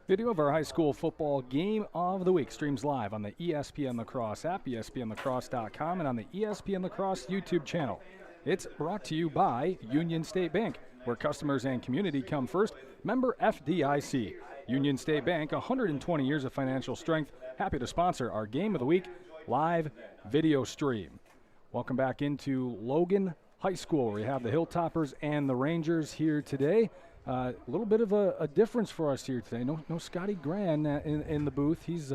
Video of our high school football game of the week streams live on the ESPN La Crosse app, espnlacrosse.com, and on the ESPN La Crosse YouTube channel. It's brought to you by Union State Bank, where customers and community come first. Member FDIC. Union State Bank, 120 years of financial strength. Happy to sponsor our game of the week live video stream. Welcome back into Logan High School, where we have the Hilltoppers and the Rangers here today. A little bit of a difference for us here today. No Scotty Gran in the booth. He's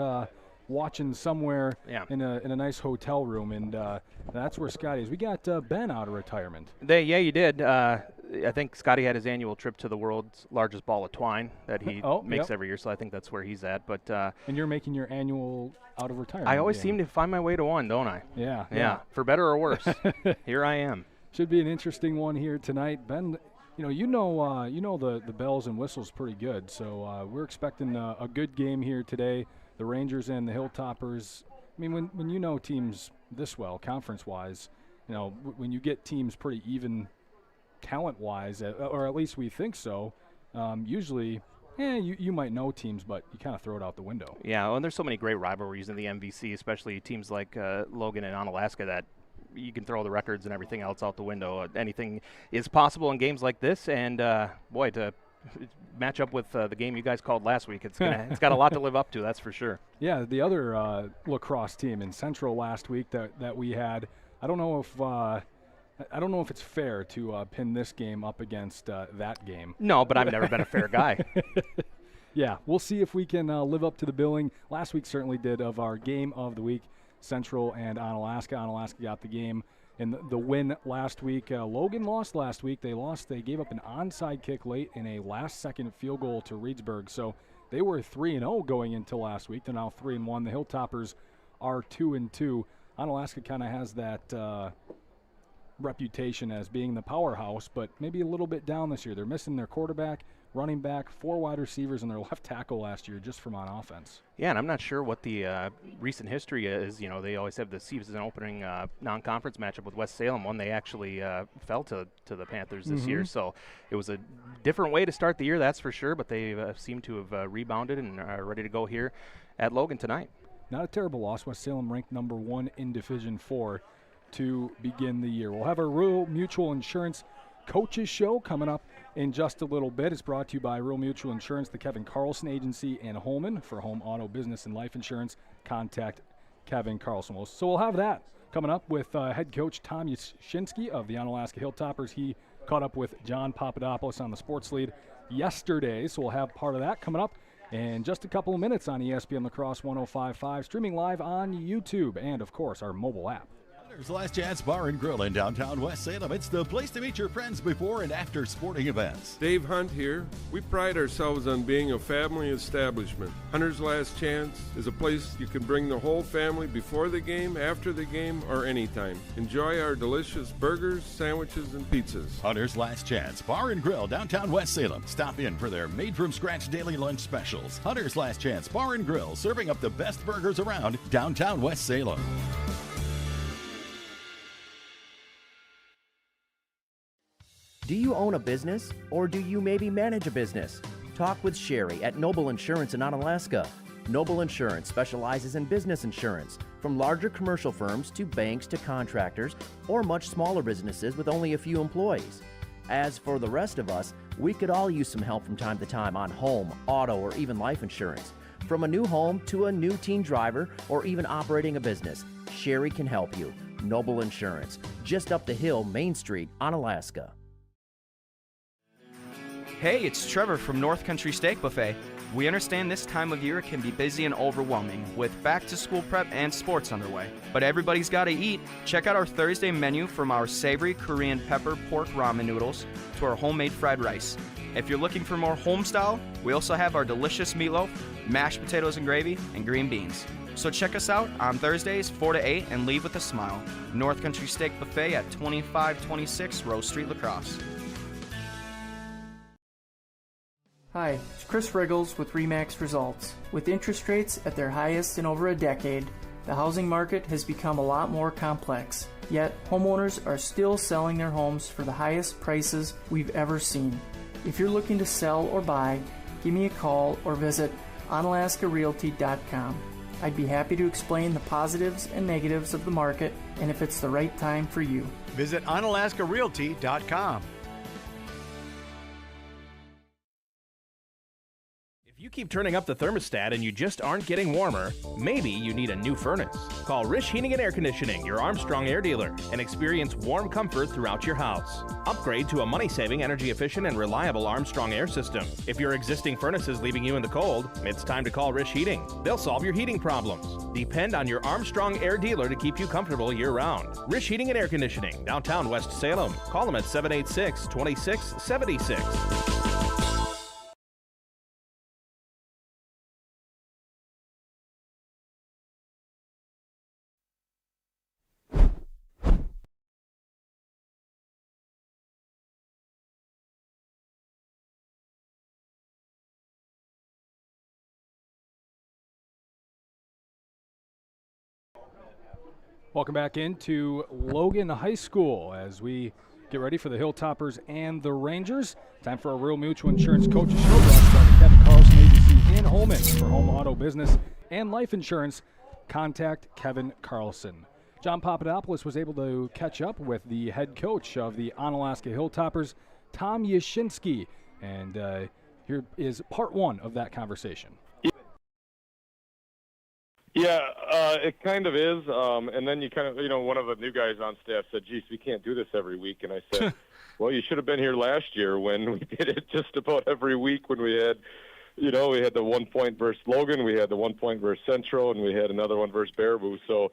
watching somewhere in a nice hotel room, and that's where Scotty is. We got Ben out of retirement. You did. I think Scotty had his annual trip to the world's largest ball of twine that he makes every year, so I think that's where he's at. But and you're making your annual out of retirement. I always seem to find my way to one, don't I? Yeah. For better or worse. Here I am. Should be an interesting one here tonight, Ben. You know the bells and whistles pretty good, so we're expecting a good game here today. The Rangers and the Hilltoppers. I mean, when you know teams this well, conference-wise, when you get teams pretty even talent-wise, or at least we think so, usually, you might know teams, but you kind of throw it out the window. Yeah, and there's so many great rivalries in the MVC, especially teams like Logan and Onalaska that you can throw the records and everything else out the window. Anything is possible in games like this, and to match up with the game you guys called last week, it's got a lot to live up to, that's for sure. Yeah, the other lacrosse team in Central last week that we had, I don't know if it's fair to pin this game up against that game. No, but I've never been a fair guy. Yeah, we'll see if we can live up to the billing. Last week certainly did of our game of the week. Central and Onalaska. Onalaska got the game and the win last week. Logan lost last week. They gave up an onside kick late in a last-second field goal to Reedsburg. So they were 3-0 going into last week. They're now 3-1. The Hilltoppers are 2-2. Onalaska kind of has that reputation as being the powerhouse, but maybe a little bit down this year. They're missing their quarterback, running back, 4 wide receivers, and their left tackle last year just from on offense. Yeah, and I'm not sure what the recent history is. They always have the season opening non-conference matchup with West Salem. One they actually fell to the Panthers this year, so it was a different way to start the year, that's for sure, but they seem to have rebounded and are ready to go here at Logan tonight. Not a terrible loss. West Salem ranked number 1 in Division 4 to begin the year. We'll have our Rural Mutual Insurance Coaches Show coming up in just a little bit. It's brought to you by Rural Mutual Insurance, the Kevin Carlson Agency in Holman. For home, auto, business, and life insurance, contact Kevin Carlson. So we'll have that coming up with head coach Tom Yashinsky of the Onalaska Hilltoppers. He caught up with John Papadopoulos on the sports lead yesterday, so we'll have part of that coming up in just a couple of minutes on ESPN La Crosse 105.5, streaming live on YouTube and, of course, our mobile app. Hunter's Last Chance Bar and Grill in downtown West Salem. It's the place to meet your friends before and after sporting events. Dave Hunt here. We pride ourselves on being a family establishment. Hunter's Last Chance is a place you can bring the whole family before the game, after the game, or anytime. Enjoy our delicious burgers, sandwiches, and pizzas. Hunter's Last Chance Bar and Grill, downtown West Salem. Stop in for their made-from-scratch daily lunch specials. Hunter's Last Chance Bar and Grill, serving up the best burgers around downtown West Salem. Do you own a business, or do you maybe manage a business? Talk with Sherry at Noble Insurance in Onalaska. Noble Insurance specializes in business insurance, from larger commercial firms to banks to contractors, or much smaller businesses with only a few employees. As for the rest of us, we could all use some help from time to time on home, auto, or even life insurance. From a new home to a new teen driver, or even operating a business, Sherry can help you. Noble Insurance, just up the hill, Main Street, Onalaska. Hey, it's Trevor from North Country Steak Buffet. We understand this time of year can be busy and overwhelming with back-to-school prep and sports underway. But everybody's got to eat. Check out our Thursday menu from our savory Korean pepper pork ramen noodles to our homemade fried rice. If you're looking for more home style, we also have our delicious meatloaf, mashed potatoes and gravy, and green beans. So check us out on Thursdays 4 to 8 and leave with a smile. North Country Steak Buffet at 2526 Rose Street, La Crosse. Hi, it's Chris Riggles with RE/MAX Results. With interest rates at their highest in over a decade, the housing market has become a lot more complex. Yet, homeowners are still selling their homes for the highest prices we've ever seen. If you're looking to sell or buy, give me a call or visit OnalaskaRealty.com. I'd be happy to explain the positives and negatives of the market and if it's the right time for you. Visit OnalaskaRealty.com. If you keep turning up the thermostat and you just aren't getting warmer, maybe you need a new furnace. Call Rish Heating and Air Conditioning, your Armstrong air dealer, and experience warm comfort throughout your house. Upgrade to a money-saving, energy-efficient, and reliable Armstrong air system. If your existing furnace is leaving you in the cold, it's time to call Rish Heating. They'll solve your heating problems. Depend on your Armstrong air dealer to keep you comfortable year-round. Rish Heating and Air Conditioning, downtown West Salem. Call them at 786-2676. Welcome back into Logan High School as we get ready for the Hilltoppers and the Rangers. Time for a Real Mutual Insurance Coaches Show brought to you by Kevin Carlson Agency in Holman. For home, auto, business, and life insurance, contact Kevin Carlson. John Papadopoulos was able to catch up with the head coach of the Onalaska Hilltoppers, Tom Yashinsky, and here is part one of that conversation. Yeah, it kind of is. And then you kind of, one of the new guys on staff said, geez, we can't do this every week. And I said, well, you should have been here last year when we did it just about every week when we had, we had the 1 point versus Logan, we had the 1 point versus Central, and we had another one versus Baraboo. So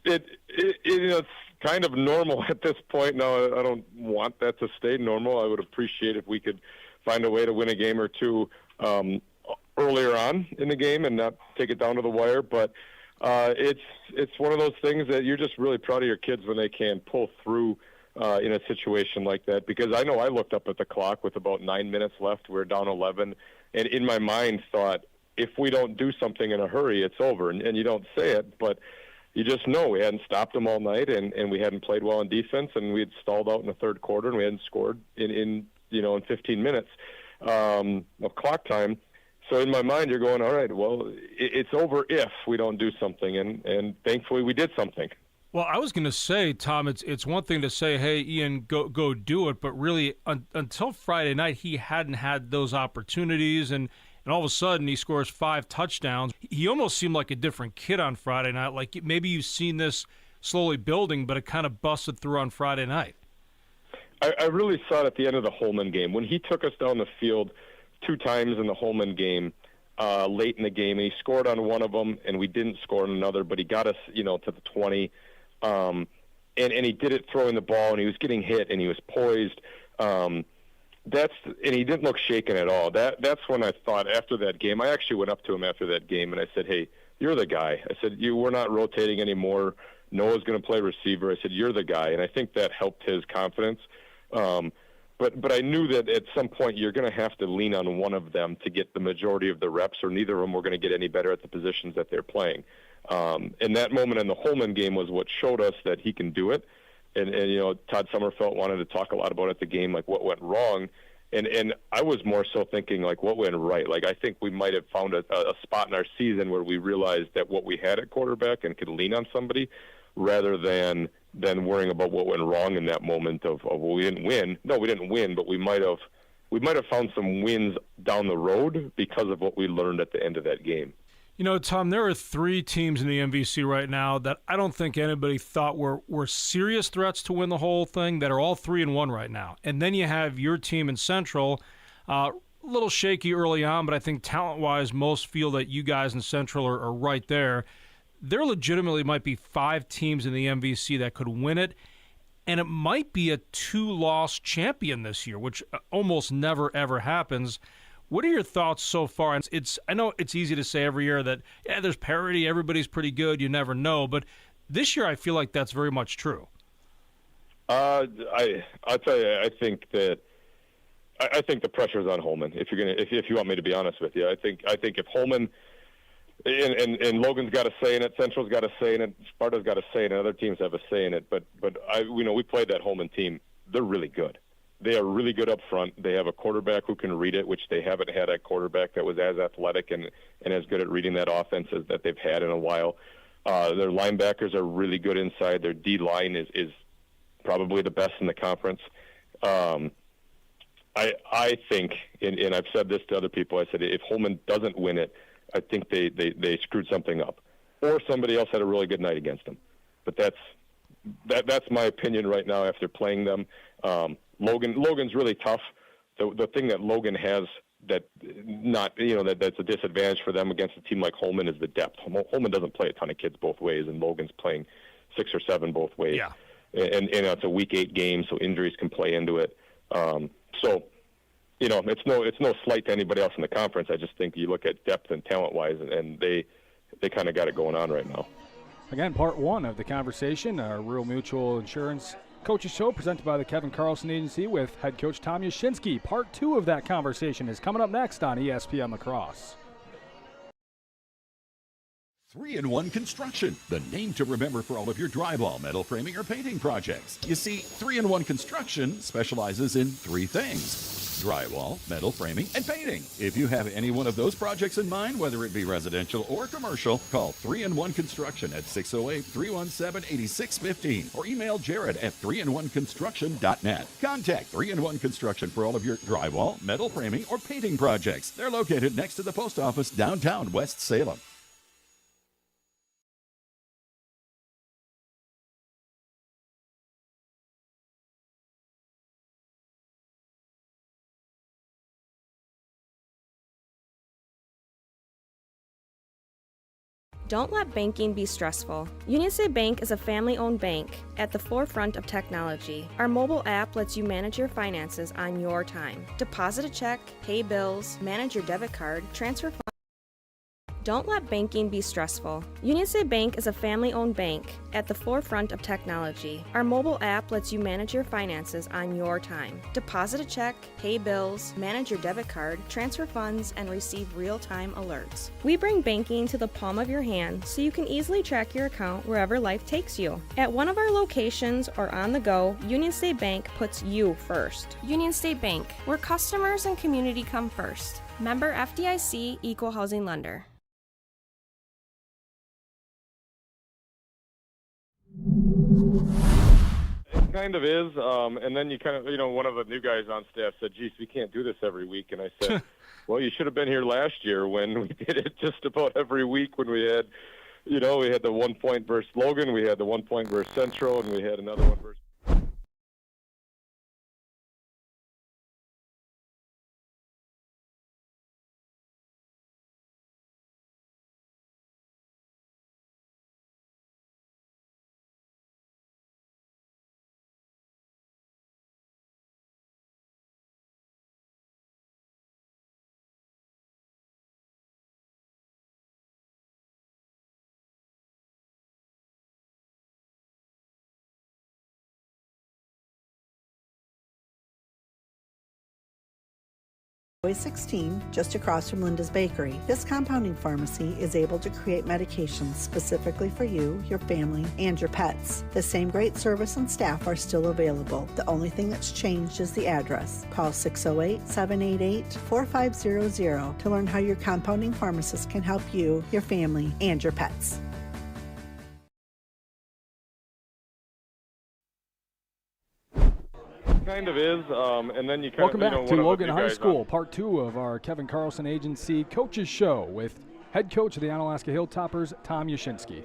it's kind of normal at this point. Now, I don't want that to stay normal. I would appreciate if we could find a way to win a game or two earlier on in the game and not take it down to the wire. But it's one of those things that you're just really proud of your kids when they can pull through in a situation like that. Because I know I looked up at the clock with about 9 minutes left. We were down 11. And in my mind thought, if we don't do something in a hurry, it's over. And you don't say it, but you just know we hadn't stopped them all night and we hadn't played well in defense, and we had stalled out in the third quarter, and we hadn't scored in 15 minutes of clock time. So in my mind, you're going, all right, well, it's over if we don't do something, and thankfully we did something. Well, I was going to say, Tom, it's one thing to say, hey, Ian, go do it, but really until Friday night, he hadn't had those opportunities, and all of a sudden he scores 5 touchdowns. He almost seemed like a different kid on Friday night, like maybe you've seen this slowly building, but it kind of busted through on Friday night. I really saw it at the end of the Holman game. When he took us down the field 2 times in the Holman game, late in the game, and he scored on one of them, and we didn't score on another, but he got us, to the 20, and he did it throwing the ball, and he was getting hit, and he was poised. And he didn't look shaken at all. That's when I thought after that game, I actually went up to him after that game, and I said, hey, you're the guy. I said, we're not rotating anymore. Noah's going to play receiver. I said, you're the guy, and I think that helped his confidence. But I knew that at some point you're going to have to lean on one of them to get the majority of the reps, or neither of them were going to get any better at the positions that they're playing. And that moment in the Holman game was what showed us that he can do it. And Todd Sommerfeld wanted to talk a lot about at the game, like what went wrong. And I was more so thinking like what went right. Like I think we might have found a spot in our season where we realized that what we had at quarterback and could lean on somebody rather than worrying about what went wrong in that moment of well, we didn't win. No, we didn't win, but we might have found some wins down the road because of what we learned at the end of that game. Tom, there are 3 teams in the MVC right now that I don't think anybody thought were serious threats to win the whole thing, that are all 3-1 right now. And then you have your team in Central, a little shaky early on, but I think talent-wise most feel that you guys in Central are right there. There legitimately might be 5 teams in the MVC that could win it, and it might be a 2-loss champion this year, which almost never, ever happens. What are your thoughts so far? I know it's easy to say every year that, there's parity, everybody's pretty good, you never know, but this year I feel like that's very much true. I'll tell you, I think that I think the pressure's on Holman. If you want me to be honest with you, I think if Holman and Logan's got a say in it, Central's got a say in it, Sparta's got a say in it, other teams have a say in it. But we played that Holman team. They're really good. They are really good up front. They have a quarterback who can read it, which they haven't had a quarterback that was as athletic and as good at reading that offense as that they've had in a while. Their linebackers are really good inside. Their D-line is probably the best in the conference. I think, and I've said this to other people, I said if Holman doesn't win it, I think they screwed something up. Or somebody else had a really good night against them. But that's my opinion right now after playing them. Logan's really tough. The thing that Logan has that's a disadvantage for them against a team like Holman is the depth. Holman doesn't play a ton of kids both ways, and Logan's playing 6 or 7 both ways. Yeah. And it's a Week 8 game, so injuries can play into it. So, it's no slight to anybody else in the conference. I just think you look at depth and talent-wise, and they kind of got it going on right now. Again, part 1 of the conversation, our Rural Mutual Insurance Coaches Show presented by the Kevin Carlson Agency with head coach Tom Yashinsky. Part 2 of that conversation is coming up next on ESPN La Crosse. 3-in-1 Construction, the name to remember for all of your drywall, metal framing, or painting projects. You see, 3-in-1 Construction specializes in 3 things: drywall, metal framing, and painting. If you have any one of those projects in mind, whether it be residential or commercial, call 3-in-1 Construction at 608-317-8615 or email Jared at 3in1construction.net. Contact 3-in-1 Construction for all of your drywall, metal framing, or painting projects. They're located next to the post office downtown West Salem. Don't let banking be stressful. Union State Bank is a family-owned bank at the forefront of technology. Our mobile app lets you manage your finances on your time. Deposit a check, pay bills, manage your debit card, transfer funds. Don't let banking be stressful. Union State Bank is a family-owned bank at the forefront of technology. Our mobile app lets you manage your finances on your time. Deposit a check, pay bills, manage your debit card, transfer funds, and receive real-time alerts. We bring banking to the palm of your hand so you can easily track your account wherever life takes you. At one of our locations or on the go, Union State Bank puts you first. Union State Bank, where customers and community come first. Member FDIC, Equal Housing Lender. It kind of is, and then you kind of, one of the new guys on staff said, geez, we can't do this every week, and I said, well, you should have been here last year when we did it just about every week when we had, we had the 1 point versus Logan, we had the 1 point versus Central, and we had another one versus... Highway 16, just across from Linda's Bakery. This compounding pharmacy is able to create medications specifically for you, your family, and your pets. The same great service and staff are still available. The only thing that's changed is the address. Call 608-788-4500 to learn how your compounding pharmacist can help you, your family, and your pets. Kind of is, and then you kind Welcome of, back to Logan High School, part 2 of our Kevin Carlson Agency Coaches Show with head coach of the Onalaska Hilltoppers, Tom Yashinsky.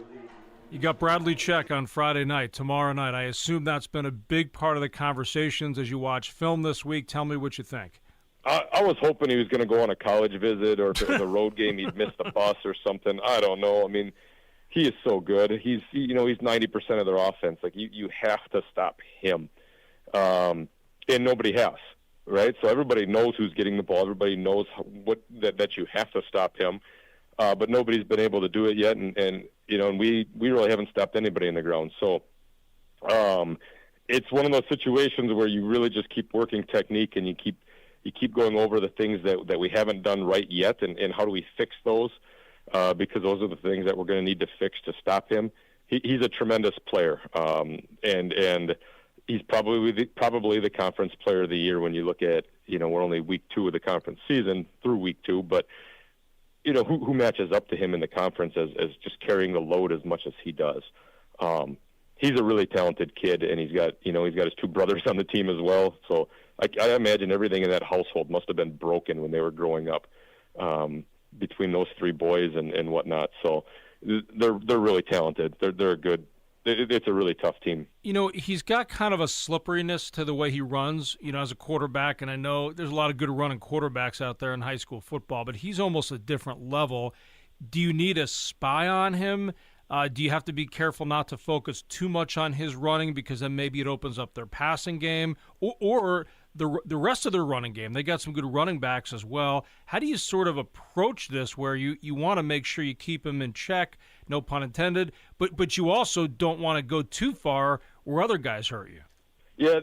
You got Bradley Check on Friday night, tomorrow night. I assume that's been a big part of the conversations as you watch film this week. Tell me what you think. I was hoping he was going to go on a college visit, or if it was a road game, he'd miss the bus or something. I don't know. I mean, he is so good. He's 90% of their offense. Like, you have to stop him. And nobody has, right? So everybody knows who's getting the ball. Everybody knows that you have to stop him, but nobody's been able to do it yet. And we really haven't stopped anybody in the ground. So it's one of those situations where you really just keep working technique, and you keep you keep going over the things that we haven't done right yet, and how do we fix those, because those are the things that we're going to need to fix to stop him. He's a tremendous player, and he's probably the conference player of the year when you look at, we're only week 2 of the conference season through week 2, but who matches up to him in the conference as just carrying the load as much as he does. He's a really talented kid, and he's got his 2 brothers on the team as well. So I imagine everything in that household must have been broken when they were growing up, between those 3 boys and whatnot. So they're really talented. They're good. It's a really tough team. He's got kind of a slipperiness to the way he runs, as a quarterback, and I know there's a lot of good running quarterbacks out there in high school football, but he's almost a different level. Do you need a spy on him? Do you have to be careful not to focus too much on his running because then maybe it opens up their passing game or the rest of their running game? They got some good running backs as well. How do you sort of approach this where you want to make sure you keep him in check, no pun intended, but you also don't want to go too far where other guys hurt you? Yeah,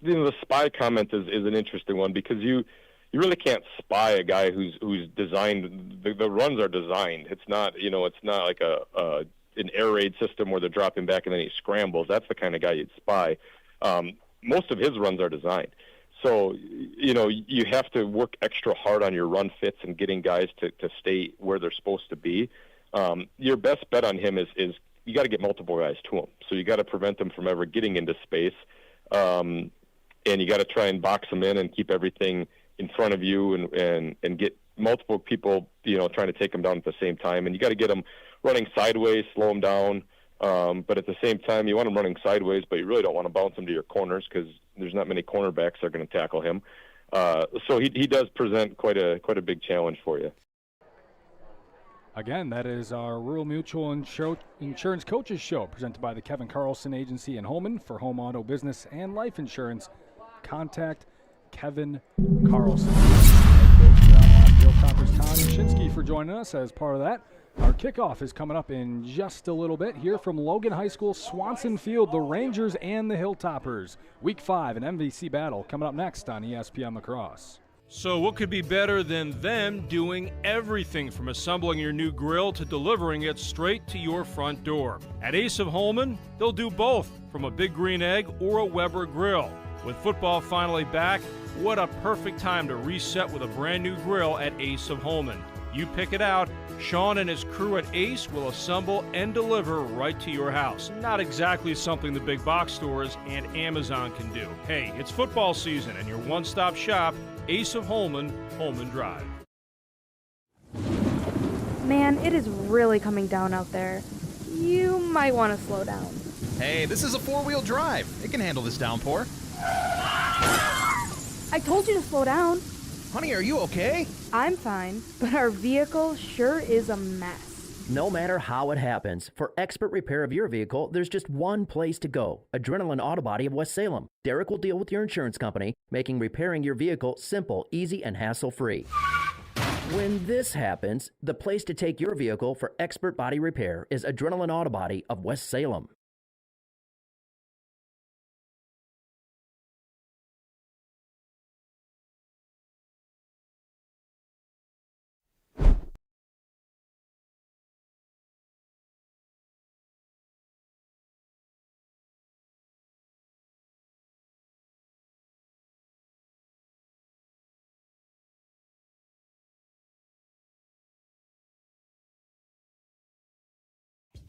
the spy comment is an interesting one because you really can't spy a guy who's designed. The runs are designed. It's not like an air raid system where they're dropping back and then he scrambles. That's the kind of guy you'd spy. Most of his runs are designed. So, you have to work extra hard on your run fits and getting guys to stay where they're supposed to be. Your best bet on him is you got to get multiple guys to him. So you got to prevent them from ever getting into space. And you got to try and box them in and keep everything in front of you and get multiple people, trying to take them down at the same time. And you got to get them running sideways, slow them down. But at the same time, you want him running sideways, but you really don't want to bounce him to your corners because there's not many cornerbacks that are going to tackle him. So he does present quite a big challenge for you. Again, that is our Rural Mutual Insurance Coaches Show, presented by the Kevin Carlson Agency in Holman. For home, auto, business, and life insurance, contact Kevin Carlson. Hilltoppers Tom Shinsky for joining us as part of that. Our kickoff is coming up in just a little bit here from Logan High School, Swanson Field, the Rangers and the Hilltoppers. Week 5, an MVC battle coming up next on ESPN La Crosse. So what could be better than them doing everything from assembling your new grill to delivering it straight to your front door? At Ace of Holman, they'll do both, from a Big Green Egg or a Weber grill. With football finally back, what a perfect time to reset with a brand new grill at Ace of Holman. You pick it out, Sean and his crew at Ace will assemble and deliver right to your house. Not exactly something the big box stores and Amazon can do. Hey, it's football season and your one-stop shop, Ace of Holman, Holman Drive. Man, it is really coming down out there. You might want to slow down. Hey, this is a 4-wheel drive. It can handle this downpour. I told you to slow down. Honey, are you okay? I'm fine, but our vehicle sure is a mess. No matter how it happens, for expert repair of your vehicle, there's just one place to go. Adrenaline Auto Body of West Salem. Derek will deal with your insurance company, making repairing your vehicle simple, easy, and hassle-free. When this happens, the place to take your vehicle for expert body repair is Adrenaline Auto Body of West Salem.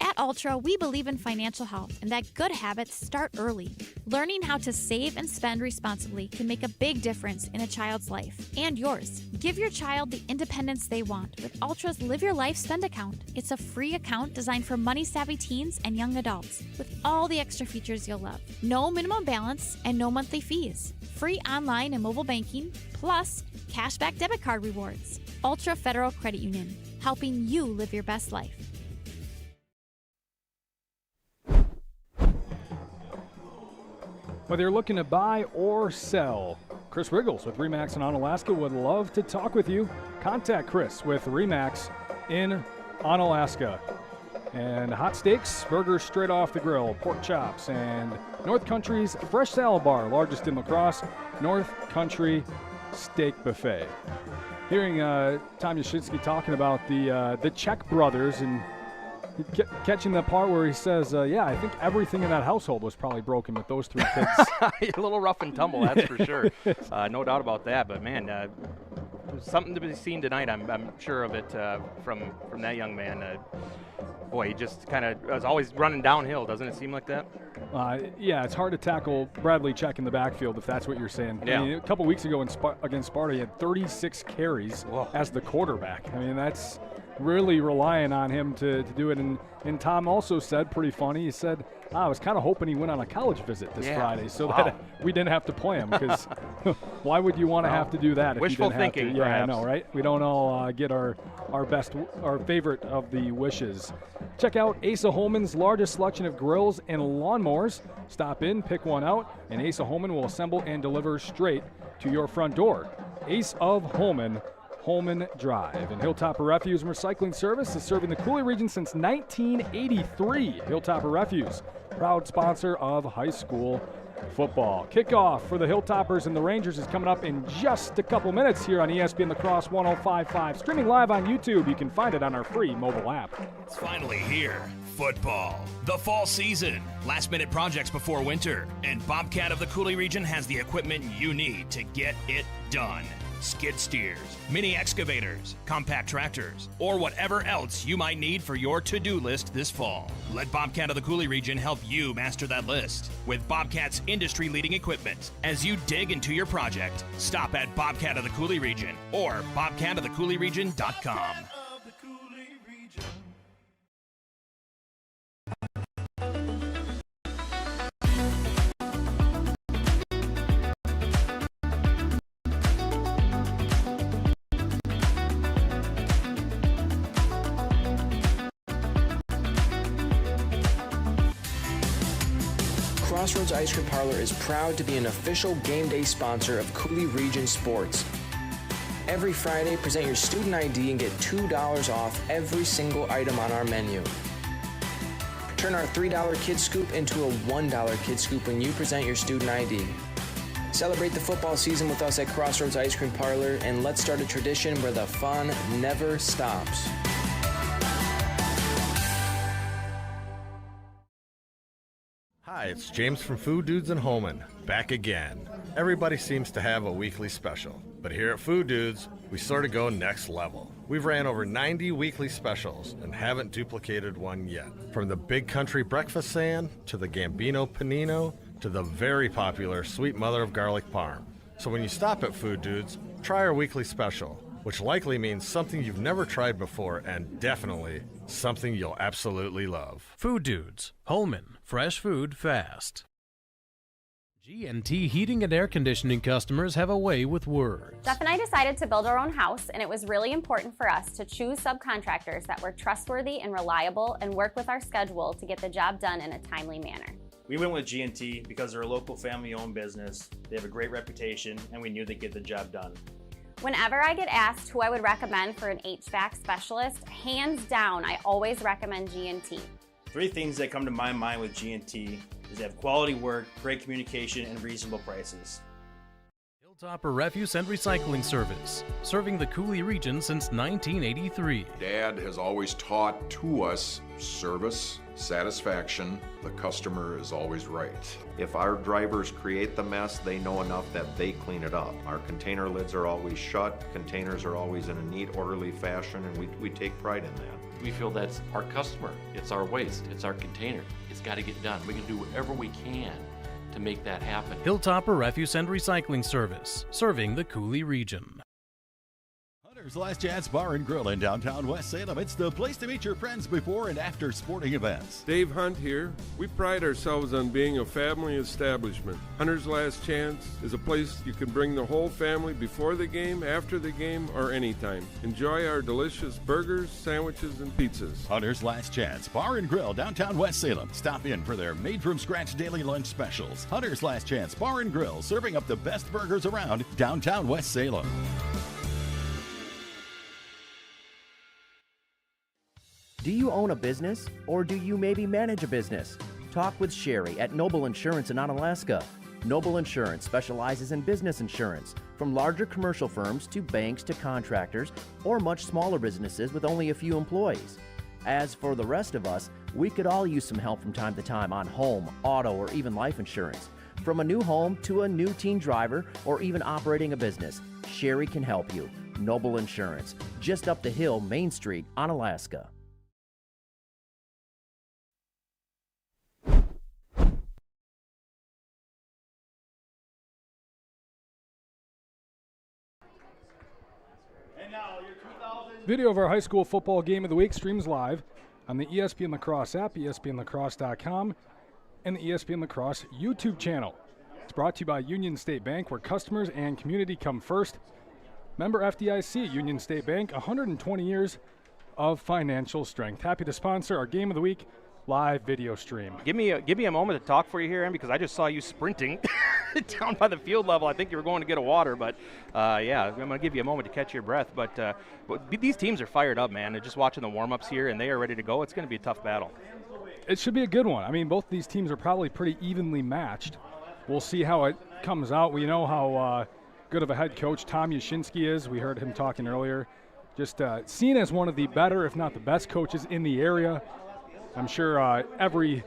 At Ultra, we believe in financial health and that good habits start early. Learning how to save and spend responsibly can make a big difference in a child's life and yours. Give your child the independence they want with Ultra's Live Your Life Spend account. It's a free account designed for money-savvy teens and young adults with all the extra features you'll love. No minimum balance and no monthly fees. Free online and mobile banking, plus cashback debit card rewards. Ultra Federal Credit Union, helping you live your best life. Whether you're looking to buy or sell, Chris Riggles with RE/MAX in Onalaska would love to talk with you. Contact Chris with RE/MAX in Onalaska. And hot steaks, burgers straight off the grill, pork chops, and North Country's Fresh Salad Bar, largest in La Crosse, North Country Steak Buffet. Hearing Tom Yashinsky talking about the Czech brothers and catching the part where he says, yeah, I think everything in that household was probably broken with those three kids. A little rough and tumble, that's for sure. No doubt about that. But, man, something to be seen tonight. I'm sure of it from that young man. Boy, he just kind of was always running downhill. Doesn't it seem like that? Yeah, it's hard to tackle Bradley Czech in the backfield if that's what you're saying. Yeah. I mean, a couple weeks ago against Sparta, he had 36 carries as the quarterback. I mean, that's really relying on him to do it. And Tom also said, pretty funny, he said, I was kind of hoping he went on a college visit this Friday so that we didn't have to play him, because why would you want to have to do that if wishful you didn't thinking, have to? perhaps. Yeah, I know, right? We don't all get our favorite of the wishes. Check out Asa Holman's largest selection of grills and lawnmowers. Stop in, pick one out, and Asa Holman will assemble and deliver straight to your front door. Ace of Holman, Holman Drive. And Hilltopper Refuse and Recycling Service is serving the Cooley region since 1983. Hilltopper Refuse, proud sponsor of high school football. Kickoff for the Hilltoppers and the Rangers is coming up in just a couple minutes here on ESPN La Crosse 105.5. Streaming live on YouTube. You can find it on our free mobile app. It's finally here. Football. The fall season. Last-minute projects before winter. And Bobcat of the Cooley region has the equipment you need to get it done. Skid steers, mini excavators, compact tractors, or whatever else you might need for your to-do list this fall. Let Bobcat of the Cooley region help you master that list with Bobcat's industry-leading equipment. As you dig into your project, stop at Bobcat of the Cooley region or bobcatofthecooleyregion.com. Crossroads Ice Cream Parlor is proud to be an official game day sponsor of Cooley Region Sports. Every Friday, present your student ID and get $2 off every single item on our menu. Turn our $3 Kid Scoop into a $1 Kid Scoop when you present your student ID. Celebrate the football season with us at Crossroads Ice Cream Parlor, and let's start a tradition where the fun never stops. Hi, it's James from Food Dudes in Holman, back again. Everybody seems to have a weekly special, but here at Food Dudes, we sort of go next level. We've ran over 90 weekly specials and haven't duplicated one yet. From the Big Country Breakfast Sand, to the Gambino Panino, to the very popular Sweet Mother of Garlic Parm. So when you stop at Food Dudes, try our weekly special, which likely means something you've never tried before and definitely something you'll absolutely love. Food Dudes, Holman, fresh food fast. G&T Heating and Air Conditioning customers have a way with words. Jeff and I decided to build our own house, and it was really important for us to choose subcontractors that were trustworthy and reliable and work with our schedule to get the job done in a timely manner. We went with G&T because they're a local family-owned business, they have a great reputation, and we knew they'd get the job done. Whenever I get asked who I would recommend for an HVAC specialist, hands down, I always recommend G&T. 3 things that come to my mind with G&T is they have quality work, great communication, and reasonable prices. Hilltopper Refuse and Recycling Service, serving the Cooley region since 1983. Dad has always taught to us service, satisfaction, the customer is always right. If our drivers create the mess, they know enough that they clean it up. Our container lids are always shut, containers are always in a neat, orderly fashion, and we take pride in that. We feel that's our customer, it's our waste, it's our container. It's got to get done. We can do whatever we can to make that happen. Hilltopper Refuse and Recycling Service, serving the Cooley region. Hunter's Last Chance Bar and Grill in downtown West Salem. It's the place to meet your friends before and after sporting events. Dave Hunt here. We pride ourselves on being a family establishment. Hunter's Last Chance is a place you can bring the whole family before the game, after the game, or anytime. Enjoy our delicious burgers, sandwiches, and pizzas. Hunter's Last Chance Bar and Grill, downtown West Salem. Stop in for their made-from-scratch daily lunch specials. Hunter's Last Chance Bar and Grill, serving up the best burgers around downtown West Salem. Do you own a business, or do you maybe manage a business? Talk with Sherry at Noble Insurance in Onalaska. Noble Insurance specializes in business insurance, from larger commercial firms to banks to contractors, or much smaller businesses with only a few employees. As for the rest of us, we could all use some help from time to time on home, auto, or even life insurance. From a new home to a new teen driver or even operating a business, Sherry can help you. Noble Insurance, just up the hill, Main Street, Onalaska. Video of our high school football game of the week streams live on the ESPN La Crosse app, ESPNLaCrosse.com, and the ESPN La Crosse YouTube channel. It's brought to you by Union State Bank, where customers and community come first. Member FDIC, Union State Bank, 120 years of financial strength. Happy to sponsor our game of the week live video stream. Give me a moment to talk for you here, Em, because I just saw you sprinting down by the field level. I think you were going to get a water, but yeah, I'm going to give you a moment to catch your breath. But these teams are fired up, man. They're just watching the warm-ups here, and they are ready to go. It's going to be a tough battle. It should be a good one. I mean, both these teams are probably pretty evenly matched. We'll see how it comes out. We know how good of a head coach Tom Yashinsky is. We heard him talking earlier. Just seen as one of the better, if not the best coaches in the area. I'm sure every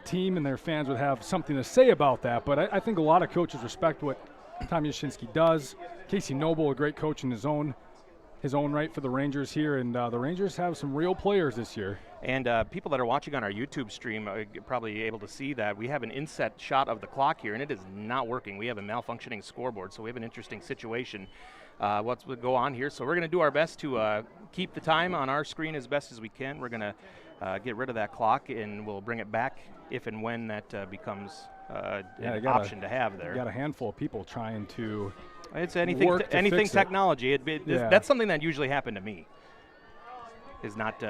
team and their fans would have something to say about that, but I think a lot of coaches respect what Tom Yashinsky does. Casey Noble, a great coach in his own right for the Rangers here, and the Rangers have some real players this year. And people that are watching on our YouTube stream are probably able to see that we have an inset shot of the clock here, and it is not working. We have a malfunctioning scoreboard, so we have an interesting situation. What's go on here? So we're going to do our best to keep the time on our screen as best as we can. We're going to get rid of that clock, and we'll bring it back if and when that becomes an option to have there. You got a handful of people trying to. It's anything technology. That's something that usually happened to me. Is not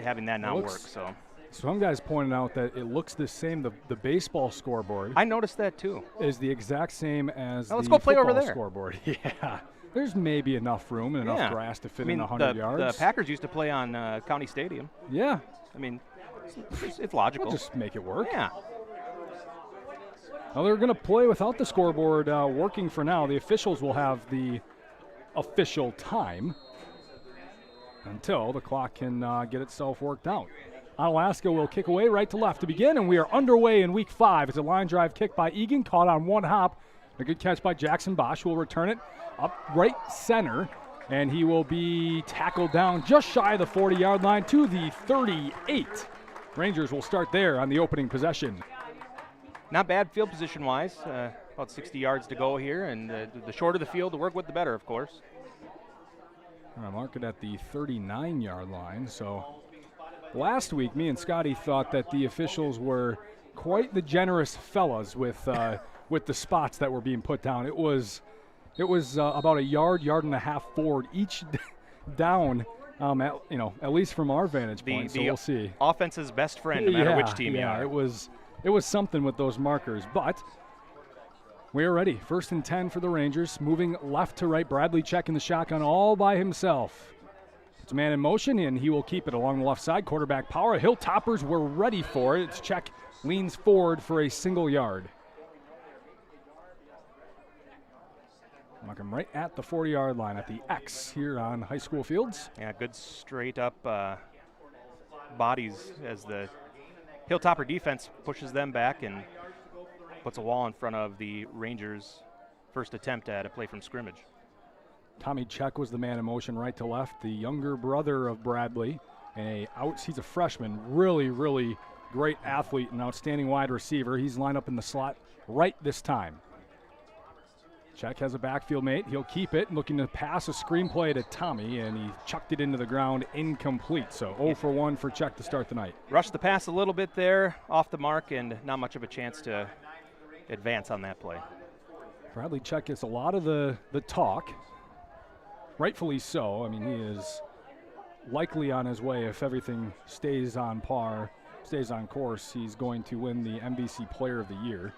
having that not work. So some guys pointed out that it looks the same. The baseball scoreboard. I noticed that too. Is the exact same as let's the go play football over there. Scoreboard. Yeah. There's maybe enough room and enough grass to fit in 100 yards. The Packers used to play on County Stadium. Yeah. I mean, it's logical. We'll just make it work. Yeah. Well, they're going to play without the scoreboard working for now. The officials will have the official time until the clock can get itself worked out. Onalaska will kick away right to left to begin, and we are underway in week 5. It's a line drive kick by Egan, caught on one hop. A good catch by Jackson Bosch, who will return it up right center, and he will be tackled down just shy of the 40-yard line to the 38. Rangers will start there on the opening possession. Not bad field position-wise. About 60 yards to go here, and the shorter the field to work with, the better, of course. I mark it at the 39-yard line. So last week, me and Scotty thought that the officials were quite the generous fellas with the spots that were being put down. It was about a yard and a half forward each down. At least from our vantage point. So we'll see. Offense's best friend, no matter which team you are. It was something with those markers, but we are ready. 1st and 10 for the Rangers. Moving left to right. Bradley checking the shotgun all by himself. It's a man in motion, and he will keep it along the left side. Quarterback power. Hilltoppers were ready for it. It's check, leans forward for a single yard. Mark him right at the 40-yard line at the X here on high school fields. Yeah, good straight-up bodies as the Hilltopper defense pushes them back and puts a wall in front of the Rangers' first attempt at a play from scrimmage. Tommy Check was the man in motion right to left, the younger brother of Bradley. He's a freshman, really, really great athlete and outstanding wide receiver. He's lined up in the slot right this time. Check has a backfield mate. He'll keep it, looking to pass a screenplay to Tommy, and he chucked it into the ground incomplete. So 0 for 1 for Check to start the night. Rushed the pass a little bit there, off the mark, and not much of a chance to advance on that play. Bradley Check gets a lot of the talk, rightfully so. I mean, he is likely on his way. If everything stays on par, stays on course, he's going to win the MVC Player of the Year.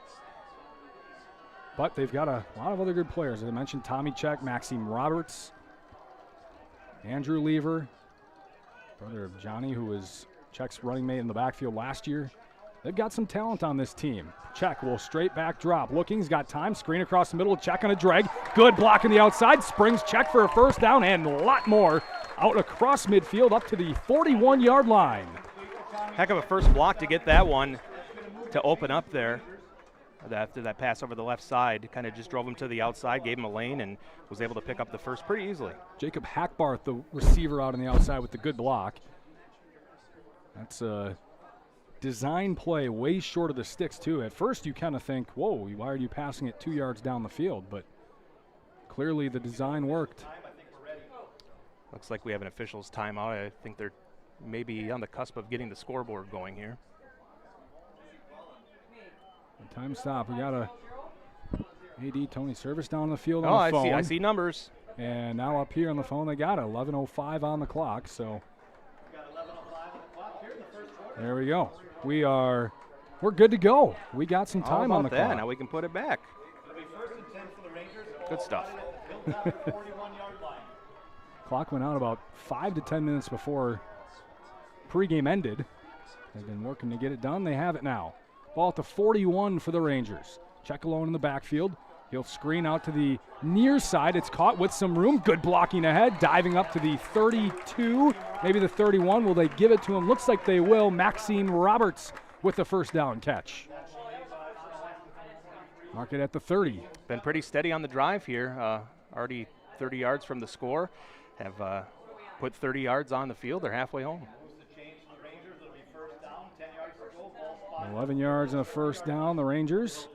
But they've got a lot of other good players. As I mentioned, Tommy Check, Maxime Roberts, Andrew Lever, brother of Johnny, who was Check's running mate in the backfield last year. They've got some talent on this team. Check will straight back drop. Looking, he's got time. Screen across the middle. Check on a drag. Good block on the outside. Springs Check for a first down and a lot more out across midfield up to the 41-yard line. Heck of a first block to get that one to open up there. After that pass over the left side, kind of just drove him to the outside, gave him a lane, and was able to pick up the first pretty easily. Jacob Hackbarth, the receiver out on the outside with the good block. That's a design play way short of the sticks, too. At first, you kind of think, whoa, why are you passing it 2 yards down the field? But clearly the design worked. Looks like we have an official's timeout. I think they're maybe on the cusp of getting the scoreboard going here. Time stop. We got a AD Tony Service down on the field on on the phone. I see numbers. And now up here on the phone, they got it. 11:05 on the clock. So there we go. We're good to go. We got some time on the clock. Now we can put it back. Good stuff. Clock went out about 5 to 10 minutes before pregame ended. They've been working to get it done. They have it now. Ball at the 41 for the Rangers. Check alone in the backfield. He'll screen out to the near side. It's caught with some room. Good blocking ahead. Diving up to the 32, maybe the 31. Will they give it to him? Looks like they will. Maxime Roberts with the first down catch. Mark it at the 30. Been pretty steady on the drive here. Already 30 yards from the score. Have put 30 yards on the field. They're halfway home. 11 yards and a first down. The Rangers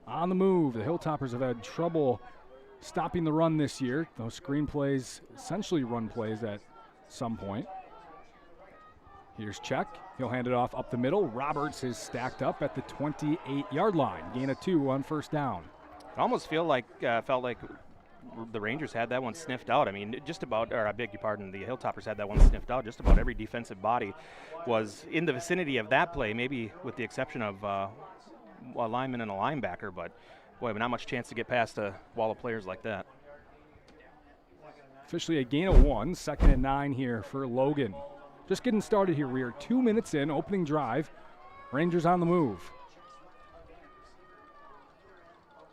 on the move. The Hilltoppers have had trouble stopping the run this year. Those screen plays, essentially run plays at some point. Here's Check. He'll hand it off up the middle. Roberts is stacked up at the 28-yard line. Gain of 2 on first down. It almost felt like the Rangers had that one sniffed out. I mean, just about, or I beg your pardon, the Hilltoppers had that one sniffed out. Just about every defensive body was in the vicinity of that play, maybe with the exception of a lineman and a linebacker. But, boy, not much chance to get past a wall of players like that. Officially a gain of 1, 2nd and 9 here for Logan. Just getting started here. We are 2 minutes in, opening drive. Rangers on the move.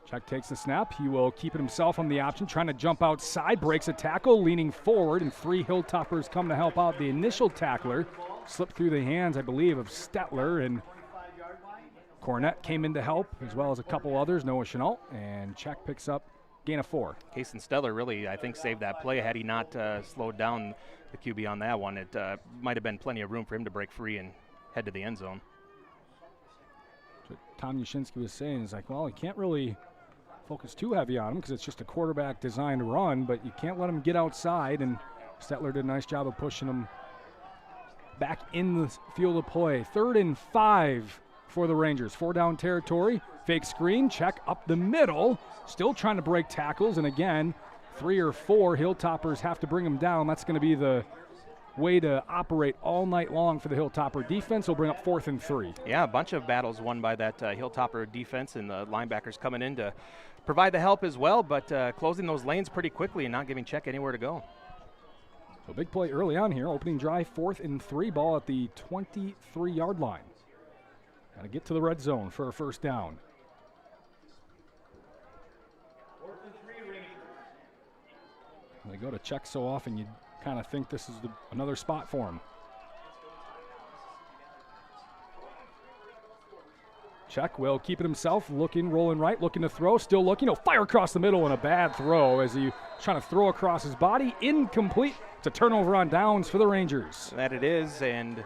Check takes the snap. He will keep it himself on the option, trying to jump outside, breaks a tackle, leaning forward, and 3 Hilltoppers come to help out. The initial tackler slipped through the hands, I believe, of Stetler, and Cornett came in to help, as well as a couple others, Noah Chenault, and Check picks up gain of 4. Kason Stetler really, I think, saved that play. Had he not slowed down the QB on that one, it might have been plenty of room for him to break free and head to the end zone. What Tom Yashinsky was saying is like, well, he can't really focus too heavy on him because it's just a quarterback designed run, but you can't let him get outside, and Stetler did a nice job of pushing him back in the field of play. 3rd and 5 for the Rangers. 4 down territory, fake screen, Check up the middle, still trying to break tackles, and again, 3 or 4 Hilltoppers have to bring him down. That's going to be the way to operate all night long for the Hilltopper defense. Will bring up 4th and 3. Yeah, a bunch of battles won by that Hilltopper defense, and the linebackers coming in to provide the help as well, but closing those lanes pretty quickly and not giving Check anywhere to go. So big play early on here. Opening drive, 4th and 3, ball at the 23-yard line. Got to get to the red zone for a first down. They go to Check so often, you kind of think this is another spot for him. Check will keep it himself, looking, rolling right, looking to throw, still looking. He'll fire across the middle, and a bad throw as he trying to throw across his body. Incomplete. It's a turnover on downs for the Rangers. That it is, and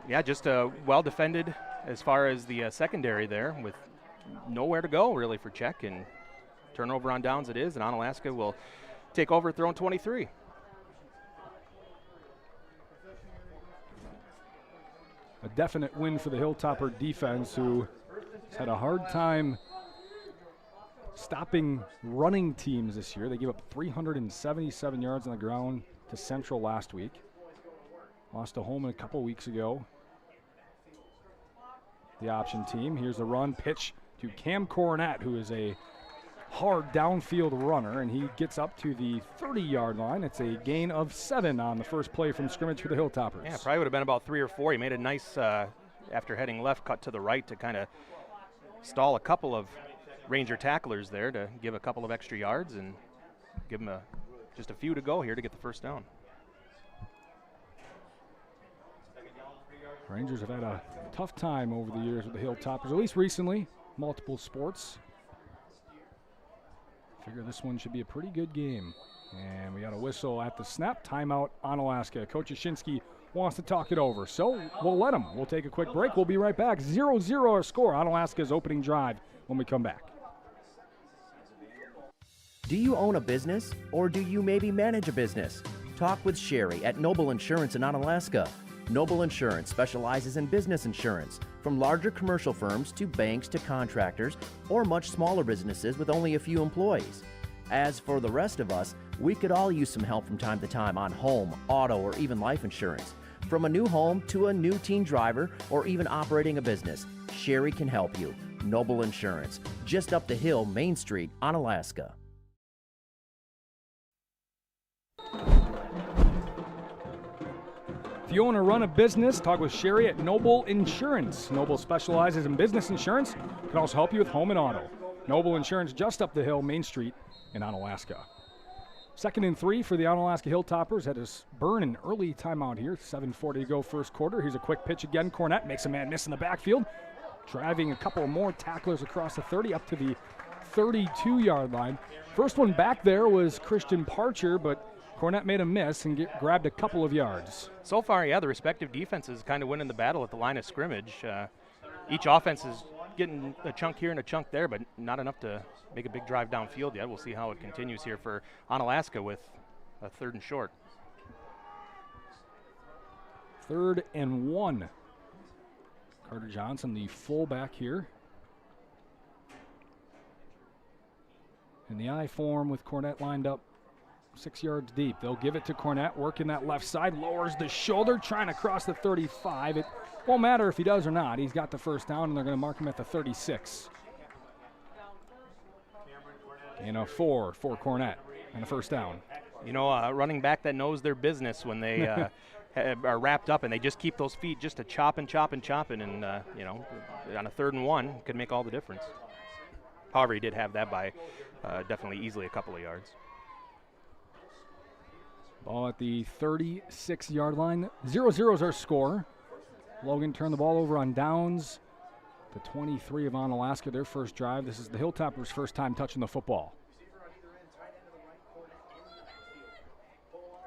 yeah, just well defended as far as the secondary there, with nowhere to go really for Check, and turnover on downs it is, and Onalaska will take over throwing 23. A definite win for the Hilltopper defense, who has had a hard time stopping running teams this year. They gave up 377 yards on the ground to Central last week. Lost to Holman a couple weeks ago. The option team. Here's the run pitch to Cam Cornett, who is a hard downfield runner, and he gets up to the 30-yard line. It's a gain of 7 on the first play from scrimmage for the Hilltoppers. Yeah, probably would have been about 3 or 4. He made a nice after heading left, cut to the right to kind of stall a couple of Ranger tacklers there to give a couple of extra yards and give them just a few to go here to get the first down. Rangers have had a tough time over the years with the Hilltoppers, at least recently, multiple sports. Figure this one should be a pretty good game. And we got a whistle at the snap. Timeout Onalaska. Coach Yashinsky wants to talk it over, so we'll let him. We'll take a quick break. We'll be right back. 0-0 our score. Onalaska's opening drive when we come back. Do you own a business, or do you maybe manage a business? Talk with Sherry at Noble Insurance in Onalaska. Noble Insurance specializes in business insurance, from larger commercial firms to banks to contractors, or much smaller businesses with only a few employees. As for the rest of us, we could all use some help from time to time on home, auto, or even life insurance. From a new home to a new teen driver, or even operating a business, Sherry can help you. Noble Insurance, just up the hill, Main Street, Onalaska. If you want to run a business, talk with Sherry at Noble Insurance. Noble specializes in business insurance, can also help you with home and auto. Noble Insurance, just up the hill, Main Street in Onalaska. 2nd and 3 for the Onalaska Hilltoppers. Had to burn an early timeout here. 7:40 to go first quarter. Here's a quick pitch again. Cornett makes a man miss in the backfield. Driving a couple more tacklers across the 30 up to the 32-yard line. First one back there was Christian Parcher, but Cornett made a miss and grabbed a couple of yards. So far, yeah, the respective defenses kind of winning the battle at the line of scrimmage. Each offense is getting a chunk here and a chunk there, but not enough to make a big drive downfield yet. We'll see how it continues here for Onalaska with a 3rd and short. 3rd and 1. Carter Johnson, the fullback here. In the I form with Cornett lined up 6 yards deep. They'll give it to Cornett, working that left side, lowers the shoulder, trying to cross the 35. It won't matter if he does or not. He's got the first down, and they're going to mark him at the 36. And a 4 for Cornett, and a first down. You know, running back that knows their business when they are wrapped up, and they just keep those feet just a chopping, and, you know, on a 3rd and 1 could make all the difference. However, he did have that by definitely easily a couple of yards. Ball at the 36-yard line. 0-0 is our score. Logan turned the ball over on downs. The 23 of Onalaska, their first drive. This is the Hilltoppers' first time touching the football.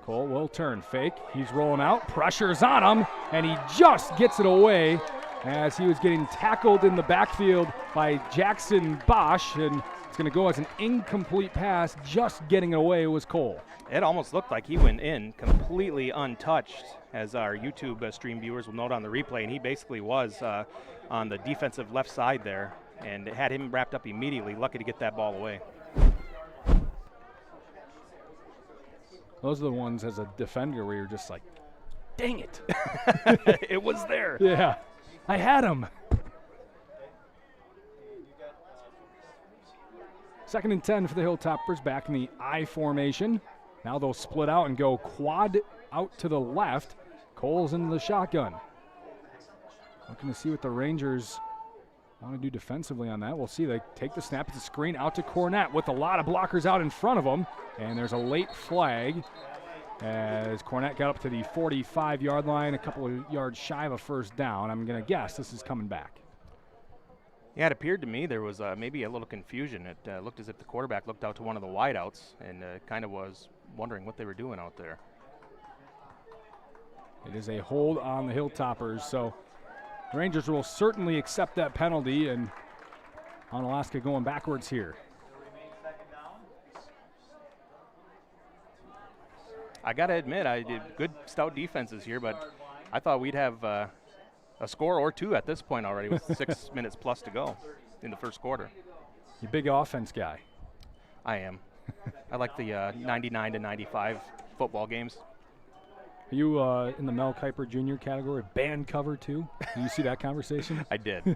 Cole will turn, fake. He's rolling out. Pressure's on him, and he just gets it away as he was getting tackled in the backfield by Jackson Bosch, and it's going to go as an incomplete pass. Just getting it away was Cole. It almost looked like he went in completely untouched, as our YouTube stream viewers will note on the replay, and he basically was on the defensive left side there, and it had him wrapped up immediately. Lucky to get that ball away. Those are the ones as a defender where you're just like, dang it. It was there. Yeah, I had him. 2nd and 10 for the Hilltoppers, back in the I formation. Now they'll split out and go quad out to the left. Cole's into the shotgun. Looking to see what the Rangers want to do defensively on that. We'll see. They take the snap. It's a screen out to Cornett with a lot of blockers out in front of him. And there's a late flag as Cornett got up to the 45-yard line, a couple of yards shy of a first down. I'm going to guess this is coming back. Yeah, it appeared to me there was maybe a little confusion. It looked as if the quarterback looked out to one of the wideouts and kind of was wondering what they were doing out there. It is a hold on the Hilltoppers, so the Rangers will certainly accept that penalty, and Onalaska going backwards here. I got to admit, I did good stout defenses here, but I thought we'd have a score or two at this point already with 6 minutes plus to go in the first quarter. You big offense guy. I am. I like the 99 to 95 football games. Are you in the Mel Kiper Jr. category, band cover too? Did you see that conversation? I did.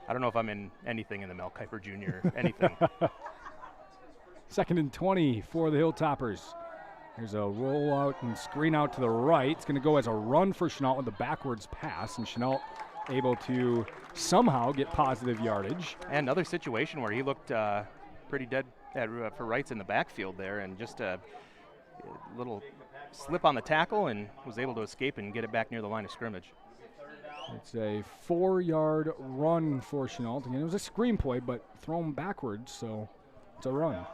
I don't know if I'm in anything in the Mel Kiper Jr. anything. 2nd and 20 for the Hilltoppers. There's a rollout and screen out to the right. It's going to go as a run for Chenault with the backwards pass, and Chenault able to somehow get positive yardage. And another situation where he looked pretty dead for rights in the backfield there, and just a little slip on the tackle and was able to escape and get it back near the line of scrimmage. It's a 4-yard run for Chenault. Again, it was a screen play, but thrown backwards, so it's a run.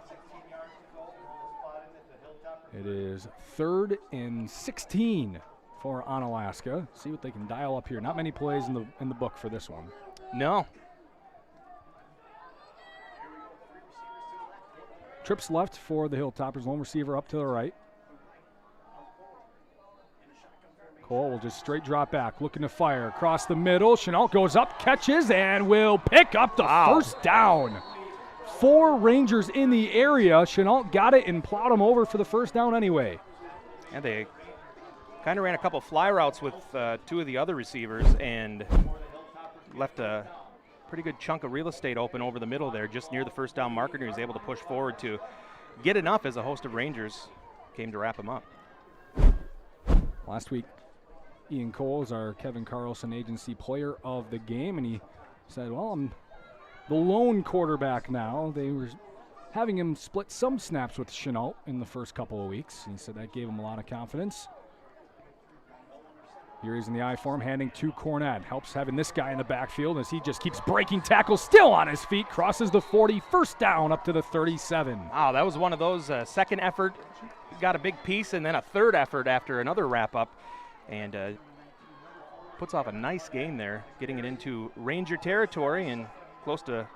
It is 3rd and 16 for Onalaska. See what they can dial up here. Not many plays in the book for this one. No. Trips left for the Hilltoppers. Lone receiver up to the right. Cole will just straight drop back, looking to fire across the middle. Chenault goes up, catches, and will pick up the first down. 4 Rangers in the area. Chenault got it and plowed them over for the first down anyway. And they kind of ran a couple fly routes with 2 of the other receivers and left a pretty good chunk of real estate open over the middle there, just near the first down marker, and he was able to push forward to get enough as a host of Rangers came to wrap him up. Last week, Ian Cole is our Kevin Carlson Agency Player of the Game, and he said, well, I'm the lone quarterback now. They were having him split some snaps with Chenault in the first couple of weeks. He said that gave him a lot of confidence. Here he's in the I form, handing to Cornett. Helps having this guy in the backfield as he just keeps breaking tackles, still on his feet, crosses the 40, first down up to the 37. Wow, that was one of those second effort, got a big piece, and then a third effort after another wrap-up. And puts off a nice game there, getting it into Ranger territory and close to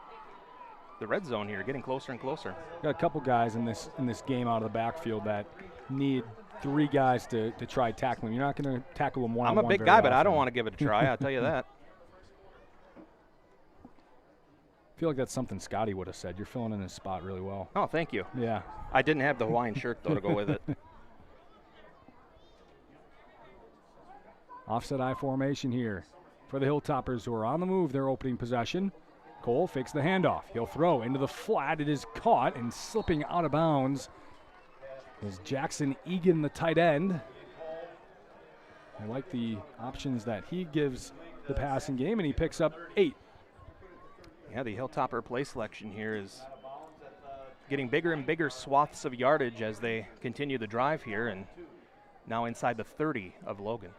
the red zone here, getting closer and closer. Got a couple guys in this game out of the backfield that need 3 guys to try tackling. You're not going to tackle them one-on-one. I'm a big guy, but I don't want to give it a try, I'll tell you that. I feel like that's something Scotty would have said. You're filling in his spot really well. Oh, thank you. Yeah. I didn't have the Hawaiian shirt, though, to go with it. Offset I formation here for the Hilltoppers, who are on the move their opening possession. Cole fakes the handoff. He'll throw into the flat. It is caught and slipping out of bounds is Jackson Egan, the tight end. I like the options that he gives the passing game, and he picks up 8. Yeah, the Hilltopper play selection here is getting bigger and bigger swaths of yardage as they continue the drive here, and now inside the 30 of Logan.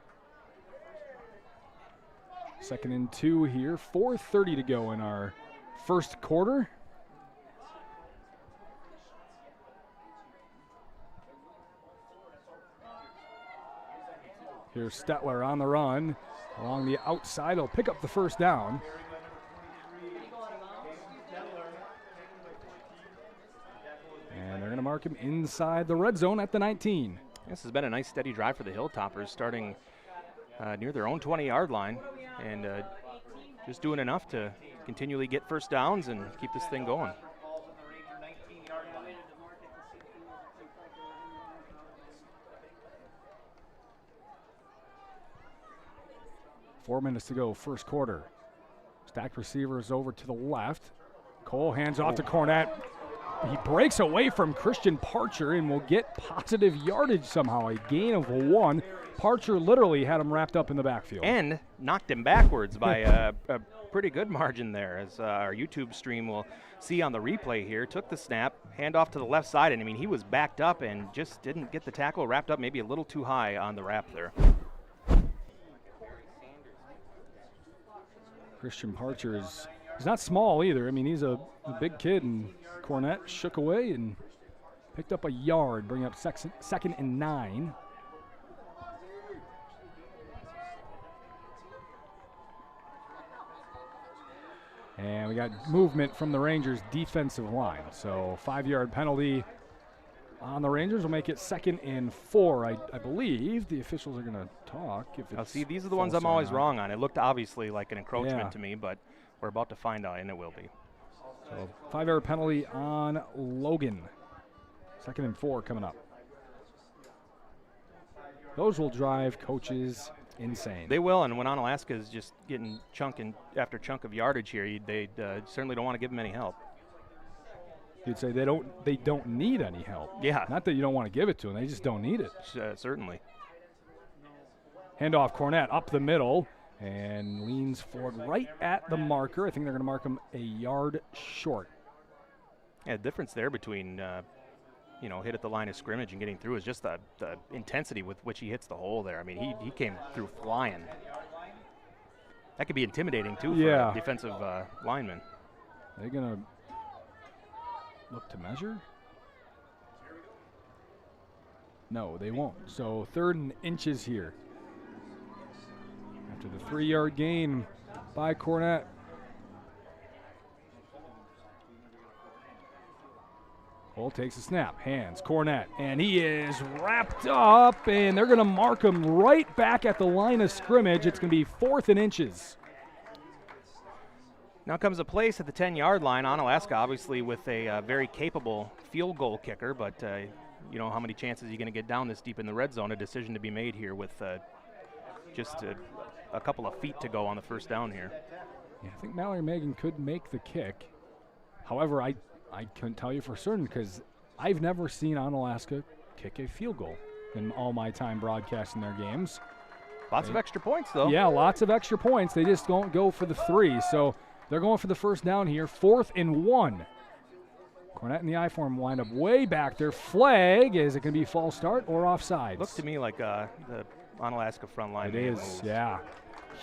2nd and 2 here, 4:30 to go in our first quarter. Here's Stetler on the run. Along the outside, he'll pick up the first down. And they're going to mark him inside the red zone at the 19. This has been a nice steady drive for the Hilltoppers, starting near their own 20-yard line, and just doing enough to continually get first downs and keep this thing going. Four minutes to go, first quarter. Stacked receivers over to the left. Cole hands off to Cornett. He breaks away from Christian Parcher and will get positive yardage somehow, a gain of 1. Parcher literally had him wrapped up in the backfield. And knocked him backwards by a pretty good margin there, as our YouTube stream will see on the replay here. Took the snap, hand off to the left side, and I mean, he was backed up and just didn't get the tackle wrapped up, maybe a little too high on the wrap there. Christian Parcher he's not small either. I mean, he's a big kid, and Cornett shook away and picked up a yard, bringing up 2nd and 9. And we got movement from the Rangers' defensive line. So 5-yard penalty on the Rangers will make it 2nd and 4. I believe the officials are going to talk. Now, see, these are the ones I'm always wrong on. It looked obviously like an encroachment to me, but we're about to find out, and it will be. So 5-yard penalty on Logan. 2nd and 4 coming up. Those will drive coaches insane. They will, and when Onalaska is just getting chunk after chunk of yardage here, they certainly don't want to give them any help. you'd say they don't need any help. Yeah. Not that you don't want to give it to them, they just don't need it. Certainly. Handoff, Cornett up the middle and leans forward right at the marker. I think they're going to mark him a yard short. Yeah, the difference there between hit at the line of scrimmage and getting through is just the intensity with which he hits the hole there. I mean, he came through flying. That could be intimidating, too, for a defensive lineman. They're going to look to measure? No, they won't. So 3rd and inches here. After the 3-yard gain by Cornett. Cole takes a snap, hands, Cornett, and he is wrapped up, and they're going to mark him right back at the line of scrimmage. It's going to be 4th and inches. Now comes a place at the 10-yard line. Onalaska, obviously, with a very capable field goal kicker, but how many chances are you going to get down this deep in the red zone? A decision to be made here with just a couple of feet to go on the first down here. Yeah, I think Mallory Megan could make the kick. However, I couldn't tell you for certain because I've never seen Onalaska kick a field goal in all my time broadcasting their games. Lots of extra points, though. Yeah, lots of extra points. They just don't go for the 3. So they're going for the first down here, 4th and 1. Cornett and the I-form wind up way back there. Flag, is it going to be false start or offsides? Looks to me like the Onalaska front line. It is, yeah.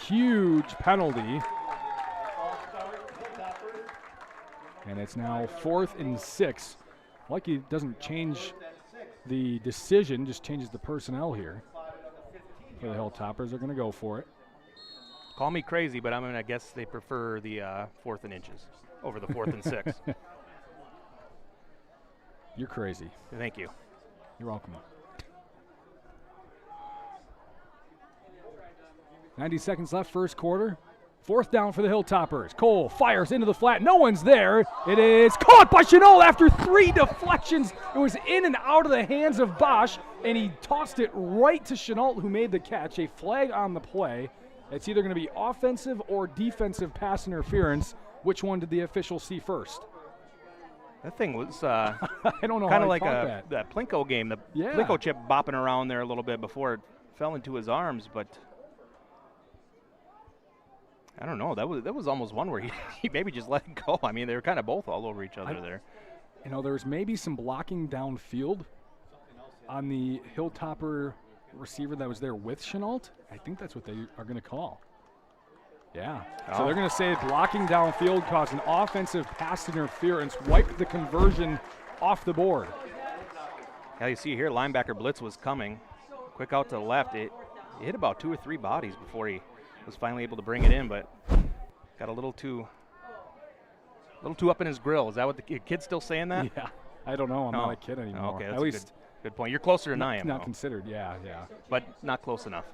Huge penalty. And it's now 4th and 6. Lucky it doesn't change the decision, just changes the personnel here. For the Hilltoppers, they're going to go for it. Call me crazy, but I'm going to guess they prefer the 4th and inches over the 4th and 6. You're crazy. Thank you. You're welcome. 90 seconds left, first quarter. 4th down for the Hilltoppers. Cole fires into the flat. No one's there. It is caught by Chenault after 3 deflections. It was in and out of the hands of Bosch, and he tossed it right to Chenault, who made the catch. A flag on the play. It's either going to be offensive or defensive pass interference. Which one did the official see first? That thing was I don't know kind how of like that Plinko game. The Plinko chip bopping around there a little bit before it fell into his arms, but I don't know. That was almost one where he maybe just let it go. I mean, they were kind of both all over each other there. There was maybe some blocking downfield on the Hilltopper receiver that was there with Chenault. I think that's what they are going to call. Yeah. So they're going to say blocking downfield caused an offensive pass interference, wiped the conversion off the board. Yeah, you see here, linebacker blitz was coming. Quick out to the left. It hit about 2 or 3 bodies before he was finally able to bring it in, but got a little too up in his grill. Is that what the kid's still saying that? Yeah. I don't know. I'm not a kid anymore. Okay, that's at least good point. You're closer than I am. Not considered, yeah. But not close enough.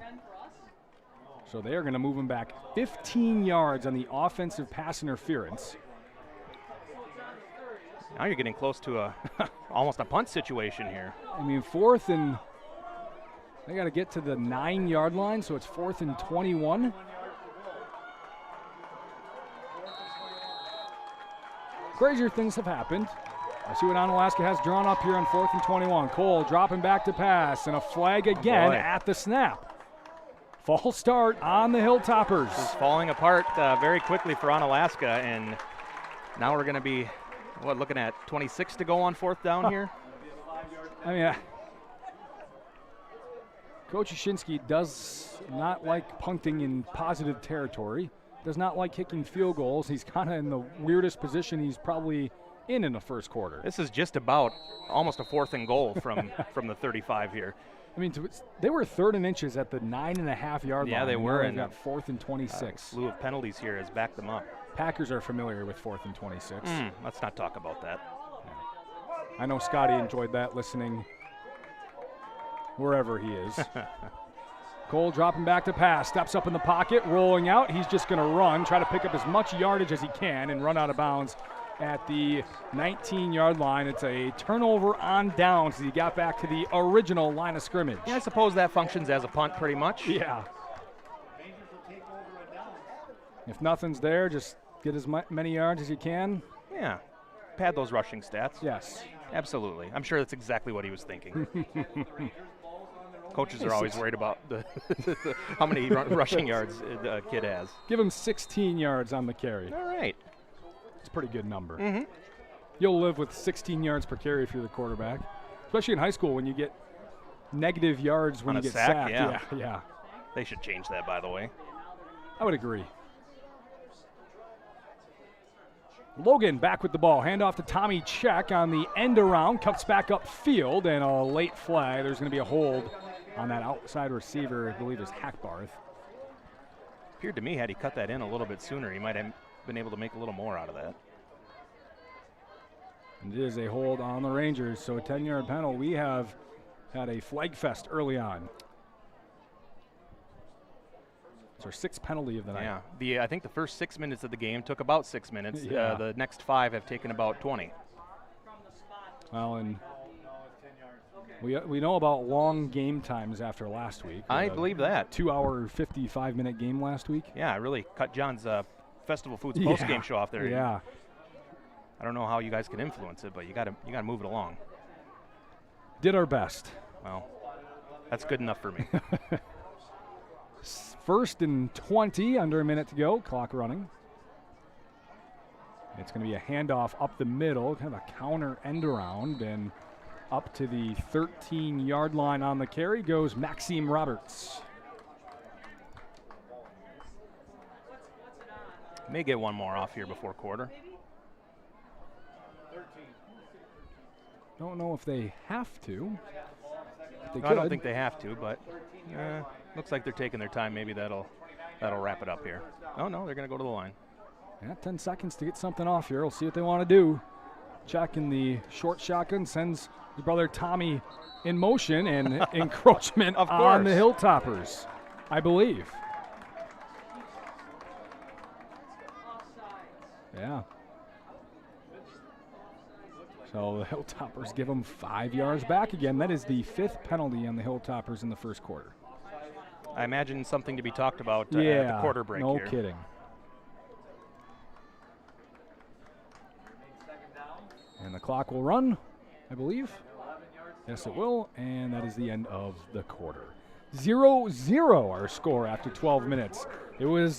So they are going to move him back 15 yards on the offensive pass interference. Now you're getting close to almost a punt situation here. I mean, 4th and they got to get to the 9-yard line, so it's 4th and 21. Crazier things have happened. I see what Onalaska has drawn up here on 4th and 21. Cole dropping back to pass, and a flag again at the snap. False start on the Hilltoppers. It's falling apart very quickly for Onalaska, and now we're going to be, looking at 26 to go on 4th down here? I mean, Coach Yashinsky does not like punting in positive territory, does not like kicking field goals. He's kind of in the weirdest position he's probably in the first quarter. This is just about almost a 4th and goal from the 35 here. I mean, they were 3rd and inches at the 9.5-yard line. Yeah, they were. And got 4th and 26. Slew of penalties here has backed them up. Packers are familiar with 4th and 26. Let's not talk about that. Yeah. I know Scotty enjoyed that listening wherever he is. Cole dropping back to pass, steps up in the pocket, rolling out. He's just going to run, try to pick up as much yardage as he can and run out of bounds at the 19-yard line. It's a turnover on downs as he got back to the original line of scrimmage. Yeah, I suppose that functions as a punt pretty much. Yeah. If nothing's there, just get as many yards as you can. Yeah. pad those rushing stats. Yes. Absolutely. I'm sure that's exactly what he was thinking. Coaches are always worried about how many rushing yards the kid has. Give him 16 yards on the carry. All right. It's a pretty good number. Mm-hmm. You'll live with 16 yards per carry if you're the quarterback, especially in high school when you get negative yards when on you a get sack, sacked. Yeah. They should change that, by the way. I would agree. Logan back with the ball. Handoff to Tommy Check on the end around. Cuts back upfield, and a late flag. There's going to be a hold on that outside receiver. I believe it's Hackbarth. Appeared to me, had he cut that in a little bit sooner, he might have been able to make a little more out of that. And it is a hold on the Rangers, so a 10-yard penalty. We have had a flag fest early on. It's our sixth penalty of the night. Yeah, I think the first 6 minutes of the game took about 6 minutes. Yeah. The next 5 have taken about 20. Well, and we know about long game times after last week. I believe that. 2-hour, 55-minute game last week. Yeah, I really cut John's Festival Foods post-game show off there. Yeah. I don't know how you guys can influence it, but you got to move it along. Did our best. Well, that's good enough for me. 1st and 20, under a minute to go, clock running. It's going to be a handoff up the middle, kind of a counter end around, and up to the 13-yard line on the carry goes Maxime Roberts. May get one more off here before quarter. Don't know if they have to. I don't think they have to, but looks like they're taking their time. Maybe that'll wrap it up here. Oh, no, they're going to go to the line. Yeah, 10 seconds to get something off here. We'll see what they want to do. Check in the short shotgun, sends his brother Tommy in motion, and encroachment on the Hilltoppers, I believe. Yeah. So the Hilltoppers give them 5 yards back again. That is the 5th penalty on the Hilltoppers in the first quarter. I imagine something to be talked about at the quarter break no here. Kidding. And the clock will run, I believe. Yes, it will. And that is the end of the quarter. 0-0 our score after 12 minutes. It was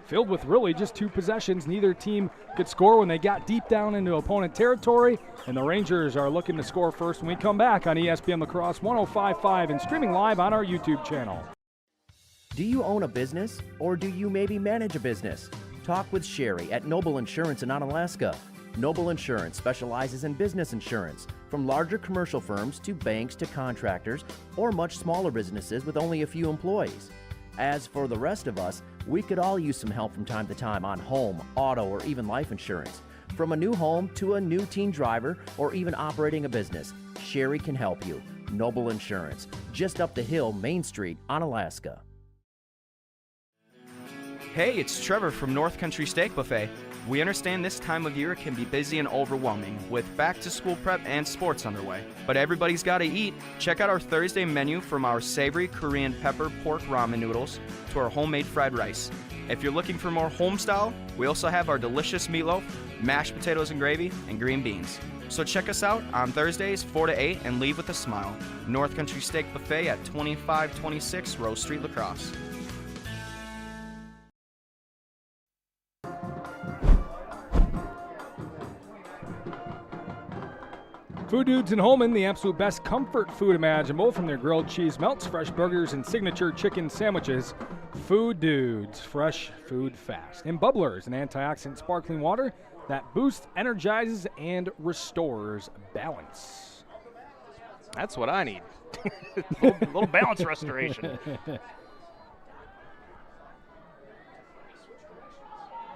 filled with really just 2 possessions. Neither team could score when they got deep down into opponent territory, and the Rangers are looking to score first when we come back on ESPN La Crosse 105.5 and streaming live on our YouTube channel. Do you own a business, or do you maybe manage a business? Talk with Sherry at Noble Insurance in Onalaska. Noble Insurance specializes in business insurance, from larger commercial firms to banks to contractors, or much smaller businesses with only a few employees. As for the rest of us, we could all use some help from time to time on home, auto, or even life insurance. From a new home to a new teen driver, or even operating a business, Sherry can help you. Noble Insurance, just up the hill, Main Street, Onalaska. Hey, it's Trevor from North Country Steak Buffet. We understand this time of year can be busy and overwhelming with back-to-school prep and sports underway. But everybody's got to eat. Check out our Thursday menu, from our savory Korean pepper pork ramen noodles to our homemade fried rice. If you're looking for more home style, we also have our delicious meatloaf, mashed potatoes and gravy, and green beans. So check us out on Thursdays 4 to 8 and leave with a smile. North Country Steak Buffet at 2526 Rose Street, La Crosse. Food Dudes in Holman, the absolute best comfort food imaginable, from their grilled cheese melts, fresh burgers, and signature chicken sandwiches. Food Dudes, fresh food fast. And Bubblers, an antioxidant sparkling water that boosts, energizes, and restores balance. That's what I need. a little balance restoration.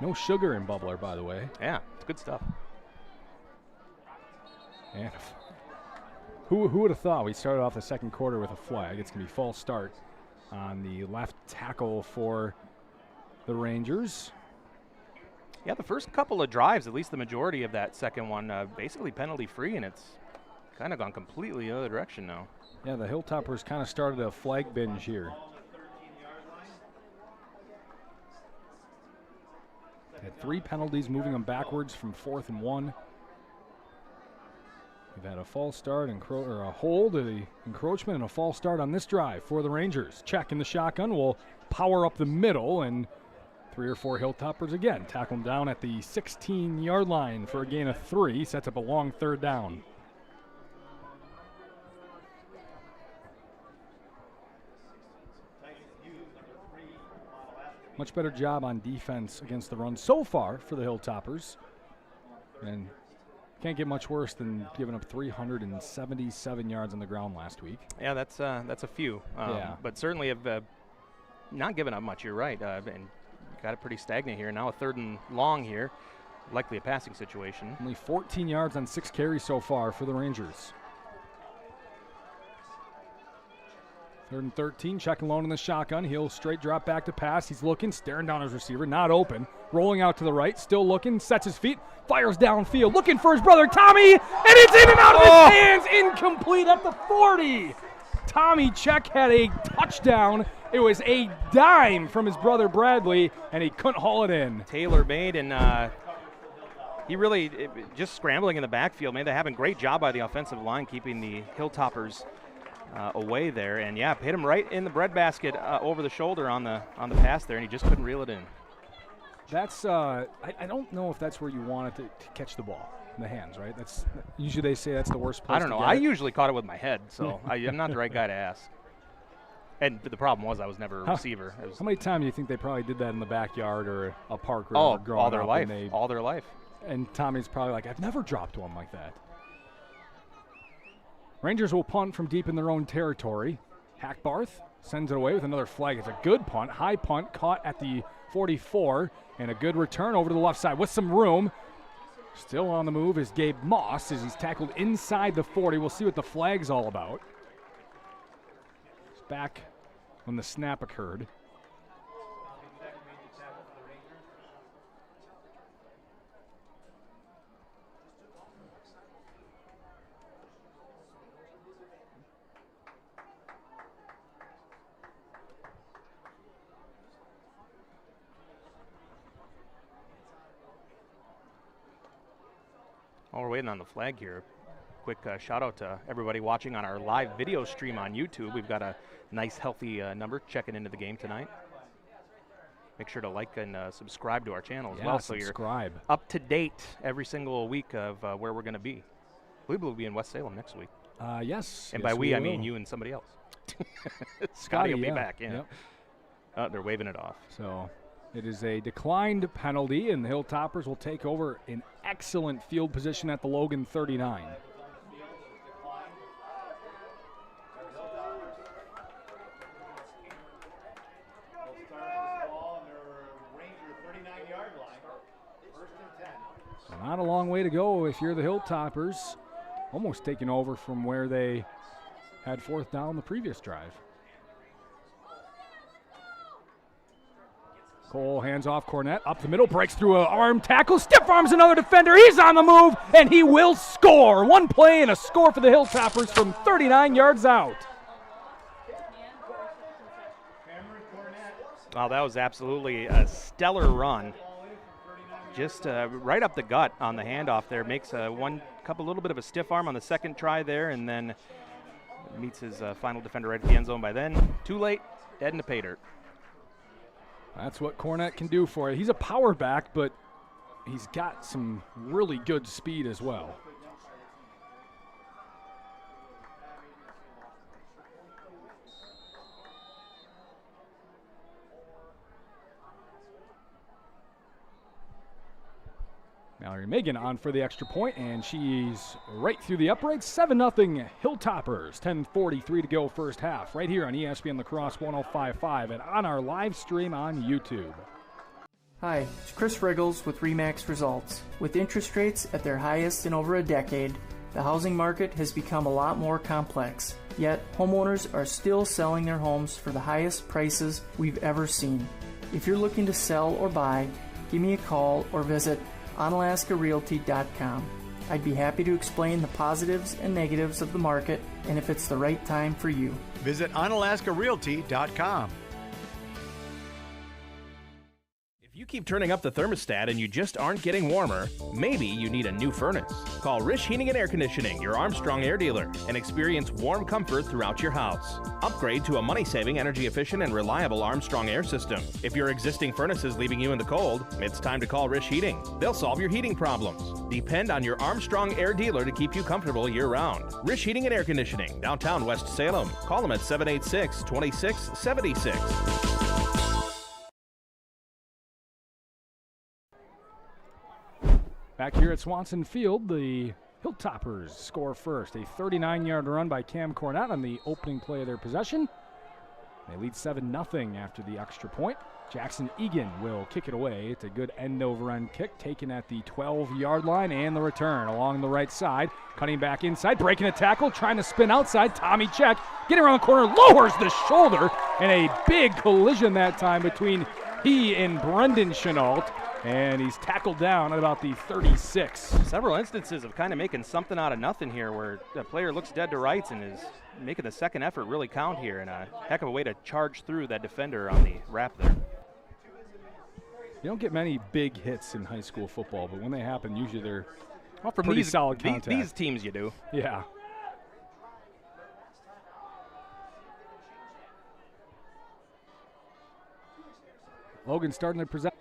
No sugar in Bubbler, by the way. Yeah, it's good stuff. And who would have thought we started off the second quarter with a flag? It's going to be false start on the left tackle for the Rangers. Yeah, the first couple of drives, at least the majority of that second one, basically penalty-free, and it's kind of gone completely the other direction now. Yeah, the Hilltoppers kind of started a flag binge here. Had 3 penalties, moving them backwards from 4th and 1. We've had a false start, or a hold, a encroachment, and a false start on this drive for the Rangers. Check in the shotgun will power up the middle, and 3 or 4 Hilltoppers again. Tackle them down at the 16-yard line for a gain of 3. Sets up a long 3rd down. Much better job on defense against the run so far for the Hilltoppers. And can't get much worse than giving up 377 yards on the ground last week. Yeah, that's a few. But certainly have not given up much, you're right. And got it pretty stagnant here. Now a 3rd and long here. Likely a passing situation. Only 14 yards on 6 carries so far for the Rangers. 3rd and 13, check alone in the shotgun. He'll straight drop back to pass. He's looking, staring down his receiver, not open. Rolling out to the right, still looking, sets his feet, fires downfield, looking for his brother Tommy, and it's in and out of his hands, incomplete at the 40. Tommy Check had a touchdown. It was a dime from his brother Bradley, and he couldn't haul it in. Taylor made, and he really just scrambling in the backfield. Made they having a great job by the offensive line keeping the Hilltoppers away there, and hit him right in the breadbasket over the shoulder on the pass there, and he just couldn't reel it in. That's I don't know if that's where you want it to catch the ball in the hands, right? That's usually they say that's the worst place. I don't know. I usually caught it with my head, so I'm not the right guy to ask. And the problem was I was never a receiver. How many times do you think they probably did that in the backyard or a park? All their life. All their life. And Tommy's probably like, I've never dropped one like that. Rangers will punt from deep in their own territory. Hackbarth sends it away with another flag. It's a good punt. High punt caught at the 44. And a good return over to the left side with some room. Still on the move is Gabe Moss as he's tackled inside the 40. We'll see what the flag's all about. He's back when the snap occurred. While we're waiting on the flag here, quick shout out to everybody watching on our live video stream on YouTube. We've got a nice, healthy number checking into the game tonight. Make sure to like and subscribe to our channel as well, so you're up to date every single week of where we're going to be. I believe we'll be in West Salem next week. Yes. And by we, I mean you and somebody else. Scotty will be back. Yeah. Yep. They're waving it off. So it is a declined penalty, and the Hilltoppers will take over an excellent field position at the Logan 39. So not a long way to go if you're the Hilltoppers. Almost taking over from where they had 4th down the previous drive. Cole hands off Cornett, up the middle, breaks through an arm tackle, stiff arms another defender, he's on the move, and he will score. One play and a score for the Hilltoppers from 39 yards out. Wow, that was absolutely a stellar run. Just right up the gut on the handoff there. Makes a little bit of a stiff arm on the second try there, and then meets his final defender right at the end zone by then. Too late, dead in the pay dirt. That's what Cornett can do for you. He's a power back, but he's got some really good speed as well. Mallory Megan on for the extra point, and she's right through the uprights. 7-0 Hilltoppers. 10:43 to go first half. Right here on ESPN La Crosse 105.5 and on our live stream on YouTube. Hi, it's Chris Riggles with RE/MAX Results. With interest rates at their highest in over a decade, the housing market has become a lot more complex. Yet, homeowners are still selling their homes for the highest prices we've ever seen. If you're looking to sell or buy, give me a call or visit OnalaskaRealty.com. I'd be happy to explain the positives and negatives of the market and if it's the right time for you. Visit OnalaskaRealty.com. If you keep turning up the thermostat and you just aren't getting warmer, maybe you need a new furnace. Call Rish Heating and Air Conditioning, your Armstrong air dealer, and experience warm comfort throughout your house. Upgrade to a money-saving, energy-efficient, and reliable Armstrong air system. If your existing furnace is leaving you in the cold, it's time to call Rish Heating. They'll solve your heating problems. Depend on your Armstrong air dealer to keep you comfortable year-round. Rish Heating and Air Conditioning, downtown West Salem. Call them at 786-2676. Back here at Swanson Field, the Hilltoppers score first. A 39-yard run by Cam Cornett on the opening play of their possession. They lead 7-0 after the extra point. Jackson Egan will kick it away. It's a good end-over-end kick taken at the 12-yard line, and the return along the right side. Cutting back inside, breaking a tackle, trying to spin outside. Tommy Check getting around the corner, lowers the shoulder, and a big collision that time between he and Brendan Chenault. And he's tackled down at about the 36. Several instances of kind of making something out of nothing here where the player looks dead to rights and is making the second effort really count here, and a heck of a way to charge through that defender on the wrap there. You don't get many big hits in high school football, but when they happen, usually they're Well, from pretty these, solid contact. These teams you do. Yeah. Logan starting to present.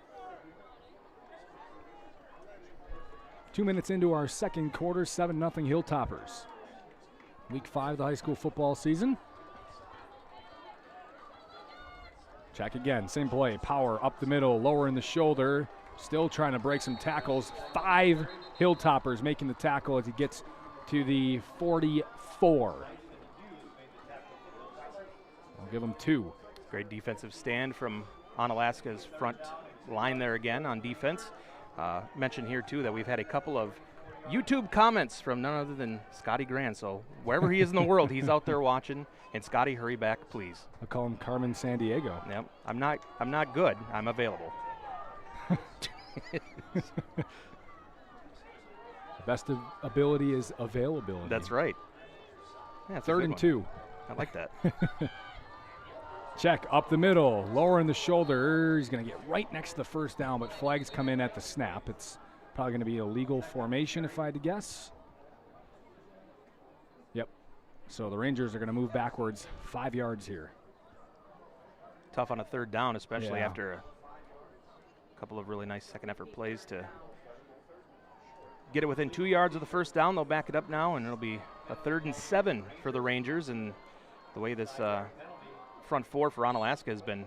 2 minutes into our second quarter, 7-0 Hilltoppers. Week 5 of the high school football season. Check again, same play, power up the middle, lower in the shoulder, still trying to break some tackles. 5 Hilltoppers making the tackle as he gets to the 44. I'll give him 2. Great defensive stand from Onalaska's front line there again on defense. Mention here too that we've had a couple of YouTube comments from none other than Scotty Grant. So wherever he is in the world, he's out there watching. And Scotty, hurry back, please. I'll call him Carmen Sandiego. Yep. I'm not good. I'm available. Best of ability is availability. That's right. Yeah, 3rd and 2. I like that. Check up the middle, lower in the shoulder. He's going to get right next to the first down, but flags come in at the snap. It's probably going to be a legal formation if I had to guess. Yep. So the Rangers are going to move backwards 5 yards here. Tough on a 3rd down, especially Yeah. after a couple of really nice second effort plays to get it within 2 yards of the first down. They'll back it up now, and it'll be a 3rd and 7 for the Rangers. And the way this front 4 for Onalaska has been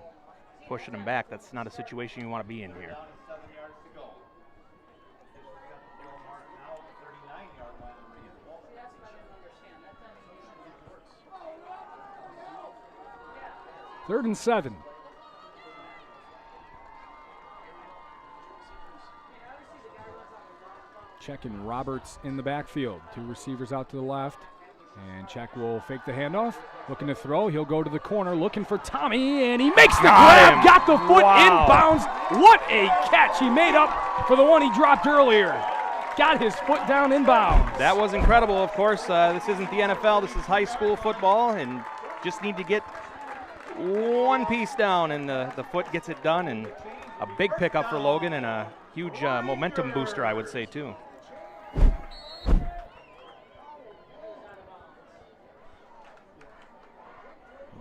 pushing them back, that's not a situation you want to be in here. Third and 7. Check and Roberts in the backfield. 2 receivers out to the left. And Check will fake the handoff. Looking to throw. He'll go to the corner looking for Tommy, and he makes the grab. Got the foot inbounds. What a catch. He made up for the one he dropped earlier. Got his foot down inbounds. That was incredible. Of course, this isn't the NFL. This is high school football, and just need to get one piece down, and the foot gets it done. And a big pickup for Logan and a huge momentum booster, I would say, too.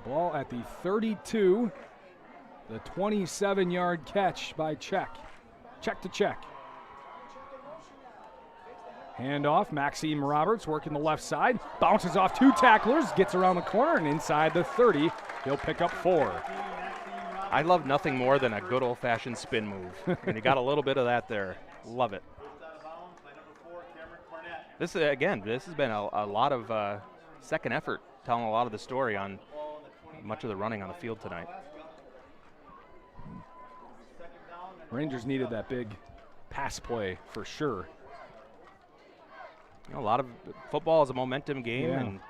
Ball at the 32. The 27-yard catch by Check. Check to Check. Handoff, Maxime Roberts working the left side. Bounces off 2 tacklers, gets around the corner, and inside the 30. He'll pick up 4. I love nothing more than a good old-fashioned spin move. And you got a little bit of that there. Love it. This, again, this has been a lot of second effort, telling a lot of the story on much of the running on the field tonight. Rangers needed that big pass play for sure. You know, a lot of football is a momentum game, Yeah. and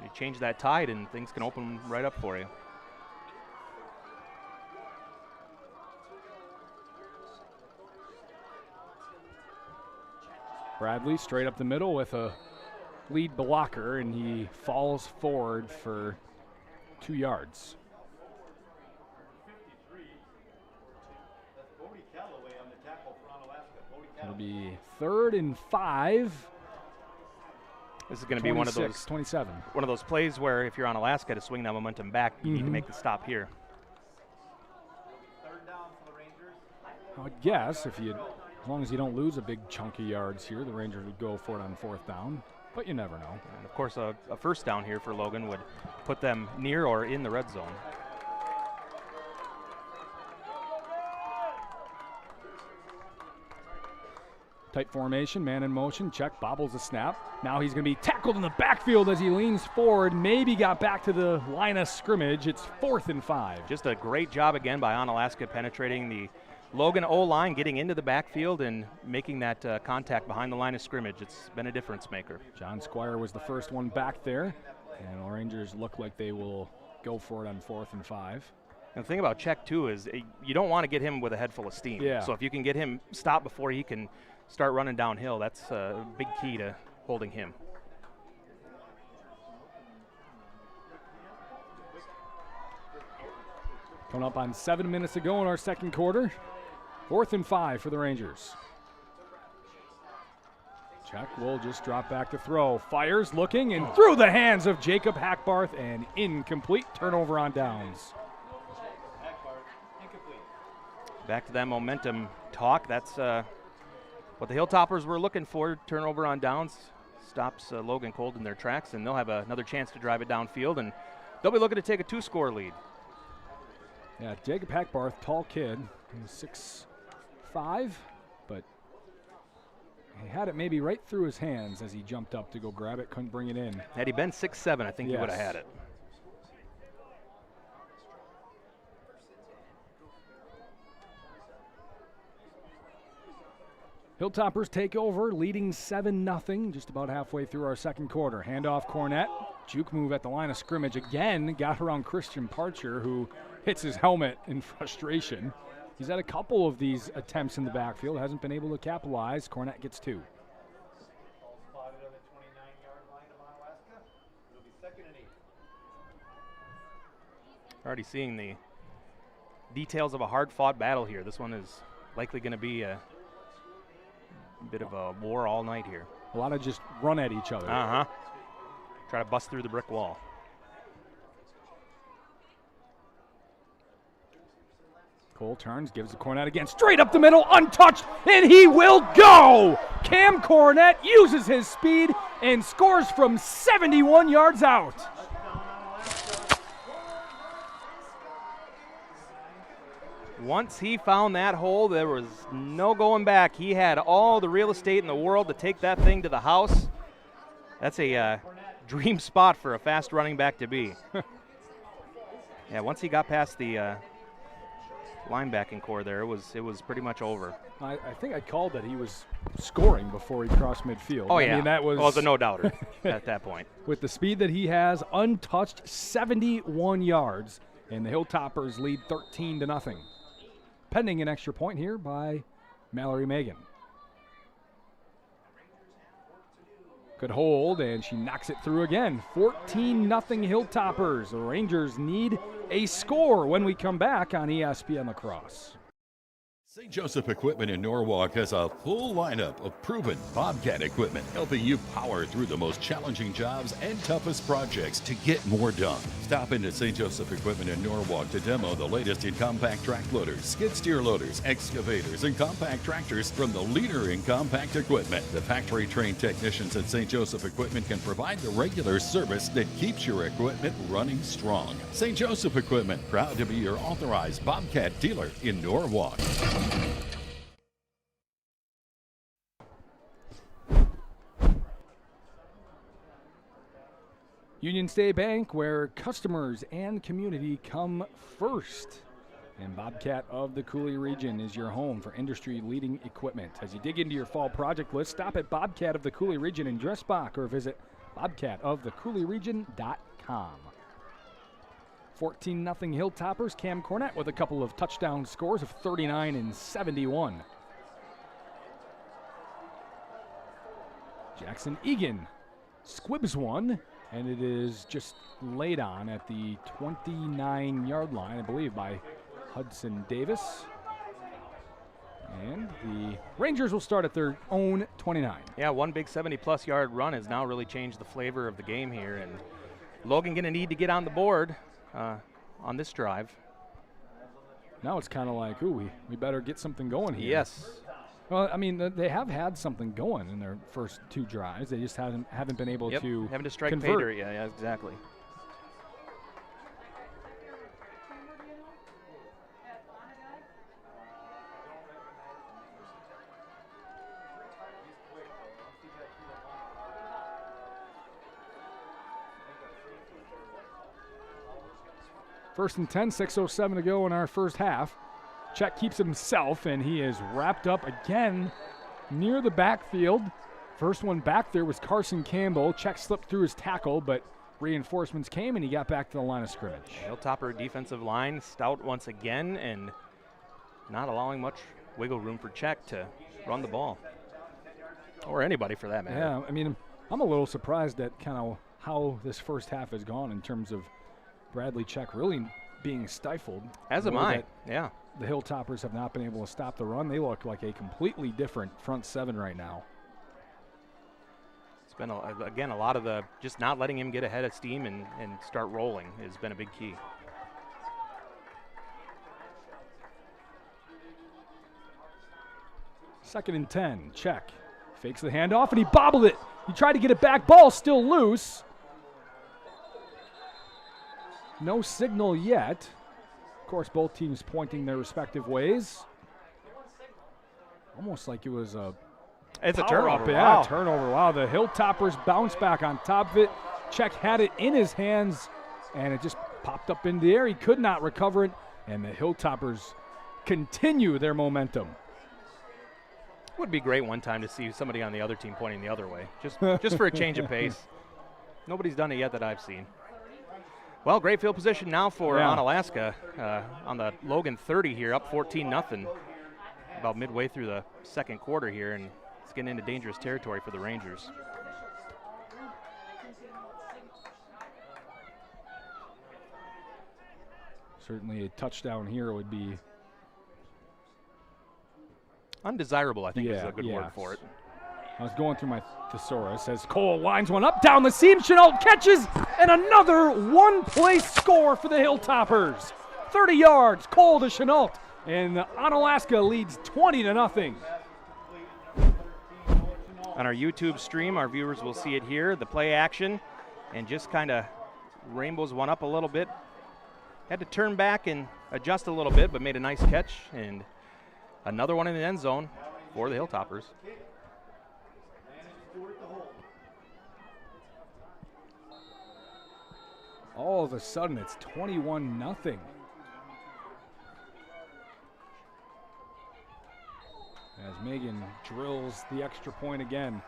you change that tide and things can open right up for you. Bradley straight up the middle with a lead blocker, and he falls forward for 2 yards. It'll be 3rd and 5. This is going to be one of those 27. One of those plays where if you're on Alaska to swing that momentum back, you need to make the stop here. I would guess as long as you don't lose a big chunk of yards here, the Rangers would go for it on 4th down. But you never know. And of course, a first down here for Logan would put them near or in the red zone. Tight formation, man in motion, check, bobbles the snap. Now he's going to be tackled in the backfield as he leans forward, maybe got back to the line of scrimmage. It's 4th and 5. Just a great job again by Onalaska penetrating the Logan O-line, getting into the backfield and making that contact behind the line of scrimmage. It's been a difference maker. John Squire was the first one back there, and the Rangers look like they will go for it on 4th and 5. And the thing about Check, too, is you don't want to get him with a head full of steam. Yeah. So if you can get him stopped before he can start running downhill, that's a big key to holding him. Coming up on 7 minutes to go in our second quarter. 4th and 5 for the Rangers. Check will just drop back to throw. Fires, looking, and through the hands of Jacob Hackbarth, and incomplete. Turnover on downs. Back to that momentum talk. That's what the Hilltoppers were looking for. Turnover on downs stops Logan cold in their tracks, and they'll have another chance to drive it downfield, and they'll be looking to take a 2-score lead. Yeah, Jacob Hackbarth, tall kid, 6'5", but he had it maybe right through his hands as he jumped up to go grab it, couldn't bring it in. Had he been 6'7", I think he would have had it. Hilltoppers take over, leading 7-0, just about halfway through our second quarter. Handoff Cornett, juke move at the line of scrimmage again, got around Christian Parcher, who hits his helmet in frustration. He's had a couple of these attempts in the backfield, hasn't been able to capitalize. Cornett gets 2. Already seeing the details of a hard-fought battle here. This one is likely going to be a bit of a war all night here. A lot of just run at each other. Try to bust through the brick wall. Cole turns, gives the Cornett again, straight up the middle, untouched, and he will go! Cam Cornett uses his speed and scores from 71 yards out. Once he found that hole, there was no going back. He had all the real estate in the world to take that thing to the house. That's a dream spot for a fast running back to be. Yeah, once he got past the linebacking core there, it was pretty much over. I think I called that he was scoring before he crossed midfield. Oh, yeah. I mean, that was a no-doubter at that point. With the speed that he has, untouched, 71 yards, and the Hilltoppers lead 13-0. Pending an extra point here by Mallory Megan. Good hold, and she knocks it through again. 14-0 Hilltoppers. The Rangers need a score when we come back on ESPN La Crosse. St. Joseph Equipment in Norwalk has a full lineup of proven Bobcat equipment, helping you power through the most challenging jobs and toughest projects to get more done. Stop into St. Joseph Equipment in Norwalk to demo the latest in compact track loaders, skid steer loaders, excavators, and compact tractors from the leader in compact equipment. The factory-trained technicians at St. Joseph Equipment can provide the regular service that keeps your equipment running strong. St. Joseph Equipment, proud to be your authorized Bobcat dealer in Norwalk. Union State Bank, where customers and community come first. And Bobcat of the Coulee region is your home for industry-leading equipment. As you dig into your fall project list, stop at Bobcat of the Coulee region in Dressbach or visit bobcatofthecouleeregion.com. 14-0 Hilltoppers. Cam Cornett with a couple of touchdown scores of 39 and 71. Jackson Egan squibs one, and it is just laid on at the 29-yard line, I believe, by Hudson Davis. And the Rangers will start at their own 29. Yeah, one big 70-plus yard run has now really changed the flavor of the game here, and Logan going to need to get on the board on this drive. Now it's kind of like, ooh, we better get something going here. Yes. Well, I mean, they have had something going in their first 2 drives. They just haven't been able to having to strike convert. pay dirt. Yeah, exactly. First and 10, 6:07 to go in our first half. Check keeps himself, and he is wrapped up again near the backfield. First one back there was Carson Campbell. Check slipped through his tackle, but reinforcements came, and he got back to the line of scrimmage. Hilltopper defensive line stout once again, and not allowing much wiggle room for Check to run the ball, or anybody for that matter. Yeah, I mean, I'm a little surprised at kind of how this first half has gone in terms of Bradley Check really being stifled. As am I, yeah. The Hilltoppers have not been able to stop the run. They look like a completely different front seven right now. It's been, again, a lot of the just not letting him get ahead of steam and start rolling has been a big key. Second and 10, Check. Fakes the handoff, and he bobbled it. He tried to get it back. Ball still loose. No signal yet. Of course, both teams pointing their respective ways. Almost like it was a It's a power turnover. Up. Yeah, Wow. turnover. Wow, the Hilltoppers bounce back on top of it. Check had it in his hands, and it just popped up in the air. He could not recover it, and the Hilltoppers continue their momentum. Would be great one time to see somebody on the other team pointing the other way, just for a change of pace. Nobody's done it yet that I've seen. Well, great field position now for Onalaska on the Logan 30 here, up 14-0, about midway through the second quarter here, and it's getting into dangerous territory for the Rangers. Certainly a touchdown here would be undesirable, I think is a good word for it. I was going through my thesaurus as Cole lines one up down the seam. Chenault catches, and another one-play score for the Hilltoppers. 30 yards, Cole to Chenault, and Onalaska leads 20-0. On our YouTube stream, our viewers will see it here, the play action, and just kind of rainbows one up a little bit. Had to turn back and adjust a little bit, but made a nice catch, and another one in the end zone for the Hilltoppers. All of a sudden, it's 21-0. As Megan drills the extra point again.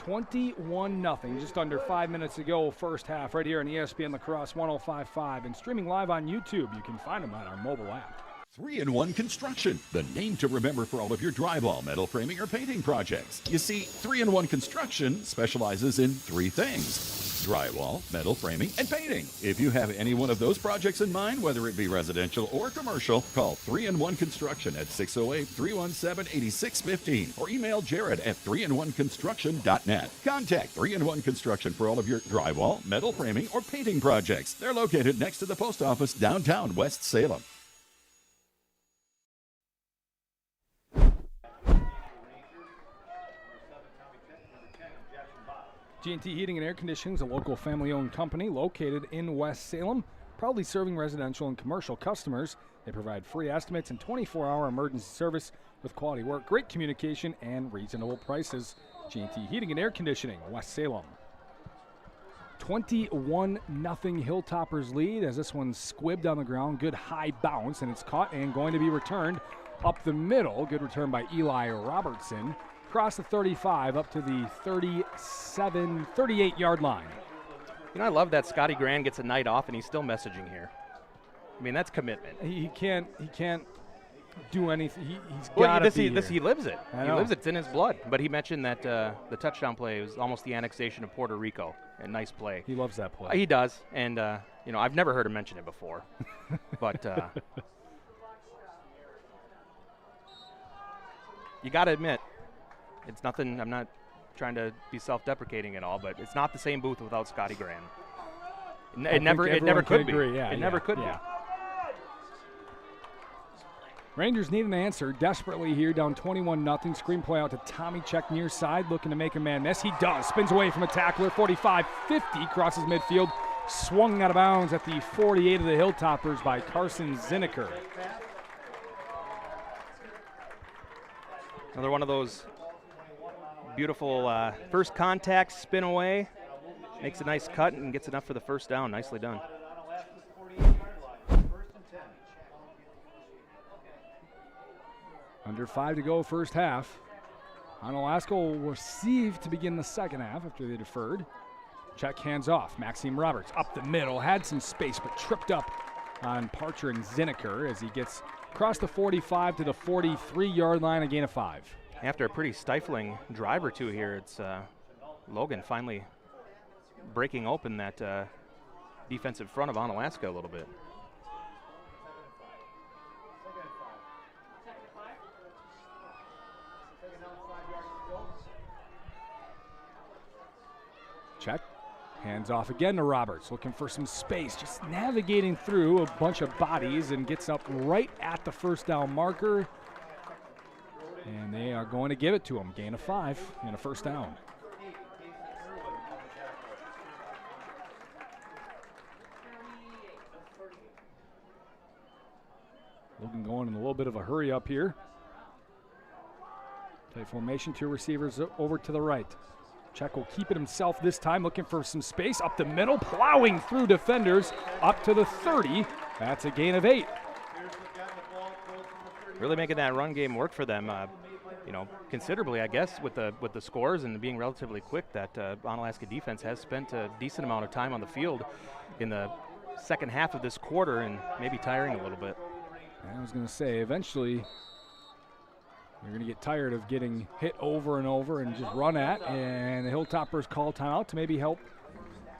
21-0, just under 5 minutes to go, first half, right here on ESPN La Crosse 105.5, and streaming live on YouTube. You can find them on our mobile app. 3-in-1 Construction, the name to remember for all of your drywall, metal framing, or painting projects. You see, 3-in-1 Construction specializes in 3 things: drywall, metal framing, and painting. If you have any one of those projects in mind, whether it be residential or commercial, call 3-in-1 Construction at 608-317-8615 or email Jared at 3in1construction.net. Contact 3-in-1 Construction for all of your drywall, metal framing, or painting projects. They're located next to the post office downtown West Salem. G&T Heating and Air Conditioning is a local family-owned company located in West Salem, proudly serving residential and commercial customers. They provide free estimates and 24-hour emergency service with quality work, great communication, and reasonable prices. G&T Heating and Air Conditioning, West Salem. 21-0 Hilltoppers lead as this one's squibbed on the ground. Good high bounce, and it's caught and going to be returned up the middle. Good return by Eli Robertson. Across the 35 up to the 38-yard line. You know, I love that Scotty Grand gets a night off and he's still messaging here. I mean, that's commitment. He can't do anything. He's got to be here. He lives it. He lives it. It's in his blood. But he mentioned that the touchdown play was almost the annexation of Puerto Rico. A nice play. He loves that play. He does. And, you know, I've never heard him mention it before. But you got to admit, it's nothing. I'm not trying to be self-deprecating at all, but it's not the same booth without Scotty Graham. It never could be. Yeah, it never could be. Rangers need an answer desperately here, down 21-0. Screenplay out to Tommy Check near side, looking to make a man miss. He does. Spins away from a tackler. 45-50, crosses midfield. Swung out of bounds at the 48 of the Hilltoppers by Carson Zineker. Another one of those beautiful first contact, spin away. Makes a nice cut and gets enough for the first down. Nicely done. Under 5 to go first half. Onalaska will receive to begin the second half after they deferred. Check hands off. Maxime Roberts up the middle. Had some space but tripped up on Parcher and Zineker as he gets across the 45 to the 43-yard line, a gain of 5. After a pretty stifling drive or two here, it's Logan finally breaking open that defensive front of Onalaska a little bit. Check. Hands off again to Roberts, looking for some space, just navigating through a bunch of bodies and gets up right at the first down marker. And they are going to give it to him. Gain of 5 and a first down. Logan going in a little bit of a hurry up here. Tight formation, 2 receivers over to the right. Check will keep it himself this time, looking for some space up the middle, plowing through defenders up to the 30. That's a gain of 8. Really making that run game work for them, considerably, I guess, with the scores and being relatively quick. That Onalaska defense has spent a decent amount of time on the field in the second half of this quarter and maybe tiring a little bit. I was going to say, eventually, you're going to get tired of getting hit over and over and just run at, and the Hilltoppers call timeout to maybe help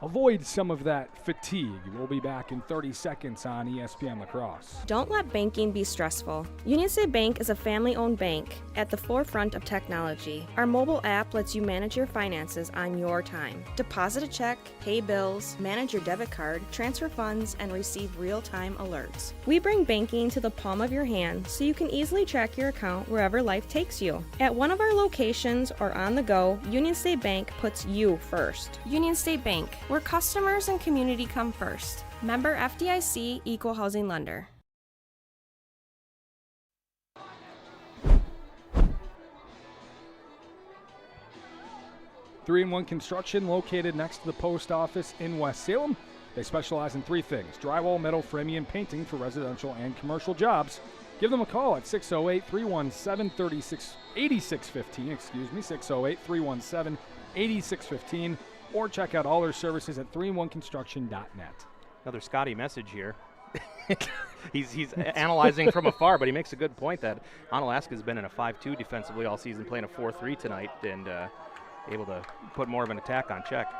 avoid some of that fatigue. We'll be back in 30 seconds on ESPN La Crosse. Don't let banking be stressful. Union State Bank is a family-owned bank at the forefront of technology. Our mobile app lets you manage your finances on your time. Deposit a check, pay bills, manage your debit card, transfer funds, and receive real-time alerts. We bring banking to the palm of your hand so you can easily track your account wherever life takes you. At one of our locations or on the go, Union State Bank puts you first. Union State Bank, where customers and community come first. Member FDIC, Equal Housing Lender. Three in One Construction, located next to the post office in West Salem. They specialize in 3 things: drywall, metal framing, and painting for residential and commercial jobs. Give them a call at 608-317-8615, 608-317-8615, or check out all their services at 3in1construction.net. Another Scotty message here. he's analyzing from afar, but he makes a good point that Onalaska's been in a 5-2 defensively all season, playing a 4-3 tonight, and able to put more of an attack on check.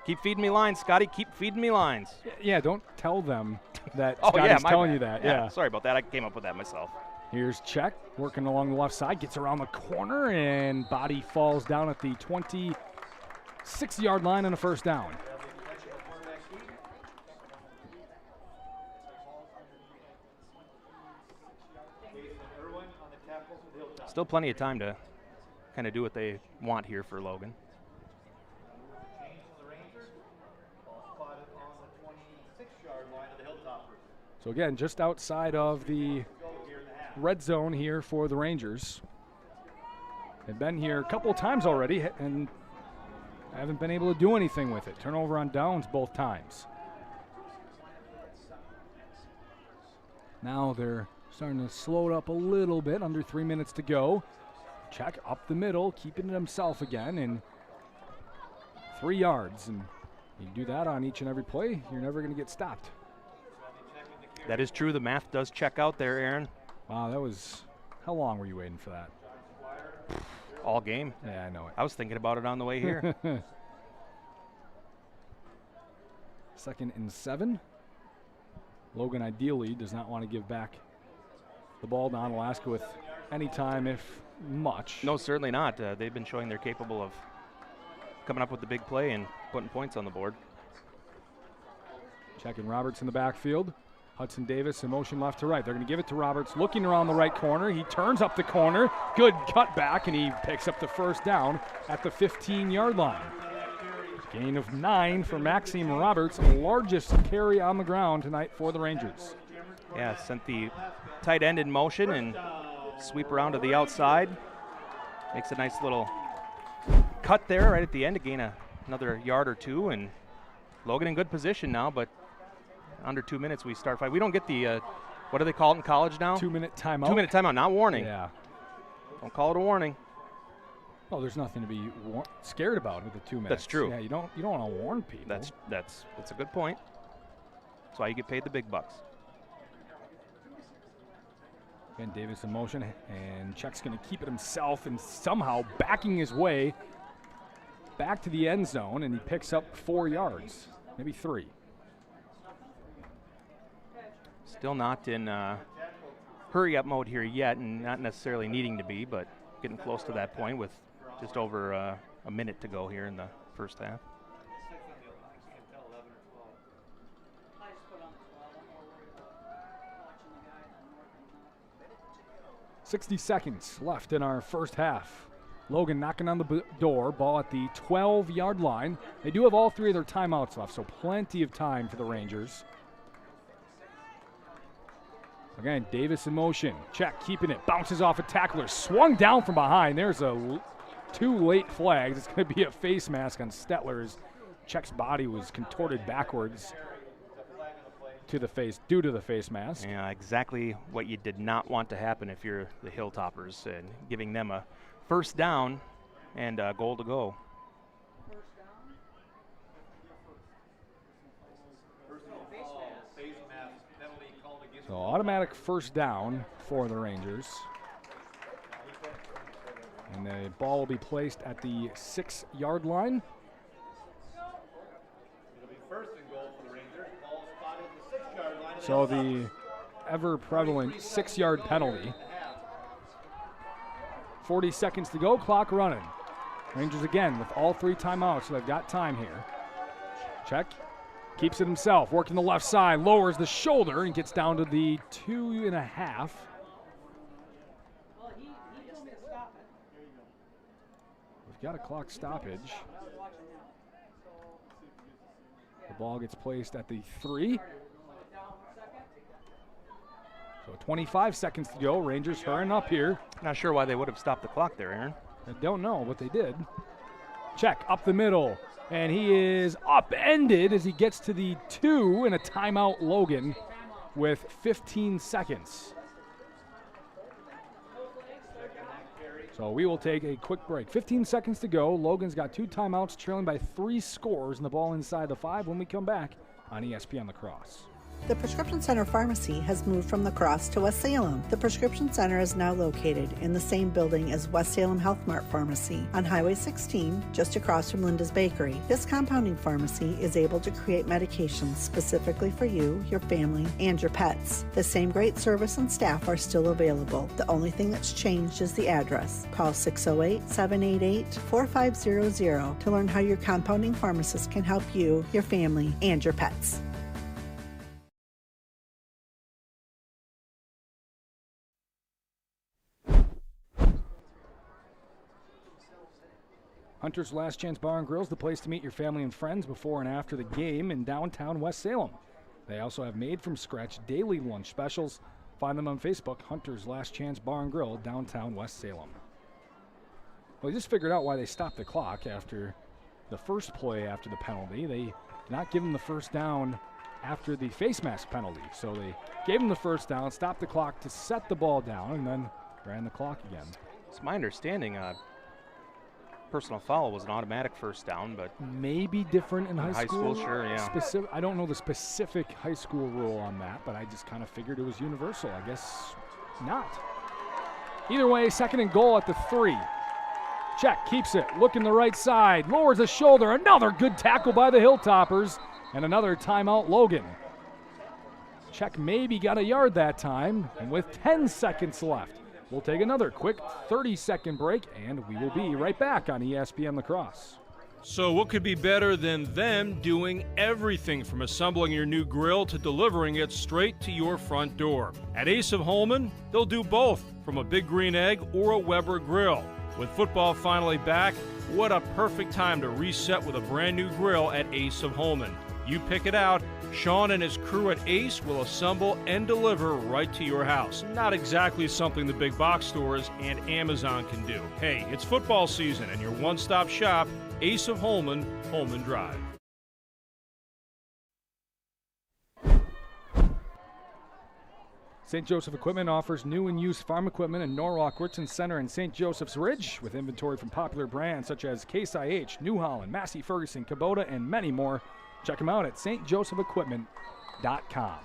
Keep feeding me lines, Scotty. Keep feeding me lines. Yeah, don't tell them that Scotty's telling you that. Yeah, sorry about that. I came up with that myself. Here's Check, working along the left side, gets around the corner, and body falls down at the 26-yard line on a first down. Still plenty of time to kind of do what they want here for Logan. So again, just outside of the red zone here for the Rangers. They've been here a couple of times already and haven't been able to do anything with it. Turnover on downs both times. Now they're starting to slow it up a little bit, under 3 minutes to go. Check up the middle, keeping it himself again, and 3 yards. And you do that on each and every play, you're never going to get stopped. That is true. The math does check out there, Aaron. Wow, that was, how long were you waiting for that? All game. Yeah, I know it. I was thinking about it on the way here. 2nd and 7. Logan ideally does not want to give back the ball to Onalaska with anytime, if much. No, certainly not. They've been showing they're capable of coming up with the big play and putting points on the board. Checking Roberts in the backfield. Hudson Davis in motion left to right. They're going to give it to Roberts, looking around the right corner. He turns up the corner. Good cut back, and he picks up the first down at the 15-yard line. Gain of 9 for Maxime Roberts, largest carry on the ground tonight for the Rangers. Yeah, sent the tight end in motion and sweep around to the outside. Makes a nice little cut there right at the end to gain another yard or two. And Logan in good position now, but under 2 minutes we start fight. We don't get the, what do they call it in college now? 2-minute timeout. 2-minute timeout, not warning. Yeah. Don't call it a warning. Well, there's nothing to be scared about with the 2 minutes. That's true. Yeah, you don't want to warn people. That's a good point. That's why you get paid the big bucks. Again, Davis in motion, and Chuck's going to keep it himself and somehow backing his way back to the end zone, and he picks up 4 yards, maybe 3. Still not in hurry-up mode here yet, and not necessarily needing to be, but getting close to that point with just over a minute to go here in the first half. .60 seconds left in our first half. Logan knocking on the door, ball at the 12-yard line. They do have all 3 of their timeouts left, so plenty of time for the Rangers. Again, Davis in motion. Check, keeping it. Bounces off a tackler. Swung down from behind. There's 2 late flags. It's going to be a face mask on Stetler's. Check's body was contorted backwards to the face due to the face mask. Yeah, exactly what you did not want to happen if you're the Hilltoppers, and giving them a first down and a goal to go. So automatic first down for the Rangers. And the ball will be placed at the 6-yard line. So the ever-prevalent 6-yard penalty. 40 seconds to go, clock running. Rangers again with all 3 timeouts, so they've got time here. Check. Keeps it himself, working the left side, lowers the shoulder, and gets down to the 2.5. We've got a clock stoppage. The ball gets placed at the 3. So 25 seconds to go. Rangers hurrying up here. Not sure why they would have stopped the clock there, Aaron. I don't know, but they did. Check up the middle. And he is upended as he gets to the 2 and a timeout Logan with 15 seconds. So we will take a quick break. 15 seconds to go. Logan's got 2 timeouts, trailing by 3 scores, and the ball inside the 5 when we come back on ESPN La Crosse. The Prescription Center Pharmacy has moved from La Crosse to West Salem. The Prescription Center is now located in the same building as West Salem Health Mart Pharmacy on Highway 16, just across from Linda's Bakery. This compounding pharmacy is able to create medications specifically for you, your family, and your pets. The same great service and staff are still available. The only thing that's changed is the address. Call 608-788-4500 to learn how your compounding pharmacist can help you, your family, and your pets. Hunter's Last Chance Bar and Grill is the place to meet your family and friends before and after the game in downtown West Salem. They also have made-from-scratch daily lunch specials. Find them on Facebook, Hunter's Last Chance Bar and Grill, downtown West Salem. Well, we just figured out why they stopped the clock after the first play after the penalty. They did not give them the first down after the face mask penalty. So they gave them the first down, stopped the clock to set the ball down, and then ran the clock again. It's my understanding personal foul was an automatic first down, but maybe different in high school. Sure, yeah. I don't know the specific high school rule on that, but I just kind of figured it was universal. I guess not. Either way, 2nd and goal at the 3. Check, keeps it, looking the right side, lowers the shoulder. Another good tackle by the Hilltoppers, and another timeout Logan. Check maybe got a yard that time, and with 10 seconds left, We'll take another quick 30-second break, and we will be right back on ESPN La Crosse. So what could be better than them doing everything from assembling your new grill to delivering it straight to your front door? At Ace of Holman, they'll do both, from a Big Green Egg or a Weber grill. With football finally back, what a perfect time to reset with a brand new grill at Ace of Holman. You pick it out, Sean and his crew at Ace will assemble and deliver right to your house. Not exactly something the big box stores and Amazon can do. Hey, it's football season and your one-stop shop, Ace of Holman, Holman Drive. St. Joseph Equipment offers new and used farm equipment in Norwalk, Richland Center, and St. Joseph's Ridge, with inventory from popular brands such as Case IH, New Holland, Massey Ferguson, Kubota, and many more. Check them out at stjosephequipment.com.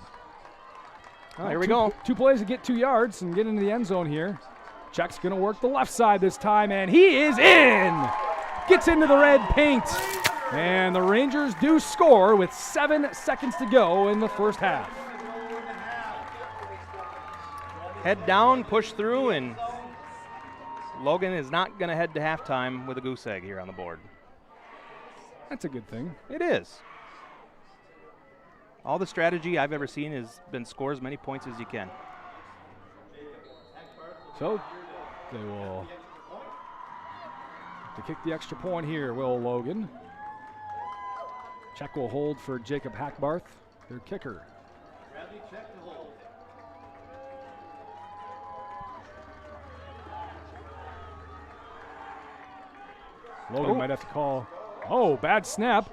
Here we go. 2 plays to get 2 yards and get into the end zone here. Check's going to work the left side this time, and he is in! Gets into the red paint. And the Rangers do score with 7 seconds to go in the first half. Head down, push through, and Logan is not going to head to halftime with a goose egg here on the board. That's a good thing. It is. All the strategy I've ever seen has been score as many points as you can. So they will to kick the extra point here, will Logan. Check will hold for Jacob Hackbarth, their kicker. Logan might have to call. Oh, bad snap.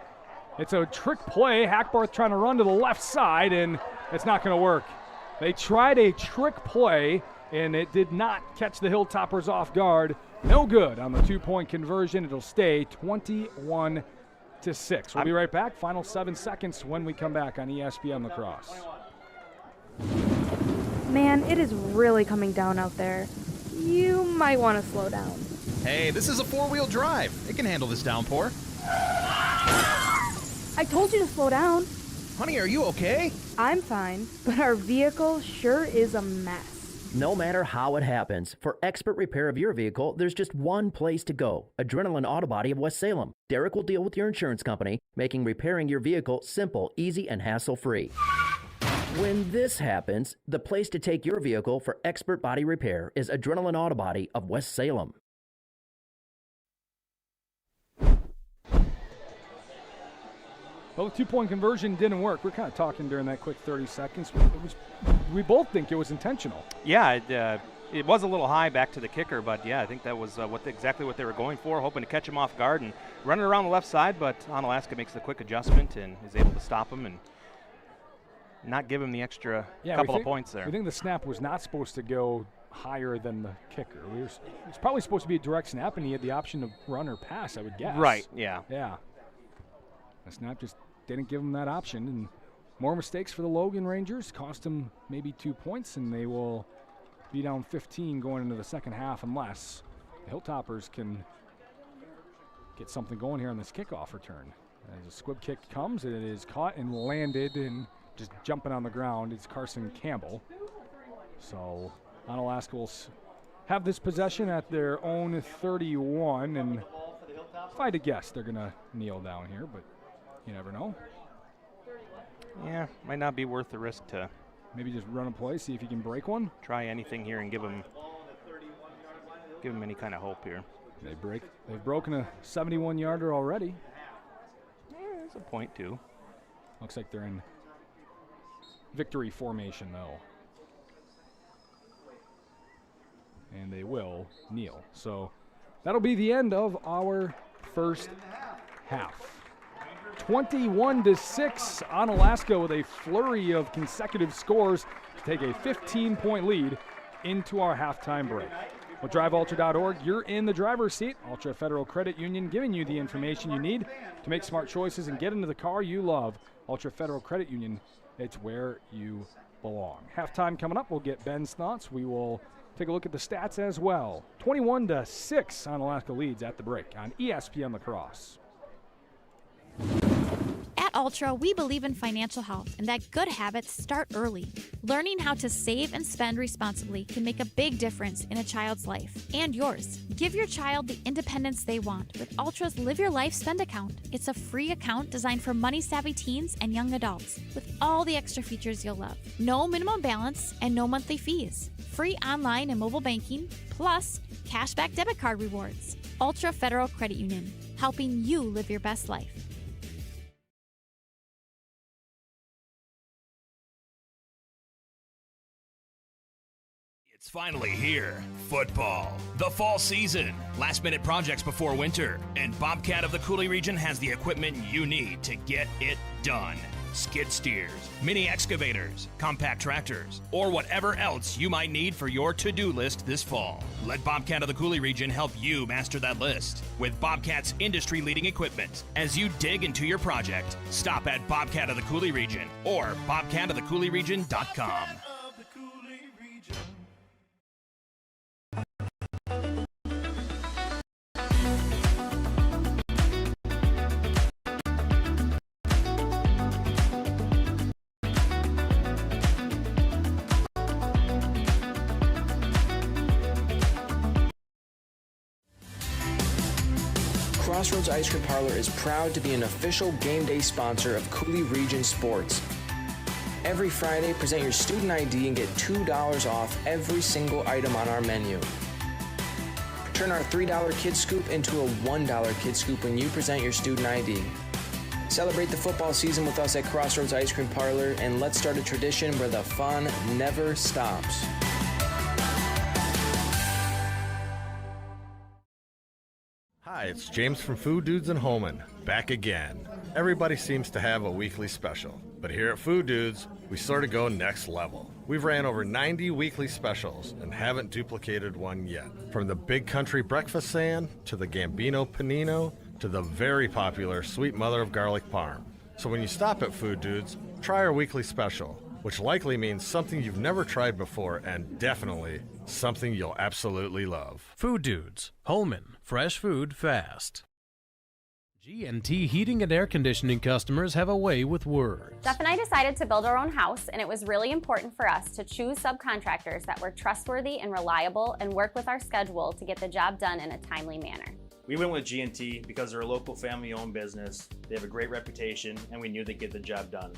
It's a trick play. Hackbarth trying to run to the left side, and it's not going to work. They tried a trick play, and it did not catch the Hilltoppers off guard. No good on the 2-point conversion. It'll stay 21-6. We'll be right back. Final 7 seconds when we come back on ESPN La Crosse. Man, it is really coming down out there. You might want to slow down. Hey, this is a 4-wheel drive. It can handle this downpour. I told you to slow down. Honey, are you okay? I'm fine, but our vehicle sure is a mess. No matter how it happens, for expert repair of your vehicle, there's just one place to go. Adrenaline Auto Body of West Salem. Derek will deal with your insurance company, making repairing your vehicle simple, easy, and hassle-free. When this happens, the place to take your vehicle for expert body repair is Adrenaline Auto Body of West Salem. Well, the 2-point conversion didn't work. We're kind of talking during that quick 30 seconds. We both think it was intentional. Yeah, it was a little high back to the kicker, but yeah, I think that was exactly what they were going for, hoping to catch him off guard and running around the left side, but Onalaska makes the quick adjustment and is able to stop him and not give him the extra couple of points there. We think the snap was not supposed to go higher than the kicker. It's probably supposed to be a direct snap, and he had the option to run or pass, I would guess. Right, yeah. Yeah. The snap just didn't give him that option, and more mistakes for the Logan Rangers cost them maybe 2 points, and they will be down 15 going into the second half unless the Hilltoppers can get something going here on this kickoff return. As a squib kick comes, it is caught and landed, and just jumping on the ground, it's Carson Campbell. So Onalaska will have this possession at their own 31, and if I had to guess, they're going to kneel down here, but you never know. Yeah, might not be worth the risk to maybe just run a play, see if you can break one. Try anything here and give them any kind of hope here. They've broken a 71-yarder already. Yeah, it's a point too. Looks like they're in victory formation though. And they will kneel. So that'll be the end of our first half. 21-6, Onalaska with a flurry of consecutive scores to take a 15-point lead into our halftime break. With DriveUltra.org, you're in the driver's seat. Ultra Federal Credit Union giving you the information you need to make smart choices and get into the car you love. Ultra Federal Credit Union, it's where you belong. Halftime coming up, we'll get Ben's thoughts. We will take a look at the stats as well. 21-6, Onalaska leads at the break on ESPN La Crosse. At Ultra, we believe in financial health and that good habits start early. Learning how to save and spend responsibly can make a big difference in a child's life and yours. Give your child the independence they want with Ultra's Live Your Life Spend account. It's a free account designed for money-savvy teens and young adults with all the extra features you'll love. No minimum balance and no monthly fees. Free online and mobile banking, plus cashback debit card rewards. Ultra Federal Credit Union, helping you live your best life. It's finally here. Football. The fall season. Last-minute projects before winter. And Bobcat of the Coulee region has the equipment you need to get it done. Skid steers, mini excavators, compact tractors, or whatever else you might need for your to-do list this fall. Let Bobcat of the Coulee region help you master that list with Bobcat's industry-leading equipment. As you dig into your project, stop at Bobcat of the Coulee region or bobcatofthecouleeregion.com. Crossroads Ice Cream Parlor is proud to be an official game day sponsor of Coulee Region Sports. Every Friday, present your student ID and get $2 off every single item on our menu. Turn our $3 Kid Scoop into a $1 Kid Scoop when you present your student ID. Celebrate the football season with us at Crossroads Ice Cream Parlor, and let's start a tradition where the fun never stops. Hi, it's James from Food Dudes in Holman, back again. Everybody seems to have a weekly special, but here at Food Dudes, we sort of go next level. We've ran over 90 weekly specials and haven't duplicated one yet. From the Big Country Breakfast Sand, to the Gambino Panino, to the very popular Sweet Mother of Garlic Parm. So when you stop at Food Dudes, try our weekly special, which likely means something you've never tried before and definitely something you'll absolutely love. Food Dudes, Holman, fresh food fast. G&T Heating and Air Conditioning customers have a way with words. Jeff and I decided to build our own house, and it was really important for us to choose subcontractors that were trustworthy and reliable and work with our schedule to get the job done in a timely manner. We went with G&T because they're a local family-owned business, they have a great reputation, and we knew they'd get the job done.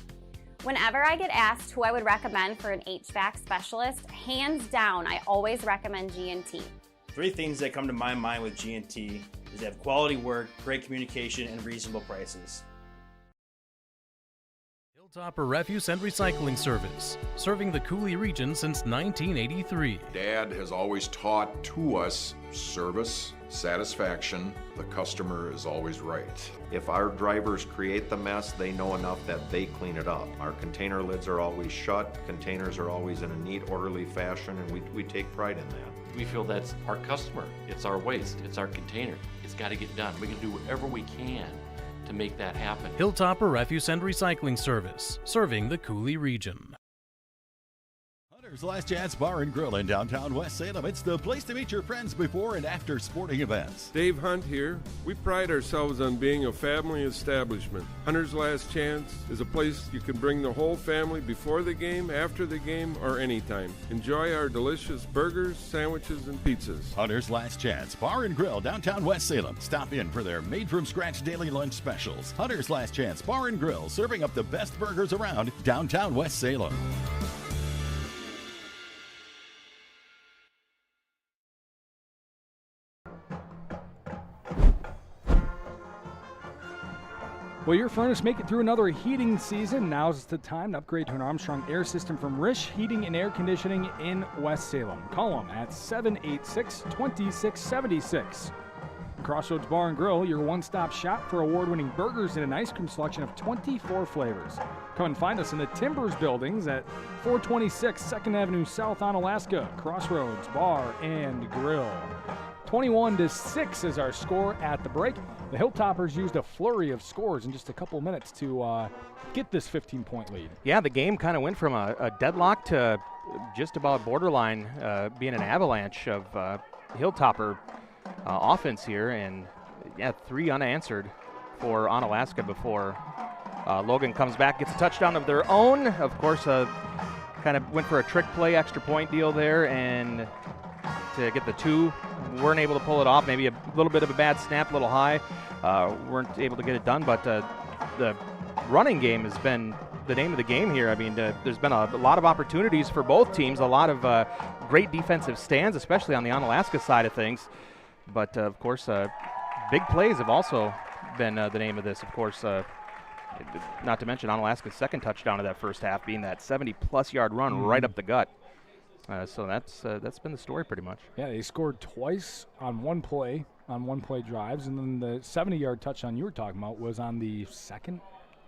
Whenever I get asked who I would recommend for an HVAC specialist, hands down, I always recommend G&T. Three things that come to my mind with G&T is they have quality work, great communication, and reasonable prices. Hilltopper Refuse and Recycling Service, serving the Coulee region since 1983. Dad has always taught to us service, satisfaction, the customer is always right. If our drivers create the mess, they know enough that they clean it up. Our container lids are always shut, containers are always in a neat, orderly fashion, and we take pride in that. We feel that's our customer. It's our waste. It's our container. It's got to get done. We can do whatever we can to make that happen. Hilltopper Refuse and Recycling Service, serving the Coulee region. Hunter's Last Chance Bar and Grill in downtown West Salem. It's the place to meet your friends before and after sporting events. Dave Hunt here. We pride ourselves on being a family establishment. Hunter's Last Chance is a place you can bring the whole family before the game, after the game, or anytime. Enjoy our delicious burgers, sandwiches, and pizzas. Hunter's Last Chance Bar and Grill, downtown West Salem. Stop in for their made-from-scratch daily lunch specials. Hunter's Last Chance Bar and Grill, serving up the best burgers around downtown West Salem. Will your furnace make it through another heating season? Now's the time to upgrade to an Armstrong air system from Rish Heating and Air Conditioning in West Salem. Call them at 786-2676. Crossroads Bar and Grill, your one-stop shop for award-winning burgers and an ice cream selection of 24 flavors. Come and find us in the Timbers buildings at 426 2nd Avenue South, Onalaska. Crossroads Bar and Grill. 21-6 is our score at the break. The Hilltoppers used a flurry of scores in just a couple minutes to get this 15-point lead. Yeah, the game kind of went from a deadlock to just about borderline being an avalanche of Hilltopper offense here, and yeah, 3 unanswered for Onalaska before Logan comes back, gets a touchdown of their own. Of course, kind of went for a trick play, extra point deal there, and to get the 2, weren't able to pull it off. Maybe a little bit of a bad snap, a little high. Weren't able to get it done, but the running game has been the name of the game here. I mean, there's been a lot of opportunities for both teams, a lot of great defensive stands, especially on the Onalaska side of things. But, of course, big plays have also been the name of this. Of course, not to mention Onalaska's second touchdown of that first half being that 70-plus yard run right up the gut. So that's been the story pretty much. Yeah, they scored twice on one play drives, and then the 70-yard touchdown you were talking about was on the second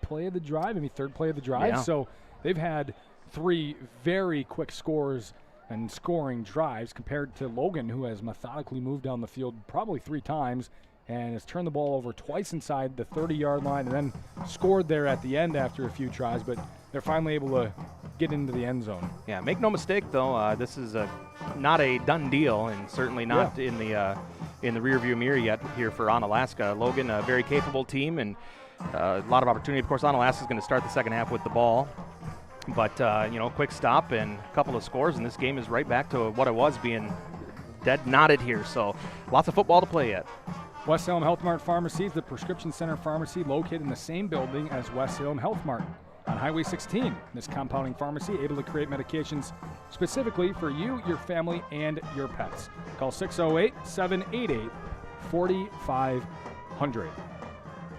play of the drive, maybe third play of the drive. Yeah. So they've had 3 very quick scores and scoring drives compared to Logan, who has methodically moved down the field probably 3 times and has turned the ball over twice inside the 30-yard line and then scored there at the end after a few tries, but they're finally able to get into the end zone. Yeah, make no mistake, though, this is not a done deal, and certainly not in the rearview mirror yet here for Onalaska. Logan, a very capable team, and a lot of opportunity. Of course, Onalaska is going to start the second half with the ball, but quick stop and a couple of scores, and this game is right back to what it was, being dead knotted here. So lots of football to play yet. West Salem Health Mart Pharmacy is the prescription center pharmacy located in the same building as West Salem Health Mart on Highway 16. This compounding pharmacy able to create medications specifically for you, your family, and your pets. Call 608-788-4500.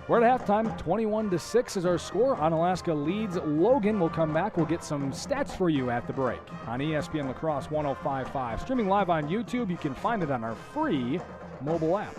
We're at halftime. 21-6 is our score. Onalaska leads Logan. We'll come back. We'll get some stats for you at the break on ESPN La Crosse 105.5. Streaming live on YouTube. You can find it on our free mobile app.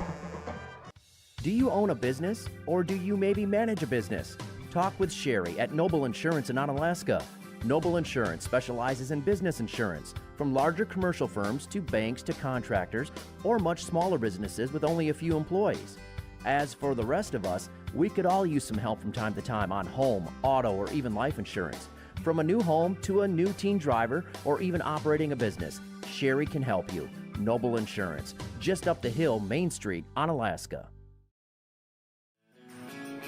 Do you own a business, or do you maybe manage a business? Talk with Sherry at Noble Insurance in Onalaska. Noble Insurance specializes in business insurance, from larger commercial firms to banks to contractors, or much smaller businesses with only a few employees. As for the rest of us, we could all use some help from time to time on home, auto, or even life insurance. From a new home to a new teen driver, or even operating a business, Sherry can help you. Noble Insurance, just up the hill, Main Street, Onalaska.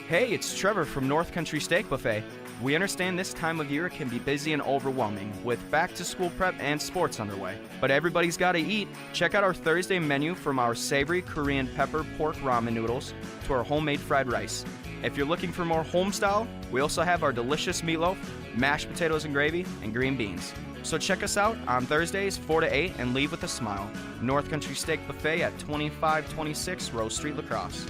Hey, it's Trevor from North Country Steak Buffet. We understand this time of year can be busy and overwhelming with back-to-school prep and sports underway. But everybody's got to eat. Check out our Thursday menu, from our savory Korean pepper pork ramen noodles to our homemade fried rice. If you're looking for more home style, we also have our delicious meatloaf, mashed potatoes and gravy, and green beans. So check us out on Thursdays 4 to 8 and leave with a smile. North Country Steak Buffet at 2526 Rose Street, La Crosse.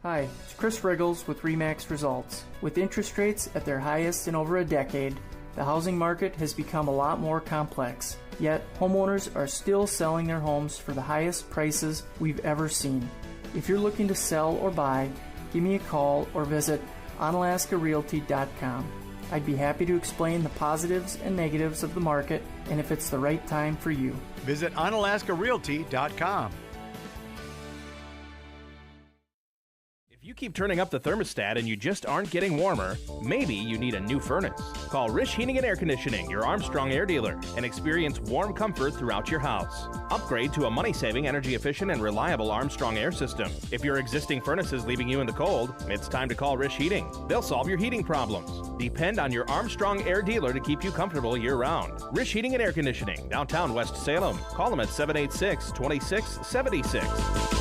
Hi, it's Chris Riggles with RE/MAX Results. With interest rates at their highest in over a decade, the housing market has become a lot more complex. Yet, homeowners are still selling their homes for the highest prices we've ever seen. If you're looking to sell or buy, give me a call or visit OnalaskaRealty.com. I'd be happy to explain the positives and negatives of the market and if it's the right time for you. Visit OnalaskaRealty.com. If you keep turning up the thermostat and you just aren't getting warmer, maybe you need a new furnace. Call Rish Heating and Air Conditioning, your Armstrong air dealer, and experience warm comfort throughout your house. Upgrade to a money-saving, energy-efficient, and reliable Armstrong air system. If your existing furnace is leaving you in the cold, it's time to call Rish Heating. They'll solve your heating problems. Depend on your Armstrong air dealer to keep you comfortable year-round. Rish Heating and Air Conditioning, downtown West Salem. Call them at 786-2676.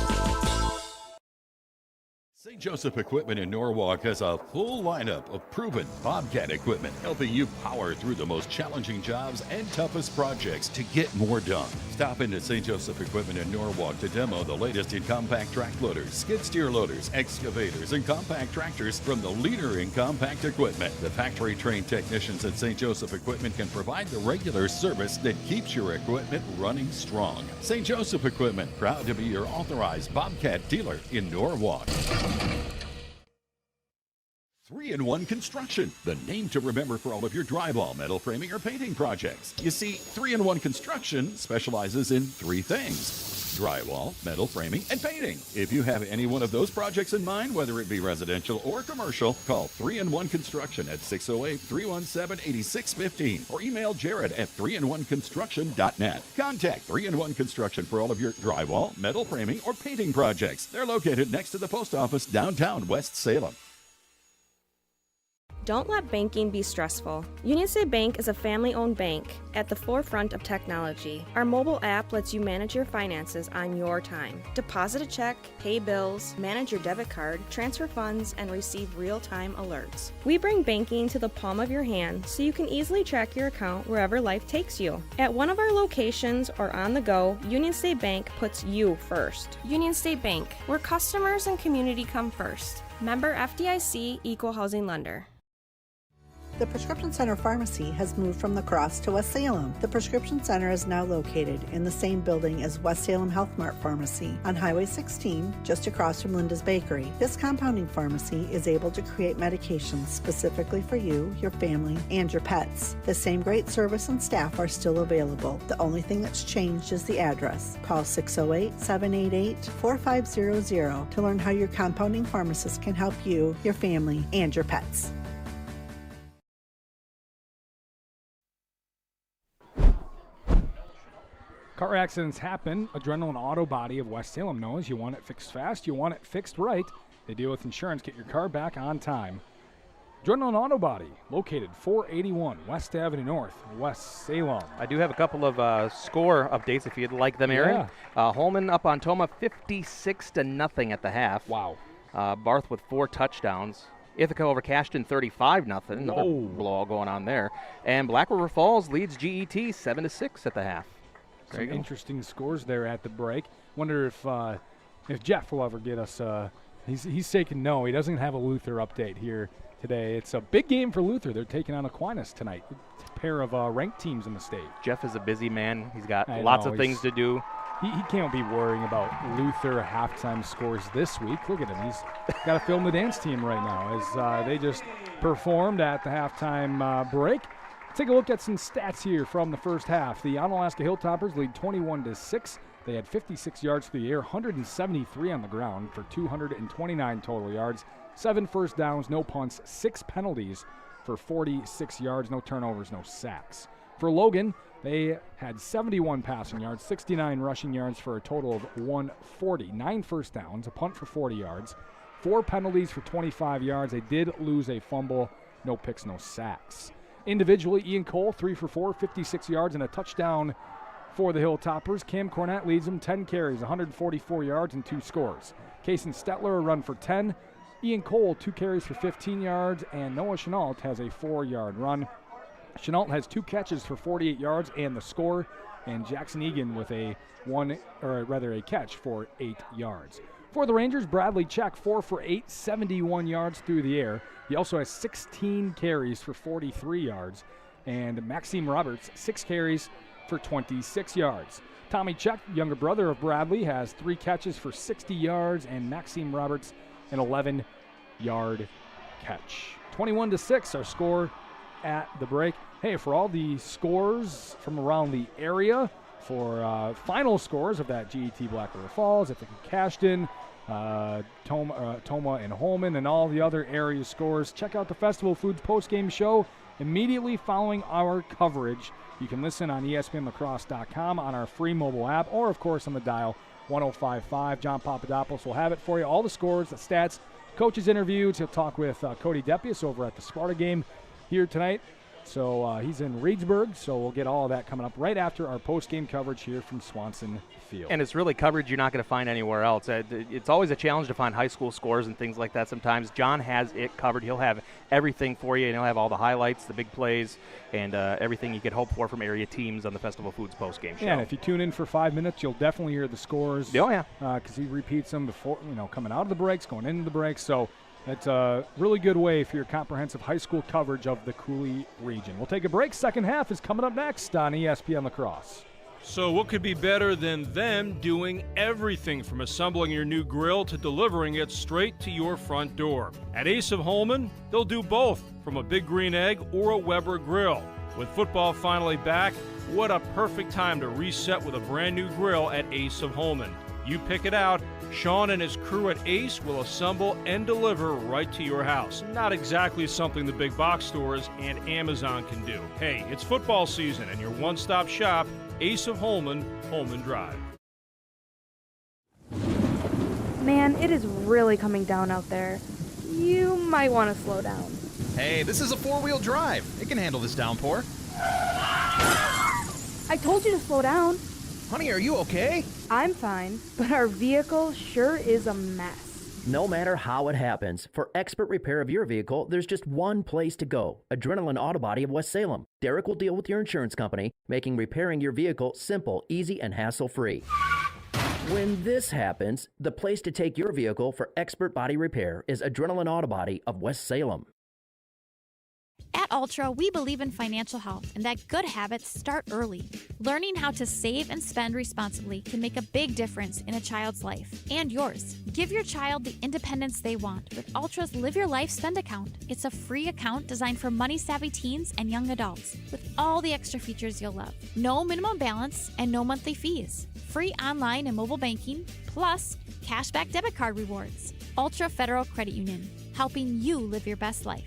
St. Joseph Equipment in Norwalk has a full lineup of proven Bobcat equipment, helping you power through the most challenging jobs and toughest projects to get more done. Stop into St. Joseph Equipment in Norwalk to demo the latest in compact track loaders, skid steer loaders, excavators, and compact tractors from the leader in compact equipment. The factory-trained technicians at St. Joseph Equipment can provide the regular service that keeps your equipment running strong. St. Joseph Equipment, proud to be your authorized Bobcat dealer in Norwalk. 3-in-1 Construction, the name to remember for all of your drywall, metal framing, or painting projects. You see, 3-in-1 Construction specializes in 3 things: drywall, metal framing, and painting. If you have any one of those projects in mind, whether it be residential or commercial, call 3-in-1 Construction at 608-317-8615 or email Jared at 3in1construction.net. Contact 3-in-1 Construction for all of your drywall, metal framing, or painting projects. They're located next to the post office downtown West Salem. Don't let banking be stressful. Union State Bank is a family-owned bank at the forefront of technology. Our mobile app lets you manage your finances on your time. Deposit a check, pay bills, manage your debit card, transfer funds, and receive real-time alerts. We bring banking to the palm of your hand so you can easily track your account wherever life takes you. At one of our locations or on the go, Union State Bank puts you first. Union State Bank, where customers and community come first. Member FDIC, Equal Housing Lender. The Prescription Center Pharmacy has moved from La Crosse to West Salem. The Prescription Center is now located in the same building as West Salem Health Mart Pharmacy on Highway 16, just across from Linda's Bakery. This compounding pharmacy is able to create medications specifically for you, your family, and your pets. The same great service and staff are still available. The only thing that's changed is the address. Call 608-788-4500 to learn how your compounding pharmacist can help you, your family, and your pets. Car accidents happen. Adrenaline Auto Body of West Salem knows you want it fixed fast, you want it fixed right. They deal with insurance. Get your car back on time. Adrenaline Auto Body, located 481 West Avenue North, West Salem. I do have a couple of score updates if you'd like them, Aaron. Yeah. Holman up on Toma 56-0 at the half. Wow. Barth with 4 touchdowns. Ithaca over Cashton 35-0. Another blowout going on there. And Black River Falls leads GET 7-6 at the half. Some interesting scores there at the break. Wonder if Jeff will ever get us. He's taking no. He doesn't have a Luther update here today. It's a big game for Luther. They're taking on Aquinas tonight. A pair of ranked teams in the state. Jeff is a busy man. He's got lots of things to do. He can't be worrying about Luther halftime scores this week. Look at him. He's got to film the dance team right now as they just performed at the halftime break. Take a look at some stats here from the first half. The Onalaska Hilltoppers lead 21-6. They had 56 yards through the air, 173 on the ground for 229 total yards, 7 first downs, no punts, 6 penalties for 46 yards, no turnovers, no sacks. For Logan, they had 71 passing yards, 69 rushing yards for a total of 140, 9 first downs, a punt for 40 yards, 4 penalties for 25 yards. They did lose a fumble, no picks, no sacks. Individually, Ian Cole, 3 for 4, 56 yards and a touchdown for the Hilltoppers. Cam Cornett leads them, 10 carries, 144 yards and 2 scores. Kason Stetler, a run for 10. Ian Cole, 2 carries for 15 yards, and Noah Chenault has a 4-yard run. Chenault has 2 catches for 48 yards and the score, and Jackson Egan with a catch for 8 yards. For the Rangers, Bradley Check, 4 for 8, 71 yards through the air. He also has 16 carries for 43 yards. And Maxime Roberts, 6 carries for 26 yards. Tommy Check, younger brother of Bradley, has 3 catches for 60 yards. And Maxime Roberts, an 11-yard catch. 21-6, our score at the break. Hey, for all the scores from around the area, for final scores of that GET Black River Falls, Ithaca Cashton, Toma and Holman, and all the other area scores, check out the Festival Foods postgame show immediately following our coverage. You can listen on ESPNLacrosse.com on our free mobile app, or of course on the dial 105.5. John Papadopoulos will have it for you. All the scores, the stats, coaches interviews. He'll talk with Cody Depius over at the Sparta game here tonight. So he's in Reedsburg, so we'll get all of that coming up right after our post-game coverage here from Swanson Field. And it's really coverage you're not going to find anywhere else. It's always a challenge to find high school scores and things like that sometimes. John has it covered. He'll have everything for you, and he'll have all the highlights, the big plays, and everything you could hope for from area teams on the Festival Foods post-game show. Yeah, and if you tune in for 5 minutes, you'll definitely hear the scores. Oh, yeah. Because he repeats them before, coming out of the breaks, going into the breaks. So it's a really good way for your comprehensive high school coverage of the Cooley region. We'll take a break. Second half is coming up next on ESPN La Crosse. So what could be better than them doing everything from assembling your new grill to delivering it straight to your front door? At Ace of Holman, they'll do both, from a Big Green Egg or a Weber grill. With football finally back, What a perfect time to reset with a brand new grill at Ace of Holman. You pick it out, Sean and his crew at Ace will assemble and deliver right to your house. Not exactly something the big box stores and Amazon can do. Hey, it's football season and your one-stop shop, Ace of Holman, Holman Drive. Man, it is really coming down out there. You might want to slow down. Hey, this is a four-wheel drive. It can handle this downpour. I told you to slow down. Honey, are you okay? I'm fine, but our vehicle sure is a mess. No matter how it happens, for expert repair of your vehicle, there's just one place to go. Adrenaline Auto Body of West Salem. Derek will deal with your insurance company, making repairing your vehicle simple, easy, and hassle-free. When this happens, the place to take your vehicle for expert body repair is Adrenaline Auto Body of West Salem. At Ultra, we believe in financial health and that good habits start early. Learning how to save and spend responsibly can make a big difference in a child's life and yours. Give your child the independence they want with Ultra's Live Your Life Spend account. It's a free account designed for money-savvy teens and young adults with all the extra features you'll love. No minimum balance and no monthly fees. Free online and mobile banking, plus cashback debit card rewards. Ultra Federal Credit Union, helping you live your best life.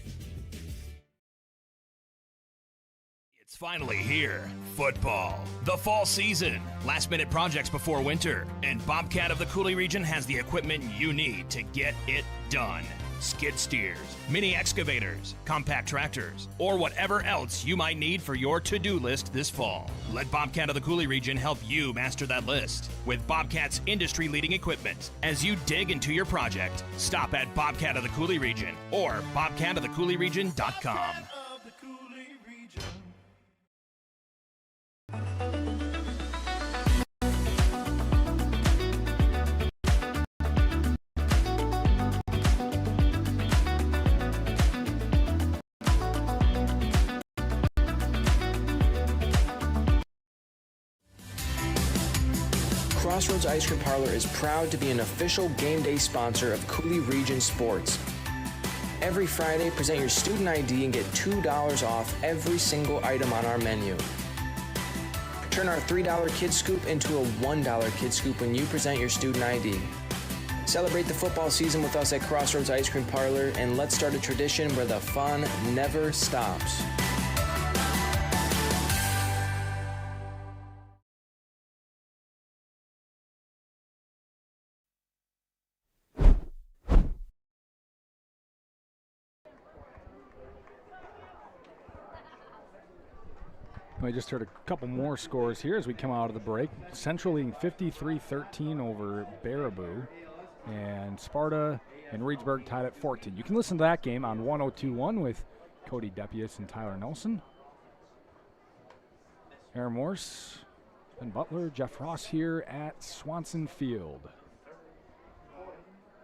It's finally here. Football. The fall season. Last-minute projects before winter. And Bobcat of the Coulee region has the equipment you need to get it done. Skid steers, mini excavators, compact tractors, or whatever else you might need for your to-do list this fall. Let Bobcat of the Coulee region help you master that list with Bobcat's industry-leading equipment. As you dig into your project, stop at Bobcat of the Coulee region or bobcatofthecouleeregion.com. Crossroads Ice Cream Parlor is proud to be an official game day sponsor of Coulee Region Sports. Every Friday, present your student ID and get $2 off every single item on our menu. Turn our $3 Kid Scoop into a $1 Kid Scoop when you present your student ID. Celebrate the football season with us at Crossroads Ice Cream Parlor, and let's start a tradition where the fun never stops. We just heard a couple more scores here as we come out of the break. Central leading 53-13 over Baraboo, and Sparta and Reedsburg tied at 14. You can listen to that game on 102.1 with Cody Depius and Tyler Nelson. Aaron Morse and Butler, Jeff Ross here at Swanson Field.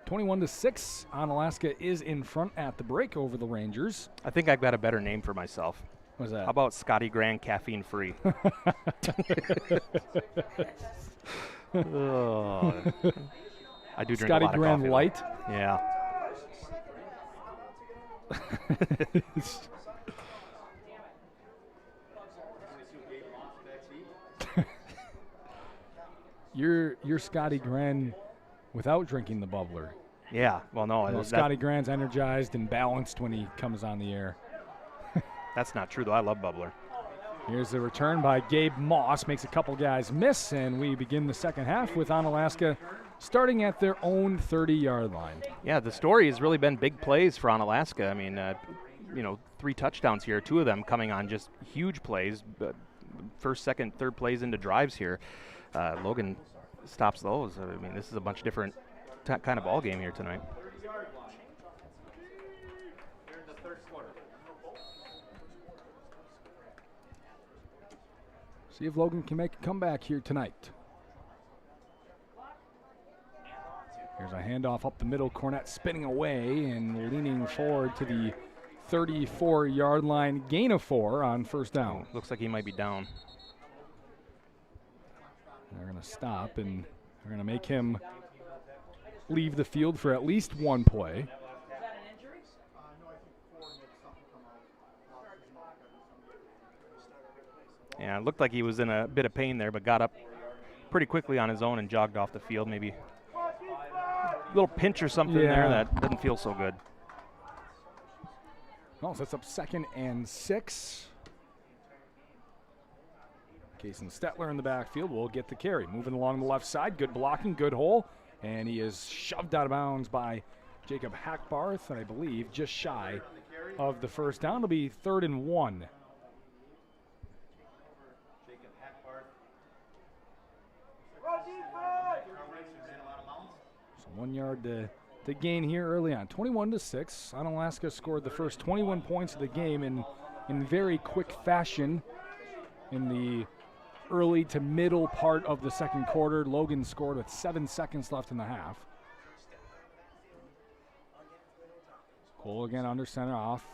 21-6, Onalaska is in front at the break over the Rangers. I think I've got a better name for myself. What's that? How about Scotty Grand Caffeine Free? Oh. I do drink Scotty a lot Grand of coffee. Light? Yeah. You're Scotty Grand without drinking the bubbler. Yeah, well, no. Well, Scotty Grand's energized and balanced when he comes on the air. That's not true, though. I love bubbler. Here's the return by Gabe Moss. Makes a couple guys miss, and we begin the second half with Onalaska starting at their own 30-yard line. Yeah, the story has really been big plays for Onalaska. I mean, 3 touchdowns here, 2 of them coming on just huge plays. First, second, third plays into drives here. Logan stops those. I mean, this is a bunch different kind of ball game here tonight. See if Logan can make a comeback here tonight. Here's a handoff up the middle. Cornett spinning away and leaning forward to the 34-yard line. Gain of 4 on first down. Looks like he might be down. They're going to stop, and they're going to make him leave the field for at least one play. Yeah, it looked like he was in a bit of pain there, but got up pretty quickly on his own and jogged off the field. Maybe a little pinch or something there that doesn't feel so good. Well, so that's up 2nd and 6. Kason Stetler in the backfield will get the carry. Moving along the left side, good blocking, good hole, and he is shoved out of bounds by Jacob Hackbarth, I believe, just shy of the first down. It'll be 3rd and 1. So 1 yard to gain here early on. 21-6. Onalaska scored the first 21 points of the game in very quick fashion in the early to middle part of the second quarter. Logan scored with 7 seconds left in the half. Cole again under center off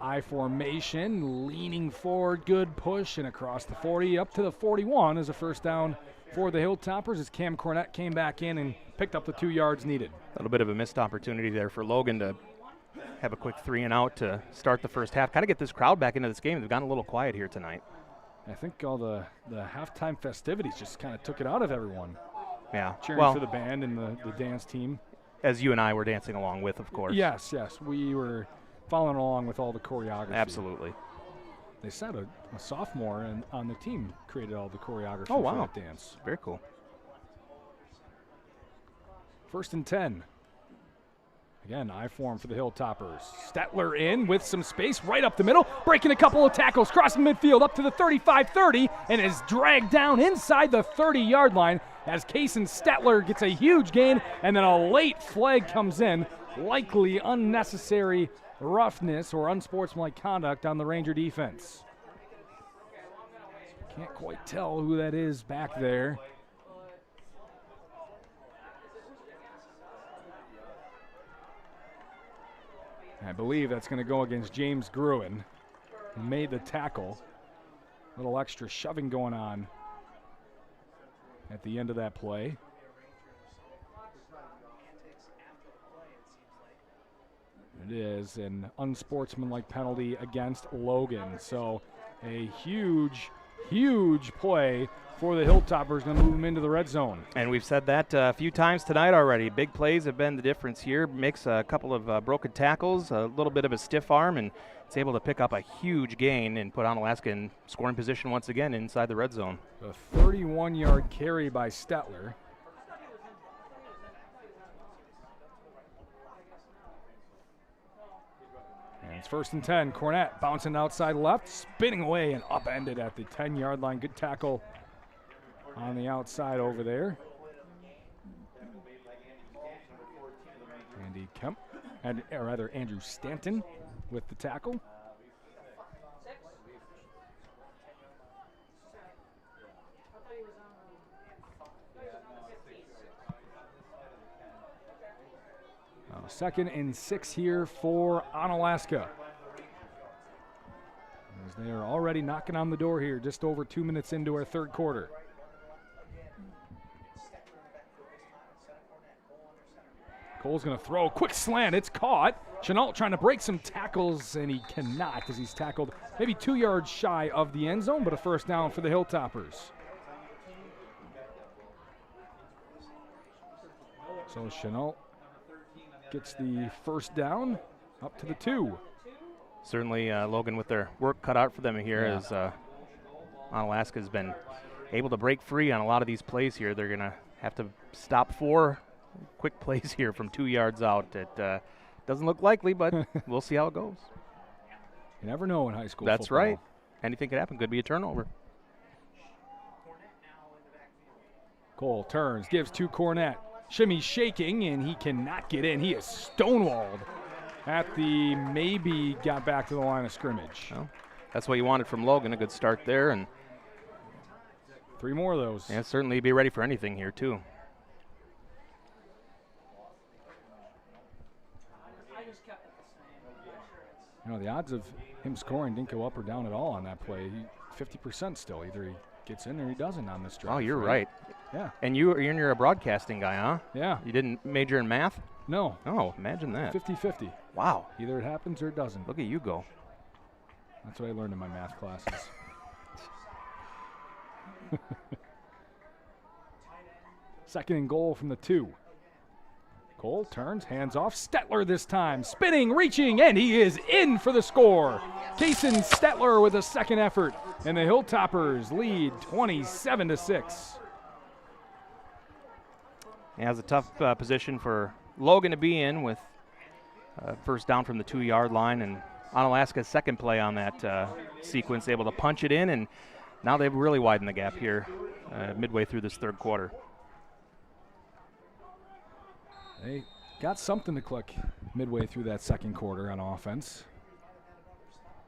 I formation, leaning forward, good push, and across the 40 up to the 41 is a first down for the Hilltoppers as Cam Cornett came back in and picked up the 2 yards needed. A little bit of a missed opportunity there for Logan to have a quick 3 and out to start the first half. Kind of get this crowd back into this game. They've gotten a little quiet here tonight. I think all the halftime festivities just kind of took it out of everyone. Yeah. Cheering for the band and the dance team. As you and I were dancing along with, of course. Yes. We were following along with all the choreography. Absolutely. They said a sophomore on the team created all the choreography for that dance. Very cool. 1st and 10. Again, I form for the Hilltoppers. Stetler in with some space right up the middle, breaking a couple of tackles, crossing midfield up to the 35-30, and is dragged down inside the 30-yard line as Kason Stetler gets a huge gain, and then a late flag comes in, likely unnecessary roughness or unsportsmanlike conduct on the Ranger defense. Can't quite tell who that is back there. I believe that's going to go against James Gruen, who made the tackle. A little extra shoving going on at the end of that play. It is an unsportsmanlike penalty against Logan. So a huge play for the Hilltoppers, going to move them into the red zone. And we've said that a few times tonight already. Big plays have been the difference here. Makes a couple of broken tackles, a little bit of a stiff arm, and it's able to pick up a huge gain and put Onalaska in scoring position once again inside the red zone. A 31-yard carry by Stetler. And it's 1st and 10. Cornett bouncing outside left, spinning away and upended at the 10-yard line. Good tackle on the outside over there. Andy Kemp, or rather Andrew Stanton with the tackle. Now 2nd and 6 here for Onalaska. As they are already knocking on the door here, just over 2 minutes into our third quarter. Cole's going to throw a quick slant. It's caught. Chenault trying to break some tackles, and he cannot as he's tackled maybe 2 yards shy of the end zone, but a first down for the Hilltoppers. So Chenault gets the first down up to the 2. Certainly Logan with their work cut out for them here as Onalaska has been able to break free on a lot of these plays here. They're going to have to stop 4 quick plays here from 2 yards out. It doesn't look likely, but we'll see how it goes. You never know in high school That's football. right. Anything could happen. Could be a turnover. Cole turns, gives to Cornett. Shimmy shaking, and he cannot get in. He is stonewalled at the maybe got back to the line of scrimmage. Well, that's what you wanted from Logan, a good start there. And 3 more of those. And certainly be ready for anything here, too. You know, the odds of him scoring didn't go up or down at all on that play. 50% still. Either he gets in or he doesn't on this drive. Oh, you're right. Yeah. And you're a broadcasting guy, huh? Yeah. You didn't major in math? No. Oh, imagine that. 50-50. Wow. Either it happens or it doesn't. Look at you go. That's what I learned in my math classes. Second and goal from the 2. Cole turns, hands off. Stetler this time, spinning, reaching, and he is in for the score. Kason Stetler with a second effort, and the Hilltoppers lead 27-6. Yeah, it's a tough position for Logan to be in with first down from the 2-yard line, and Onalaska's second play on that sequence, able to punch it in, and now they've really widened the gap here midway through this third quarter. They got something to click midway through that second quarter on offense.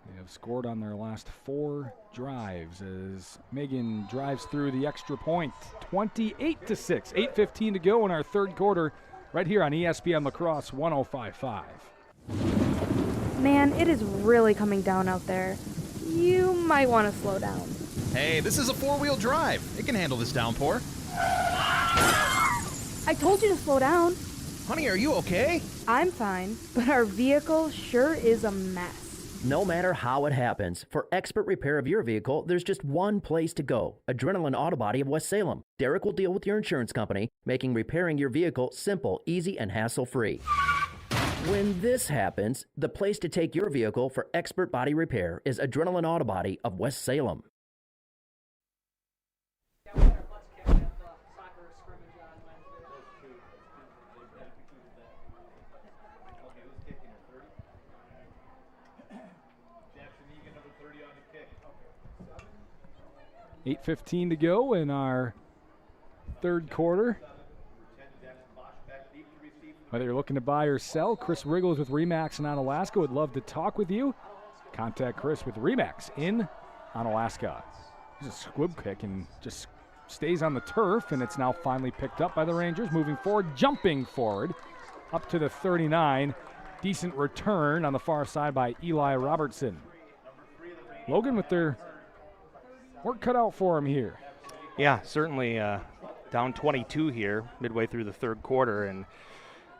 They have scored on their last 4 drives as Megan drives through the extra point. 28-6, 8:15 to go in our third quarter right here on ESPN La Crosse 105.5. Man, it is really coming down out there. You might want to slow down. Hey, this is a 4-wheel drive. It can handle this downpour. I told you to slow down. Honey, are you okay? I'm fine, but our vehicle sure is a mess. No matter how it happens, for expert repair of your vehicle, there's just one place to go. Adrenaline Auto Body of West Salem. Derek will deal with your insurance company, making repairing your vehicle simple, easy, and hassle-free. When this happens, the place to take your vehicle for expert body repair is Adrenaline Auto Body of West Salem. $8:15 to go in our third quarter. Whether you're looking to buy or sell, Chris Riggles with Remax in Onalaska would love to talk with you. Contact Chris with Remax in Onalaska. There's a squib kick and just stays on the turf, and it's now finally picked up by the Rangers. Moving forward, jumping forward up to the 39. Decent return on the far side by Eli Robertson. Logan with their work cut out for him here. Yeah, certainly down 22 here midway through the third quarter, and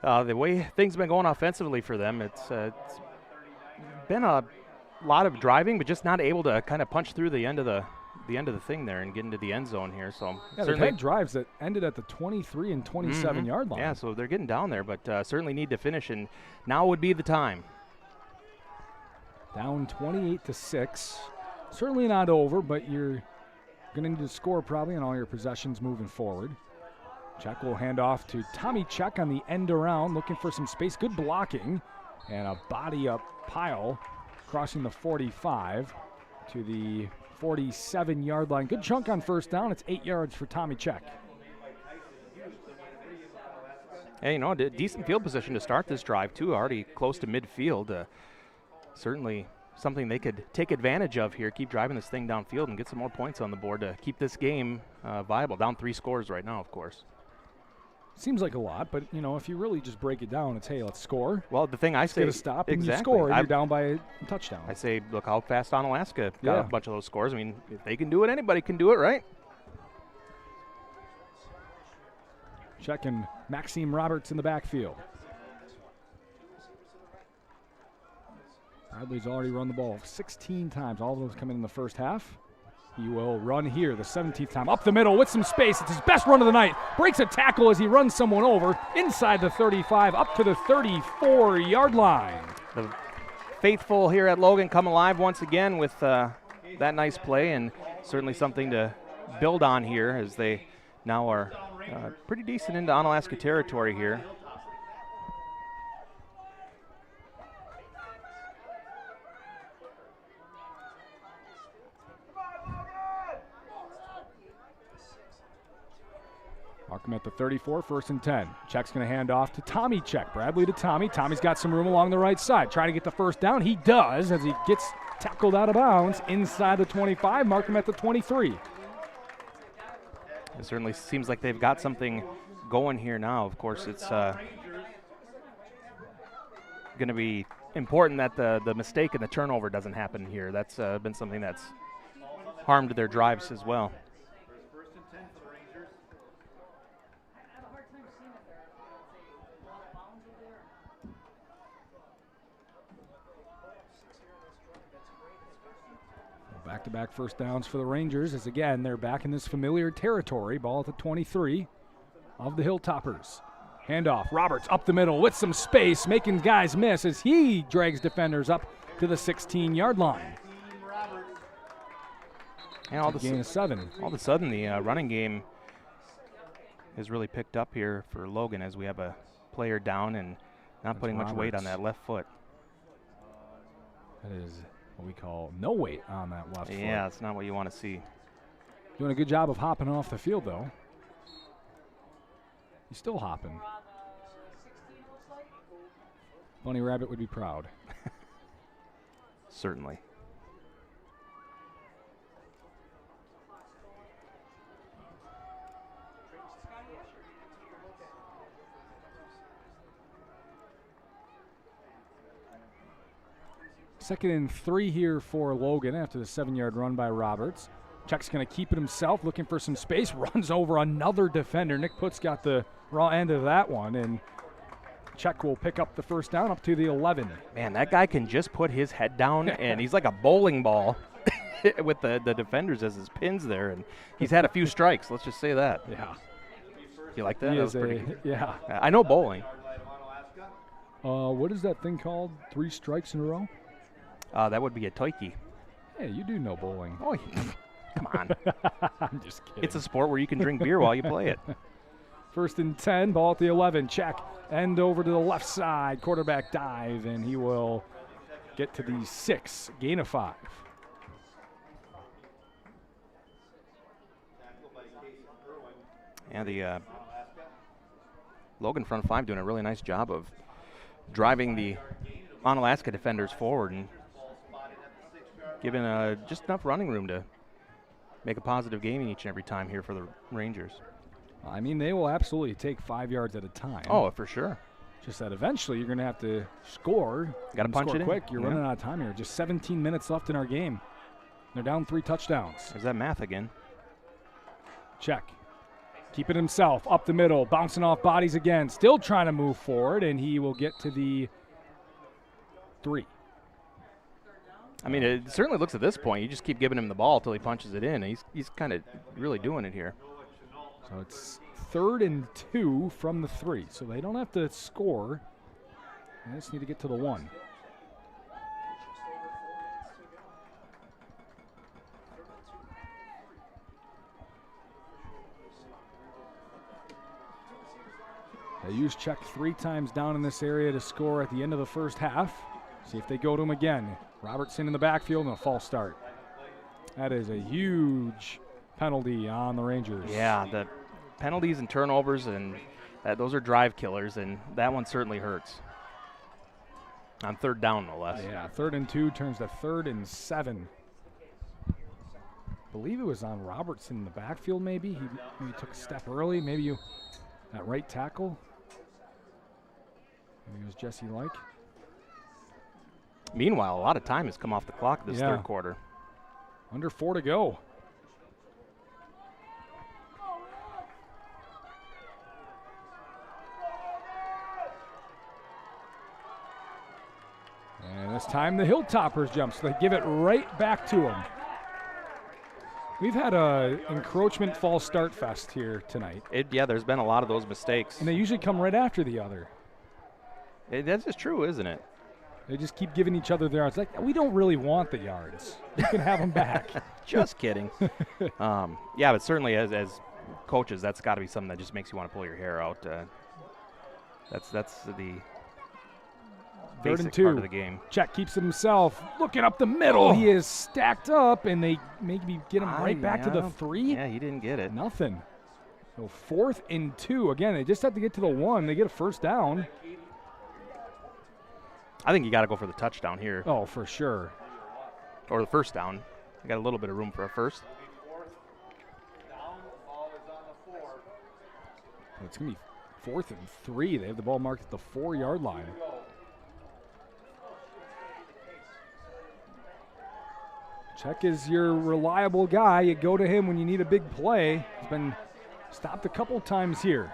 the way things have been going offensively for them, it's been a lot of driving, but just not able to kind of punch through the end of the thing there and get into the end zone here. So yeah, they've had drives that ended at the 23 and 27 yard line. Yeah, so they're getting down there, but certainly need to finish, and now would be the time. Down 28-6. Certainly not over, but you're going to need to score probably on all your possessions moving forward. Check will hand off to Tommy Check on the end around, looking for some space. Good blocking and a body up pile crossing the 45 to the 47-yard line. Good chunk on first down. It's 8 yards for Tommy Check. Hey, you know, decent field position to start this drive, too. Already close to midfield. Certainly something they could take advantage of here, keep driving this thing downfield and get some more points on the board to keep this game viable. Down 3 scores right now, of course. Seems like a lot, but, you know, if you really just break it down, it's, hey, let's score. Well, the thing I say, get a stop, exactly. And you score, and you're down by a touchdown. I say, look how fast Onalaska got a bunch of those scores. I mean, if they can do it, anybody can do it, right? Checking Maxime Roberts in the backfield. Bradley's already run the ball 16 times. All of those come in the first half. He will run here the 17th time. Up the middle with some space. It's his best run of the night. Breaks a tackle as he runs someone over inside the 35 up to the 34-yard line. The faithful here at Logan come alive once again with that nice play, and certainly something to build on here as they now are pretty decent into Onalaska territory here. Markham at the 34, 1st and 10. Check's going to hand off to Tommy Check. Bradley to Tommy. Tommy's got some room along the right side. Trying to get the first down. He does as he gets tackled out of bounds inside the 25. Markham at the 23. It certainly seems like they've got something going here now. Of course, it's going to be important that the mistake and the turnover doesn't happen here. That's been something that's harmed their drives as well. Back-to-back first downs for the Rangers as, again, they're back in this familiar territory. Ball at the 23 of the Hilltoppers. Handoff. Roberts up the middle with some space, making guys miss as he drags defenders up to the 16-yard line. And all gain of 7. All of a sudden, the running game has really picked up here for Logan as we have a player down and not putting much weight on that left foot. That is what we call no weight on that left foot. Yeah, it's not what you want to see. Doing a good job of hopping off the field, though. He's still hopping. Bunny Rabbit would be proud. Certainly. Second and 3 here for Logan after the 7-yard run by Roberts. Check's going to keep it himself, looking for some space. Runs over another defender. Nick Putz got the raw end of that one, and Check will pick up the first down up to the 11. Man, that guy can just put his head down, and he's like a bowling ball with the defenders as his pins there, and he's had a few strikes. Let's just say that. Yeah. You like that? He That is was pretty good. yeah. I know bowling. What is that thing called? 3 strikes in a row? That would be a toiki. Hey, you do know bowling. Oh, come on. I'm just kidding. It's a sport where you can drink beer while you play it. First and 10, ball at the 11. Check, end over to the left side. Quarterback dive, and he will get to the 6. Gain of 5. And the Logan front 5 doing a really nice job of driving the Onalaska defenders forward and giving just enough running room to make a positive game each and every time here for the Rangers. I mean, they will absolutely take 5 yards at a time. Oh, for sure. Just that eventually you're going to have to score. Got to punch score it quick. in. You're running out of time here. Just 17 minutes left in our game. They're down 3 touchdowns. There's that math again. Check. Keep it himself up the middle, bouncing off bodies again. Still trying to move forward, and he will get to the 3. I mean, it certainly looks at this point, you just keep giving him the ball until he punches it in. He's kind of really doing it here. So it's 3rd and 2 from the 3. So they don't have to score. They just need to get to the 1. They use Check 3 times down in this area to score at the end of the first half. See if they go to him again. Robertson in the backfield and a false start. That is a huge penalty on the Rangers. Yeah, the penalties and turnovers, and those are drive killers, and that one certainly hurts. On 3rd down, no less. Yeah, 3rd and 2 turns to 3rd and 7. I believe it was on Robertson in the backfield maybe. He maybe took a step early. Maybe that right tackle. Maybe it was Jesse Like. Meanwhile, a lot of time has come off the clock this third quarter. Under 4 to go. And this time the Hilltoppers jump, so they give it right back to them. We've had a encroachment false start fest here tonight. Yeah, there's been a lot of those mistakes. And they usually come right after the other. That's just true, isn't it? They just keep giving each other their yards. Like, we don't really want the yards. You can have them back. Just kidding. Yeah, but certainly as coaches, that's got to be something that just makes you want to pull your hair out. That's the 3rd and basic 2. part of the game. Check keeps it himself. Looking up the middle. He is stacked up, and they maybe get him right back to the 3. Yeah, he didn't get it. Nothing. So 4th and 2. Again, they just have to get to the 1. They get a first down. I think you got to go for the touchdown here. Oh, for sure. Or the first down. You got a little bit of room for a first. It's going to be 4th and 3. They have the ball marked at the 4-yard line. Check is your reliable guy. You go to him when you need a big play. He's been stopped a couple times here.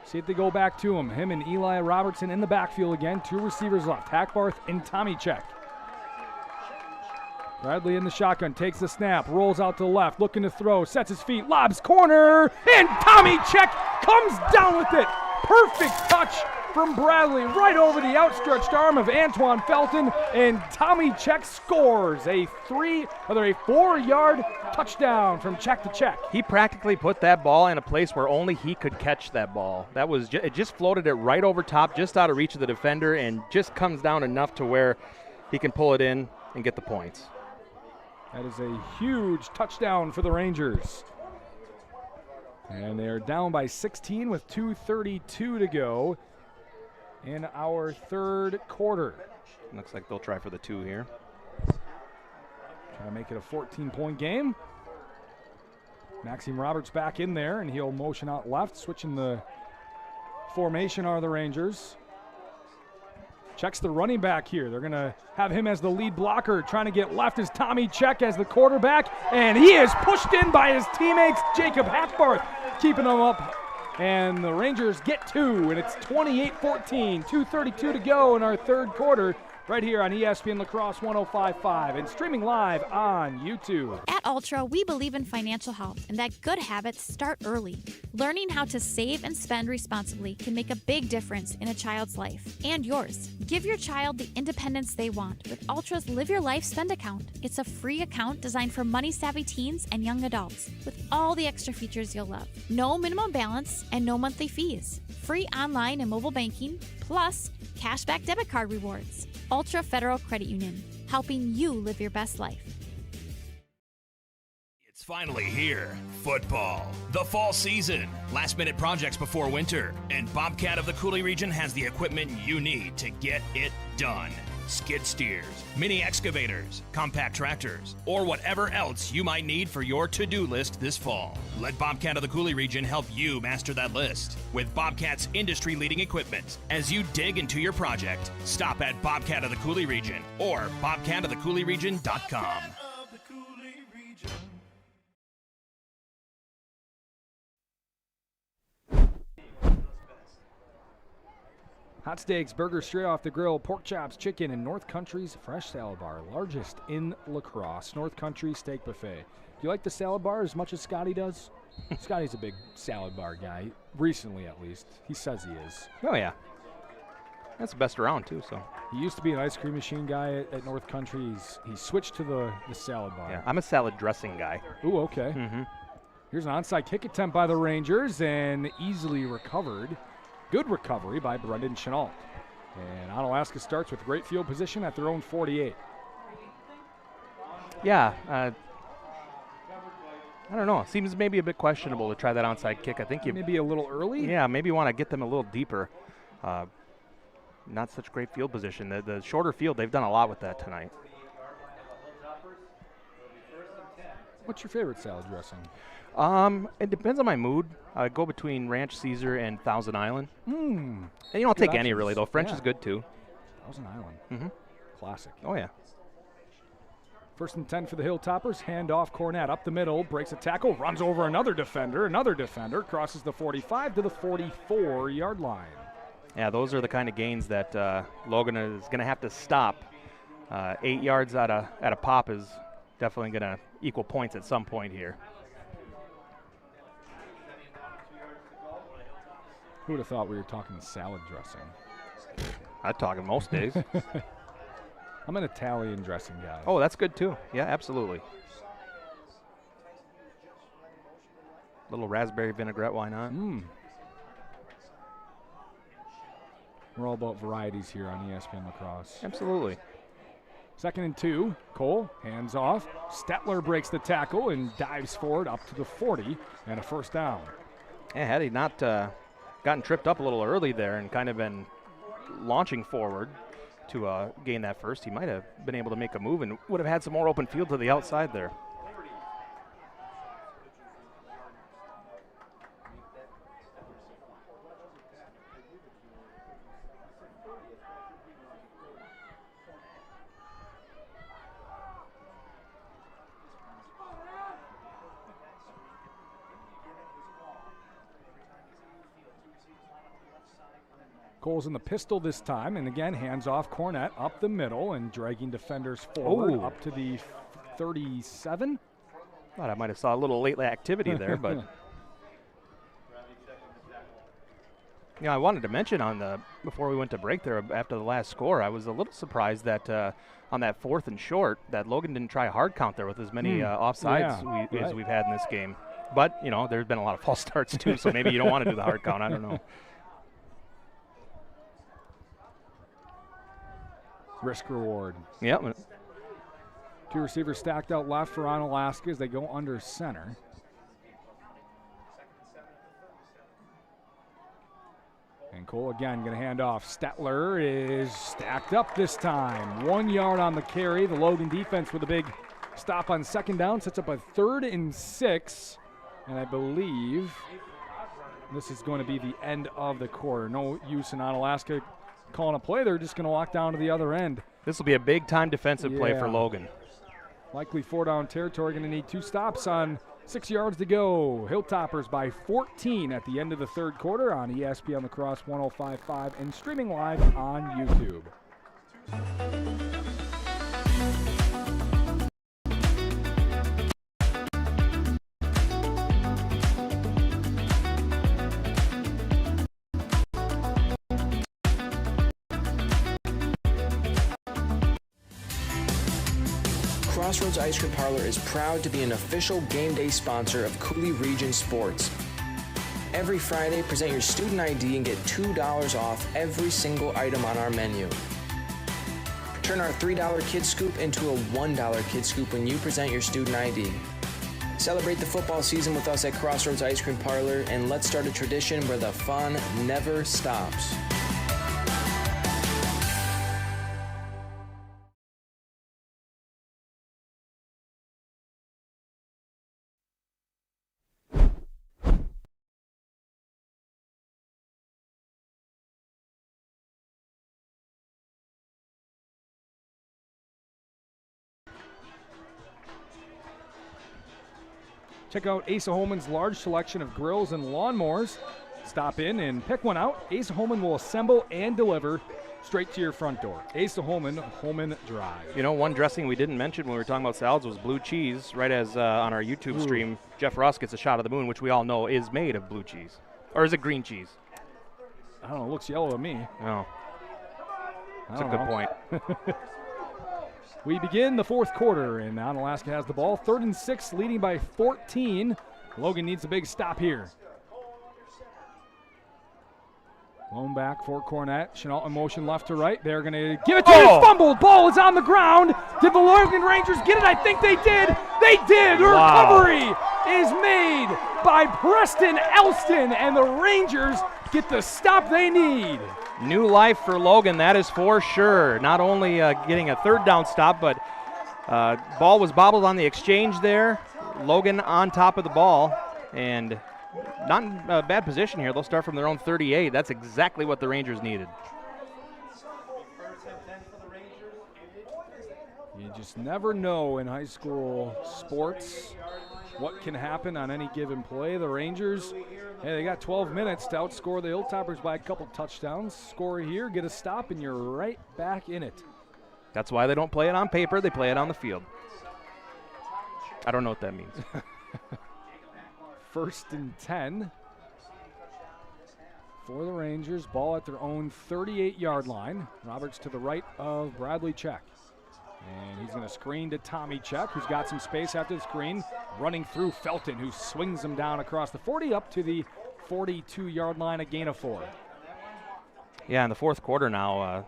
See if they go back to him. Him and Eli Robertson in the backfield again. 2 receivers left, Hackbarth and Tommy Check. Bradley in the shotgun, takes the snap, rolls out to the left, looking to throw, sets his feet, lobs corner, and Tommy Check comes down with it. Perfect touch from Bradley, right over the outstretched arm of Antoine Felton, and Tommy Check scores a 4-yard touchdown from Check to Check. He practically put that ball in a place where only he could catch that ball. That was it just floated it right over top, just out of reach of the defender, and just comes down enough to where he can pull it in and get the points. That is a huge touchdown for the Rangers. And they are down by 16 with 2:32 to go in our third quarter. Looks like they'll try for the 2 here. Trying to make it a 14-point game. Maxime Roberts back in there, and he'll motion out left. Switching the formation are the Rangers. Checks the running back here. They're going to have him as the lead blocker. Trying to get left is Tommy Check as the quarterback, and he is pushed in by his teammates, Jacob Hackbarth, keeping him up. And the Rangers get 2, and it's 28-14, 2:32 to go in our third quarter, right here on ESPN La Crosse 105.5 and streaming live on YouTube. At Ultra, we believe in financial health and that good habits start early. Learning how to save and spend responsibly can make a big difference in a child's life and yours. Give your child the independence they want with Ultra's Live Your Life Spend account. It's a free account designed for money-savvy teens and young adults with all the extra features you'll love. No minimum balance and no monthly fees. Free online and mobile banking, plus cashback debit card rewards. Ultra Federal Credit Union, helping you live your best life. It's finally here. Football. The fall season. Last-minute projects before winter. And Bobcat of the Coulee region has the equipment you need to get it done. Skid steers, mini excavators, compact tractors, or whatever else you might need for your to-do list this fall. Let Bobcat of the Coulee region help you master that list with Bobcat's industry-leading equipment. As you dig into your project, stop at Bobcat of the Coulee region or bobcatofthecouleeregion.com. Hot steaks, burgers straight off the grill, pork chops, chicken, and North Country's fresh salad bar, largest in La Crosse. North Country Steak Buffet. Do you like the salad bar as much as Scotty does? Scotty's a big salad bar guy, recently at least. He says he is. Oh, yeah. That's the best around, too. So he used to be an ice cream machine guy at North Country. He switched to the salad bar. Yeah, I'm a salad dressing guy. Ooh, okay. Mm-hmm. Here's an onside kick attempt by the Rangers, and easily recovered. Good recovery by Brendan Chenault. And Onalaska starts with great field position at their own 48. Yeah, I don't know. Seems maybe a bit questionable to try that onside kick. I think you maybe a little early. Yeah, maybe want to get them a little deeper. Not such great field position. The shorter field, they've done a lot with that tonight. What's your favorite salad dressing? It depends on my mood. I go between Ranch Caesar and Thousand Island. And I'll take any really though. French is good too. Thousand Island. Mm-hmm. Classic. Oh yeah. 1st and 10 for the Hilltoppers. Hand off Cornett up the middle, breaks a tackle, runs over another defender, crosses the 45 to the 44-yard line. Yeah, those are the kind of gains that Logan is going to have to stop. 8 yards at a pop is definitely going to equal points at some point here. Who would have thought we were talking salad dressing? I'd talk it most days. I'm an Italian dressing guy. Oh, that's good too. Yeah, absolutely. Little raspberry vinaigrette, why not? We're all about varieties here on ESPN La Crosse. Absolutely. 2nd and 2. Cole, hands off. Stetler breaks the tackle and dives forward up to the 40 and a first down. Yeah, had he not gotten tripped up a little early there and kind of been launching forward to gain that first, he might have been able to make a move and would have had some more open field to the outside there. Cole's in the pistol this time, and again, hands off Cornett up the middle and dragging defenders forward up to the 37. Thought I might have saw a little late activity there, but I wanted to mention before we went to break there after the last score, I was a little surprised that on that 4th and short that Logan didn't try a hard count there with as many offsides as we've had in this game. But, there's been a lot of false starts too, so maybe you don't want to do the hard count. I don't know. Risk reward. Yep. 2 receivers stacked out left for Onalaska as they go under center. And Cole again going to hand off. Stetler is stacked up this time. 1 yard on the carry. The Logan defense with a big stop on 2nd down. Sets up a 3rd and 6. And I believe this is going to be the end of the quarter. No use in Onalaska calling a play. They're just going to walk down to the other end. This will be a big-time defensive play for Logan. Likely 4-down territory. Going to need 2 stops on 6 yards to go. Hilltoppers by 14 at the end of the 3rd quarter on ESPN La Crosse 105.5 and streaming live on YouTube. Crossroads Ice Cream Parlor is proud to be an official game day sponsor of Coulee Region Sports. Every Friday, present your student ID and get $2 off every single item on our menu. Turn our $3 Kid Scoop into a $1 Kid Scoop when you present your student ID. Celebrate the football season with us at Crossroads Ice Cream Parlor, and let's start a tradition where the fun never stops. Check out Asa Holman's large selection of grills and lawnmowers. Stop in and pick one out. Asa Holman will assemble and deliver straight to your front door. Asa Holman, Holman Drive. One dressing we didn't mention when we were talking about salads was blue cheese. Right as on our YouTube stream, Jeff Ross gets a shot of the moon, which we all know is made of blue cheese. Or is it green cheese? I don't know. It looks yellow to me. Oh. That's a good point. We begin the 4th quarter, and Onalaska has the ball. 3rd and 6, leading by 14. Logan needs a big stop here. Lone back for Cornett. Chenault in motion left to right. They're going to give it to him. It's fumbled. Ball is on the ground. Did the Logan Rangers get it? I think they did. They did. The recovery is made by Preston Elston, and the Rangers get the stop they need. New life for Logan, that is for sure. Not only getting a 3rd down stop, but ball was bobbled on the exchange there. Logan on top of the ball, and not in a bad position here. They'll start from their own 38. That's exactly what the Rangers needed. You just never know in high school sports what can happen on any given play. The Rangers, they got 12 minutes to outscore the Hilltoppers by a couple touchdowns. Score here, get a stop, and you're right back in it. That's why they don't play it on paper. They play it on the field. I don't know what that means. 1st and 10 for the Rangers. Ball at their own 38-yard line. Roberts to the right of Bradley Check. And he's going to screen to Tommy Check, who's got some space after the screen. Running through Felton, who swings him down across the 40 up to the 42-yard line, a gain of 4. Yeah, in the 4th quarter now,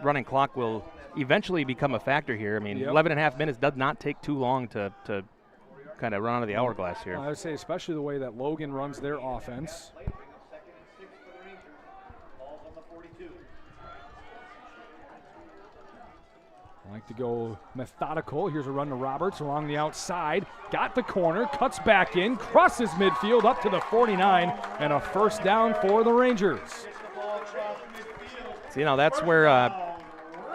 running clock will eventually become a factor here. I mean, 11 and a half minutes does not take too long to kind of run out of the hourglass here. I would say especially the way that Logan runs their offense. I like to go methodical. Here's a run to Roberts along the outside. Got the corner, cuts back in, crosses midfield up to the 49, and a 1st down for the Rangers. So, that's where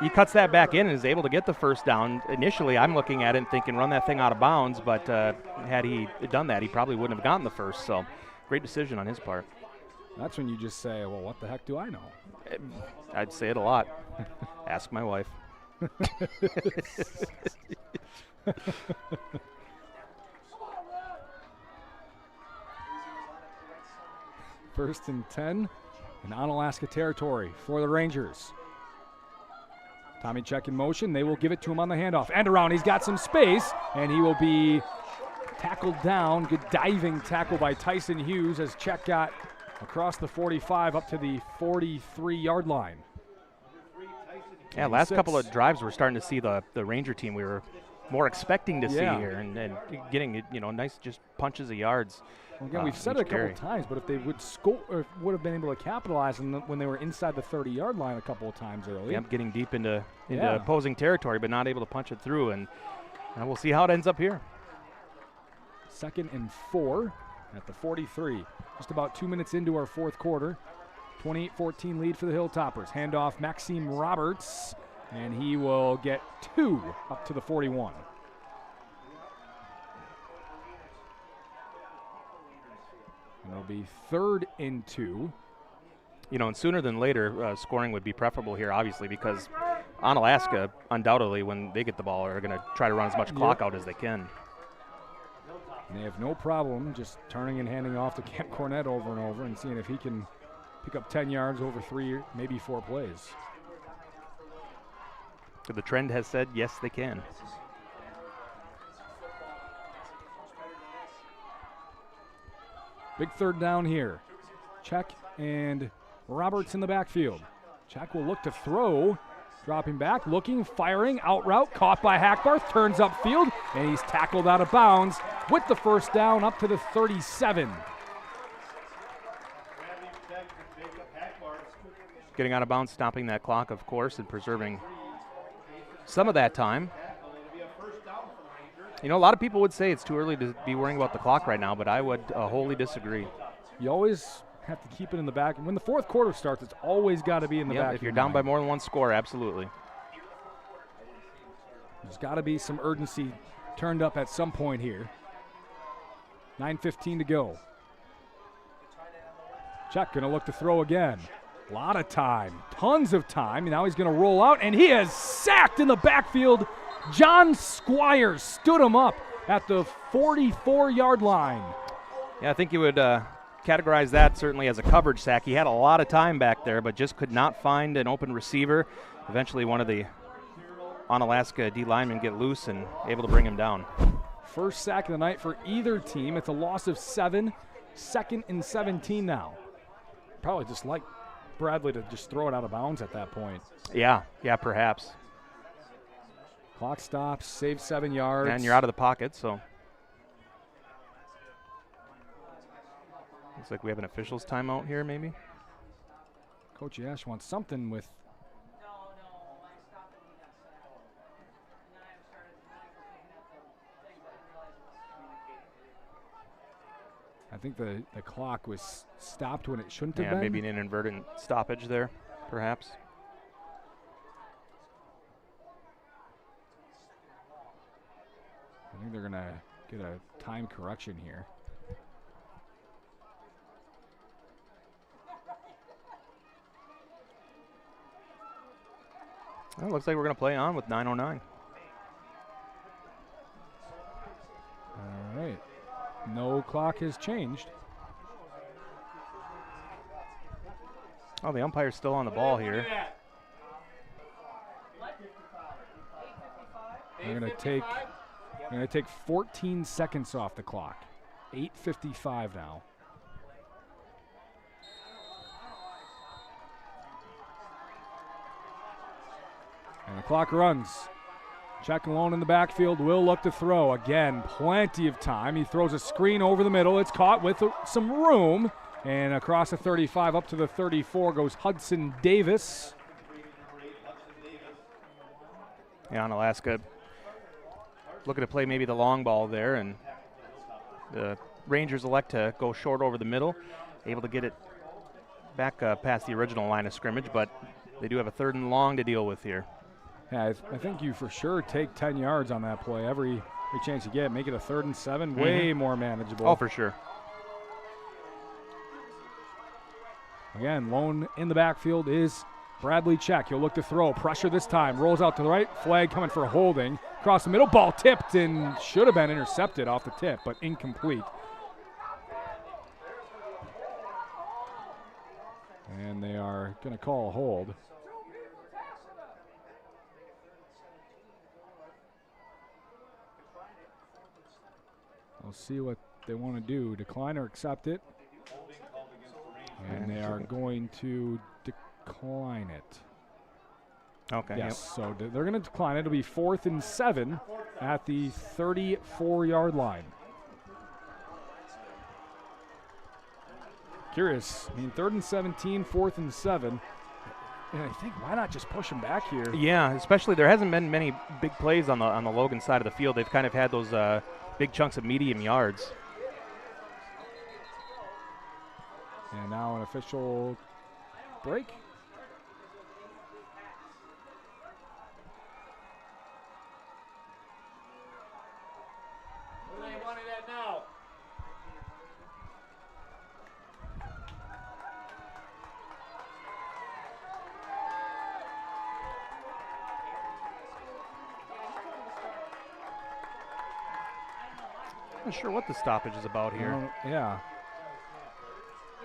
he cuts that back in and is able to get the 1st down. Initially, I'm looking at it and thinking run that thing out of bounds, but had he done that, he probably wouldn't have gotten the 1st. So, great decision on his part. That's when you just say, well, what the heck do I know? I'd say it a lot. Ask my wife. First and 10 in Onalaska territory for the Rangers. Tommy check in motion. They will give it to him on the handoff. And around. He's got some space, and he will be tackled down. Good diving tackle by Tyson Hughes as Check got across the 45 up to the 43-yard line. Yeah, last couple of drives we're starting to see the Ranger team we were more expecting to see here, and getting nice just punches of yards. Well, again, we've said it a couple of times, but if they would score, or would have been able to capitalize when they were inside the 30-yard line a couple of times early. Yep, getting deep into opposing territory, but not able to punch it through, and we'll see how it ends up here. 2nd and 4 at the 43. Just about 2 minutes into our fourth quarter. 28-14 lead for the Hilltoppers. Handoff Maxime Roberts, and he will get 2 up to the 41. And it'll be 3rd and 2. And sooner than later, scoring would be preferable here, obviously, because Onalaska, undoubtedly, when they get the ball, are going to try to run as much clock out as they can. And they have no problem just turning and handing off to Kent Cornett over and over and seeing if he can pick up 10 yards over 3, maybe 4 plays. So the trend has said, yes, they can. Big 3rd down here. Check and Roberts in the backfield. Check will look to throw. Dropping back, looking, firing, out route, caught by Hackbarth, turns upfield, and he's tackled out of bounds with the first down up to the 37. Getting out of bounds, stopping that clock, of course, and preserving some of that time. A lot of people would say it's too early to be worrying about the clock right now, but I would wholly disagree. You always have to keep it in the back. When the fourth quarter starts, it's always got to be in the back. If you're down by more than one score, absolutely. There's got to be some urgency turned up at some point here. 9:15 to go. Chuck going to look to throw again. A lot of time, tons of time. And now he's going to roll out, and he is sacked in the backfield. John Squires stood him up at the 44-yard line. Yeah, I think you would categorize that certainly as a coverage sack. He had a lot of time back there, but just could not find an open receiver. Eventually one of the Onalaska D linemen get loose and able to bring him down. First sack of the night for either team. It's a loss of 7. 2nd and 17 now. Probably just like Bradley to just throw it out of bounds at that point. Yeah, perhaps. Clock stops, save 7 yards. And you're out of the pocket, so. Looks like we have an officials timeout here, maybe. Coach Ash wants something with. I think the clock was stopped when it shouldn't have been. Yeah, maybe an inadvertent stoppage there, perhaps. I think they're going to get a time correction here. Well, looks like we're going to play on with 9:09. All right. No clock has changed. Oh, the umpire's still on the ball here. They're going to take 14 seconds off the clock. 8:55 now. And the clock runs. Check alone in the backfield. Will look to throw. Again, plenty of time. He throws a screen over the middle. It's caught with some room. And across the 35 up to the 34 goes Hudson Davis. Yeah, Onalaska looking to play maybe the long ball there. And the Rangers elect to go short over the middle. Able to get it back past the original line of scrimmage. But they do have a 3rd and long to deal with here. Yeah, I think you for sure take 10 yards on that play. Every chance you get, make it a 3rd and 7, way more manageable. Oh, for sure. Again, lone in the backfield is Bradley Check. He'll look to throw. Pressure this time. Rolls out to the right. Flag coming for holding. Across the middle. Ball tipped and should have been intercepted off the tip, but incomplete. And they are going to call a hold. We'll see what they want to do. Decline or accept it. And they are going to decline it. Okay. Yes, so they're going to decline it. It'll be 4th and 7 at the 34-yard line. Curious. I mean, 3rd and 17, 4th and 7. And I think, why not just push them back here? Yeah, especially there hasn't been many big plays on the Logan side of the field. They've kind of had those big chunks of medium yards. And now an official break. Not sure what the stoppage is about here. Yeah.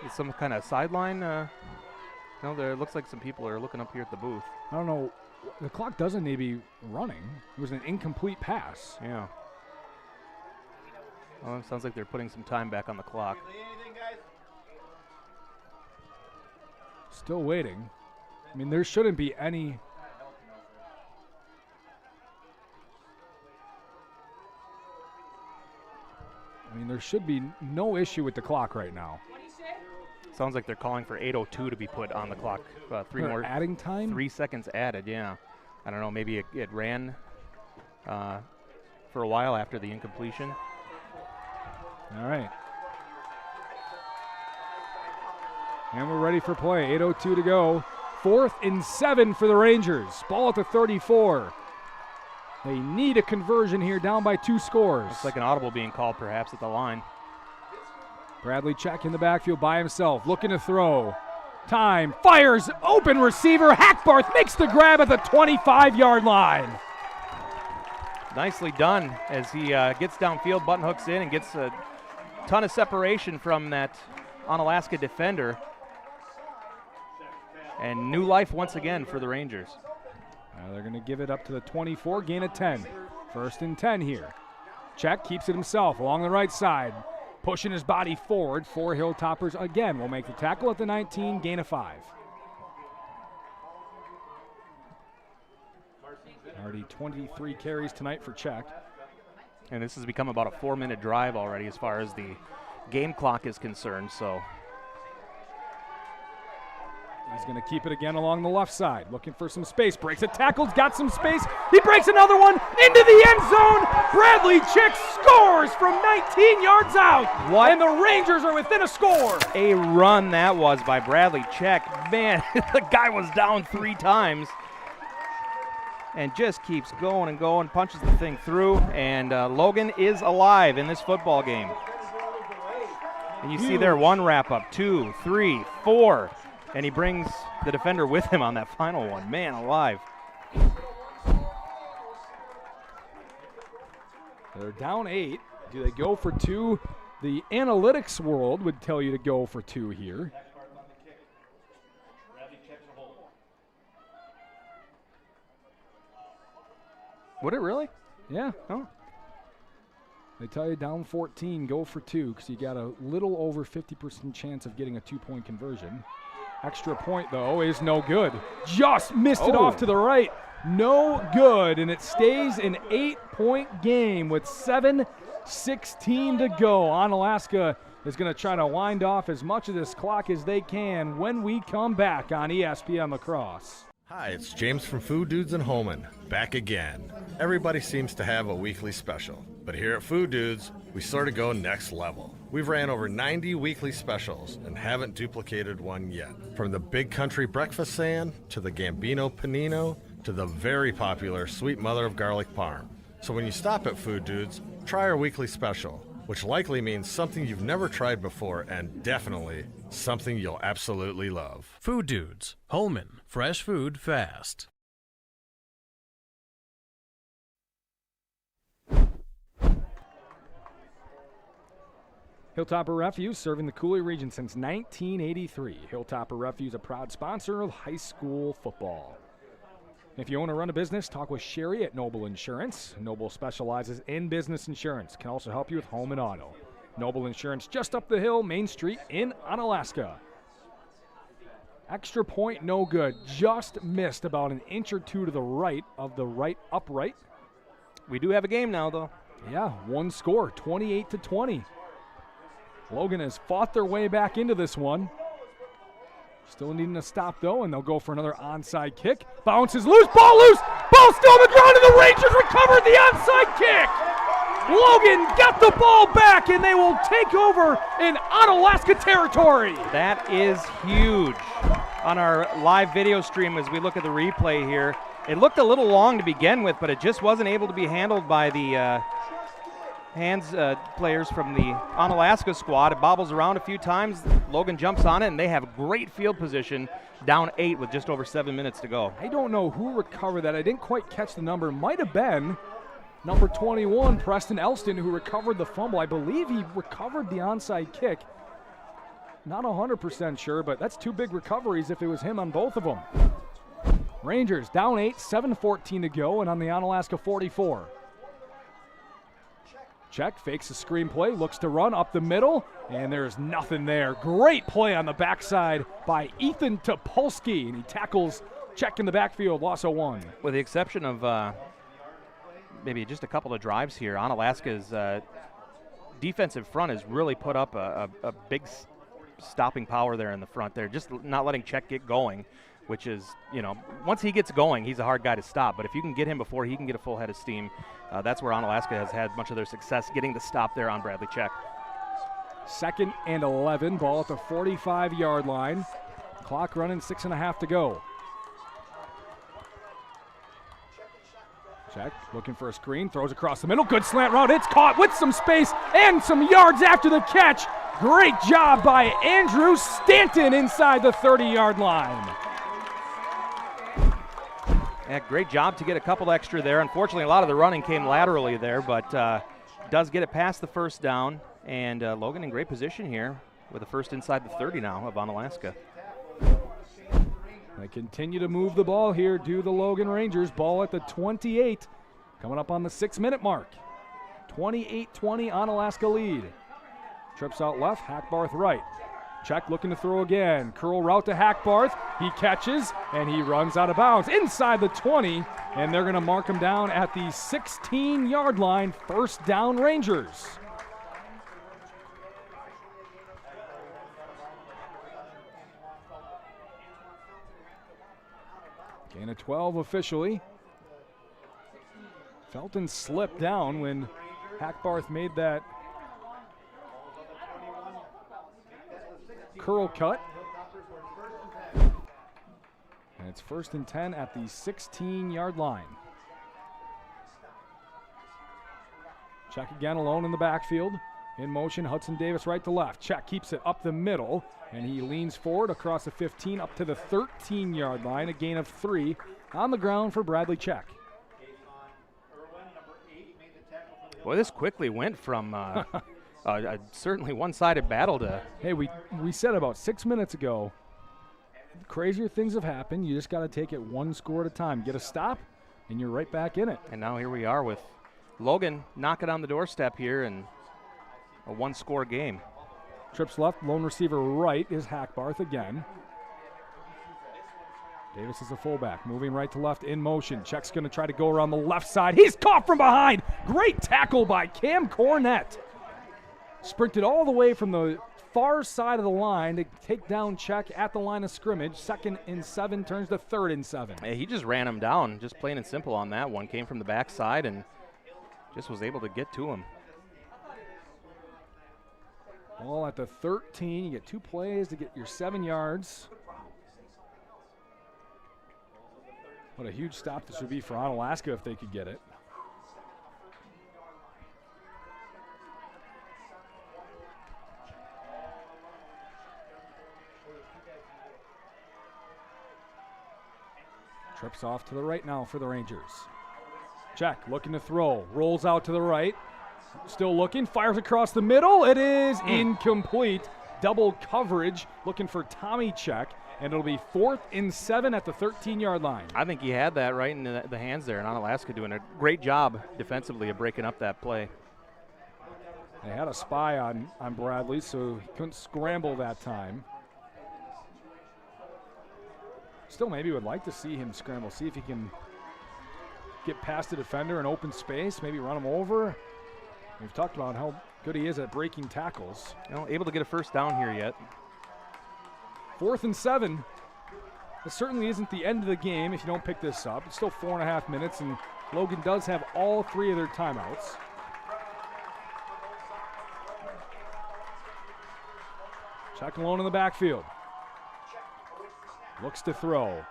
Is some kind of sideline? No, there looks like some people are looking up here at the booth. I don't know. The clock doesn't need to be running. It was an incomplete pass. Yeah. Well, it sounds like they're putting some time back on the clock. Still waiting. I mean, there shouldn't be any. I mean, there should be no issue with the clock right now. Sounds like they're calling for 8:02 to be put on the clock. Adding time? 3 seconds added, yeah. I don't know, maybe it ran for a while after the incompletion. All right. And we're ready for play. 8:02 to go. 4th and 7 for the Rangers. Ball at the 34. They need a conversion here, down by 2 scores. Looks like an audible being called perhaps at the line. Bradley Check in the backfield by himself, looking to throw. Time, fires, open receiver. Hackbarth makes the grab at the 25-yard line. Nicely done as he gets downfield, button hooks in, and gets a ton of separation from that Onalaska defender. And new life once again for the Rangers. They're going to give it up to the 24, gain of 10. 1st and 10 here. Check keeps it himself along the right side. Pushing his body forward for Hilltoppers again. Will make the tackle at the 19, gain of 5. Already 23 carries tonight for Check. And this has become about a 4-minute drive already as far as the game clock is concerned, so. He's going to keep it again along the left side, looking for some space. Breaks a tackle, got some space. He breaks another one into the end zone. Bradley Chick scores from 19 yards out. What? And the Rangers are within a score. A run that was by Bradley Check. Man, the guy was down 3 times and just keeps going and going, punches the thing through, and Logan is alive in this football game. And you see there 1 wrap-up, 2, 3, 4. And he brings the defender with him on that final one. Man alive. They're down 8. Do they go for 2? The analytics world would tell you to go for 2 here. Would it really? Yeah. Oh. They tell you down 14, go for 2, because you got a little over 50% chance of getting a 2-point conversion. Extra point, though, is no good. Just missed it off to the right. No good, and it stays an 8-point game with 7:16 to go. Onalaska is going to try to wind off as much of this clock as they can when we come back on ESPN La Crosse. Hi, it's James from Food Dudes in Holman, back again. Everybody seems to have a weekly special, but here at Food Dudes, we sort of go next level. We've ran over 90 weekly specials and haven't duplicated one yet. From the Big Country Breakfast Sand, to the Gambino Panino, to the very popular Sweet Mother of Garlic Parm. So when you stop at Food Dudes, try our weekly special. which likely means something you've never tried before and definitely something you'll absolutely love. Food Dudes, Holman, fresh food fast. Hilltopper Refuse, serving the Cooley region since 1983. Hilltopper Refuse, a proud sponsor of high school football. If you own or run a business, talk with Sherry at Noble Insurance. Noble specializes in business insurance, can also help you with home and auto. Noble Insurance, just up the hill, Main Street in Onalaska. Extra point, no good. Just missed about an inch or two to the right of the right upright. We do have a game now, though. Yeah, one score, 28-20. Logan has fought their way back into this one. Still needing a stop, though, and they'll go for another onside kick. Bounces loose, ball loose! Ball still on the ground, and the Rangers recovered the onside kick! Logan got the ball back, and they will take over in Onalaska territory. That is huge. On our live video stream, as we look at the replay here, it looked a little long to begin with, but it just wasn't able to be handled by the players from the Onalaska squad. It bobbles around a few times. Logan jumps on it, and they have great field position, down 8 with just over 7 minutes to go. I don't know who recovered that. I didn't quite catch the number. Might have been number 21, Preston Elston, who recovered the fumble. I believe he recovered the onside kick. Not 100% sure, but that's 2 big recoveries if it was him on both of them. Rangers down 8, 7:14 to go, and on the Onalaska 44. Check, fakes a screen play, looks to run up the middle, and there's nothing there. Great play on the backside by Ethan Topolsky, and he tackles Check in the backfield, loss of 1. With the exception of maybe just a couple of drives here, Onalaska's defensive front has really put up a big stopping power there in the front. They're just not letting Check get going, which is, once he gets going, he's a hard guy to stop. But if you can get him before he can get a full head of steam, that's where Onalaska has had much of their success getting the stop there on Bradley Check. 2nd and 11, ball at the 45-yard line. Clock running, 6.5 to go. Check, looking for a screen, throws across the middle, good slant route, it's caught with some space and some yards after the catch. Great job by Andrew Stanton inside the 30-yard line. Yeah, great job to get a couple extra there. Unfortunately, a lot of the running came laterally there, but does get it past the first down. And Logan in great position here with a first inside the 30 now of Onalaska. They continue to move the ball here, do the Logan Rangers. Ball at the 28, coming up on the 6-minute mark. 28-20, Onalaska lead. Trips out left, Hackbarth right. Check looking to throw again. Curl route to Hackbarth. He catches, and he runs out of bounds inside the 20, and they're going to mark him down at the 16-yard line. First down, Rangers. Gain of 12 officially. Felton slipped down when Hackbarth made that curl cut. And it's 1st and 10 at the 16-yard line. Check again alone in the backfield. In motion, Hudson Davis right to left. Check keeps it up the middle, and he leans forward across the 15 up to the 13-yard line. A gain of 3 on the ground for Bradley Check. Boy, this quickly went from certainly one-sided battle to... Hey, we said about 6 minutes ago, crazier things have happened. You just got to take it one score at a time. Get a stop, and you're right back in it. And now here we are with Logan knocking on the doorstep here and a one-score game. Trips left, lone receiver right is Hackbarth again. Davis is a fullback, moving right to left in motion. Check's going to try to go around the left side. He's caught from behind. Great tackle by Cam Cornett. Sprinted all the way from the far side of the line to take down Check at the line of scrimmage. 2nd and 7 turns to 3rd and 7. Hey, he just ran him down, just plain and simple on that one. Came from the backside and just was able to get to him. Ball at the 13. You get 2 plays to get your 7 yards. What a huge stop this would be for Onalaska if they could get it. Sharps off to the right now for the Rangers. Check, looking to throw, rolls out to the right. Still looking, fires across the middle. It is incomplete. Double coverage, looking for Tommy Check, and it'll be 4th and 7 at the 13-yard line. I think he had that right in the hands there, and Onalaska doing a great job defensively of breaking up that play. They had a spy on Bradley, so he couldn't scramble that time. Still maybe would like to see him scramble, see if he can get past the defender in open space, maybe run him over. We've talked about how good he is at breaking tackles. Able to get a first down here yet. 4th and 7. It certainly isn't the end of the game if you don't pick this up. It's still 4.5 minutes, and Logan does have all 3 of their timeouts. Check alone in the backfield. Looks to throw.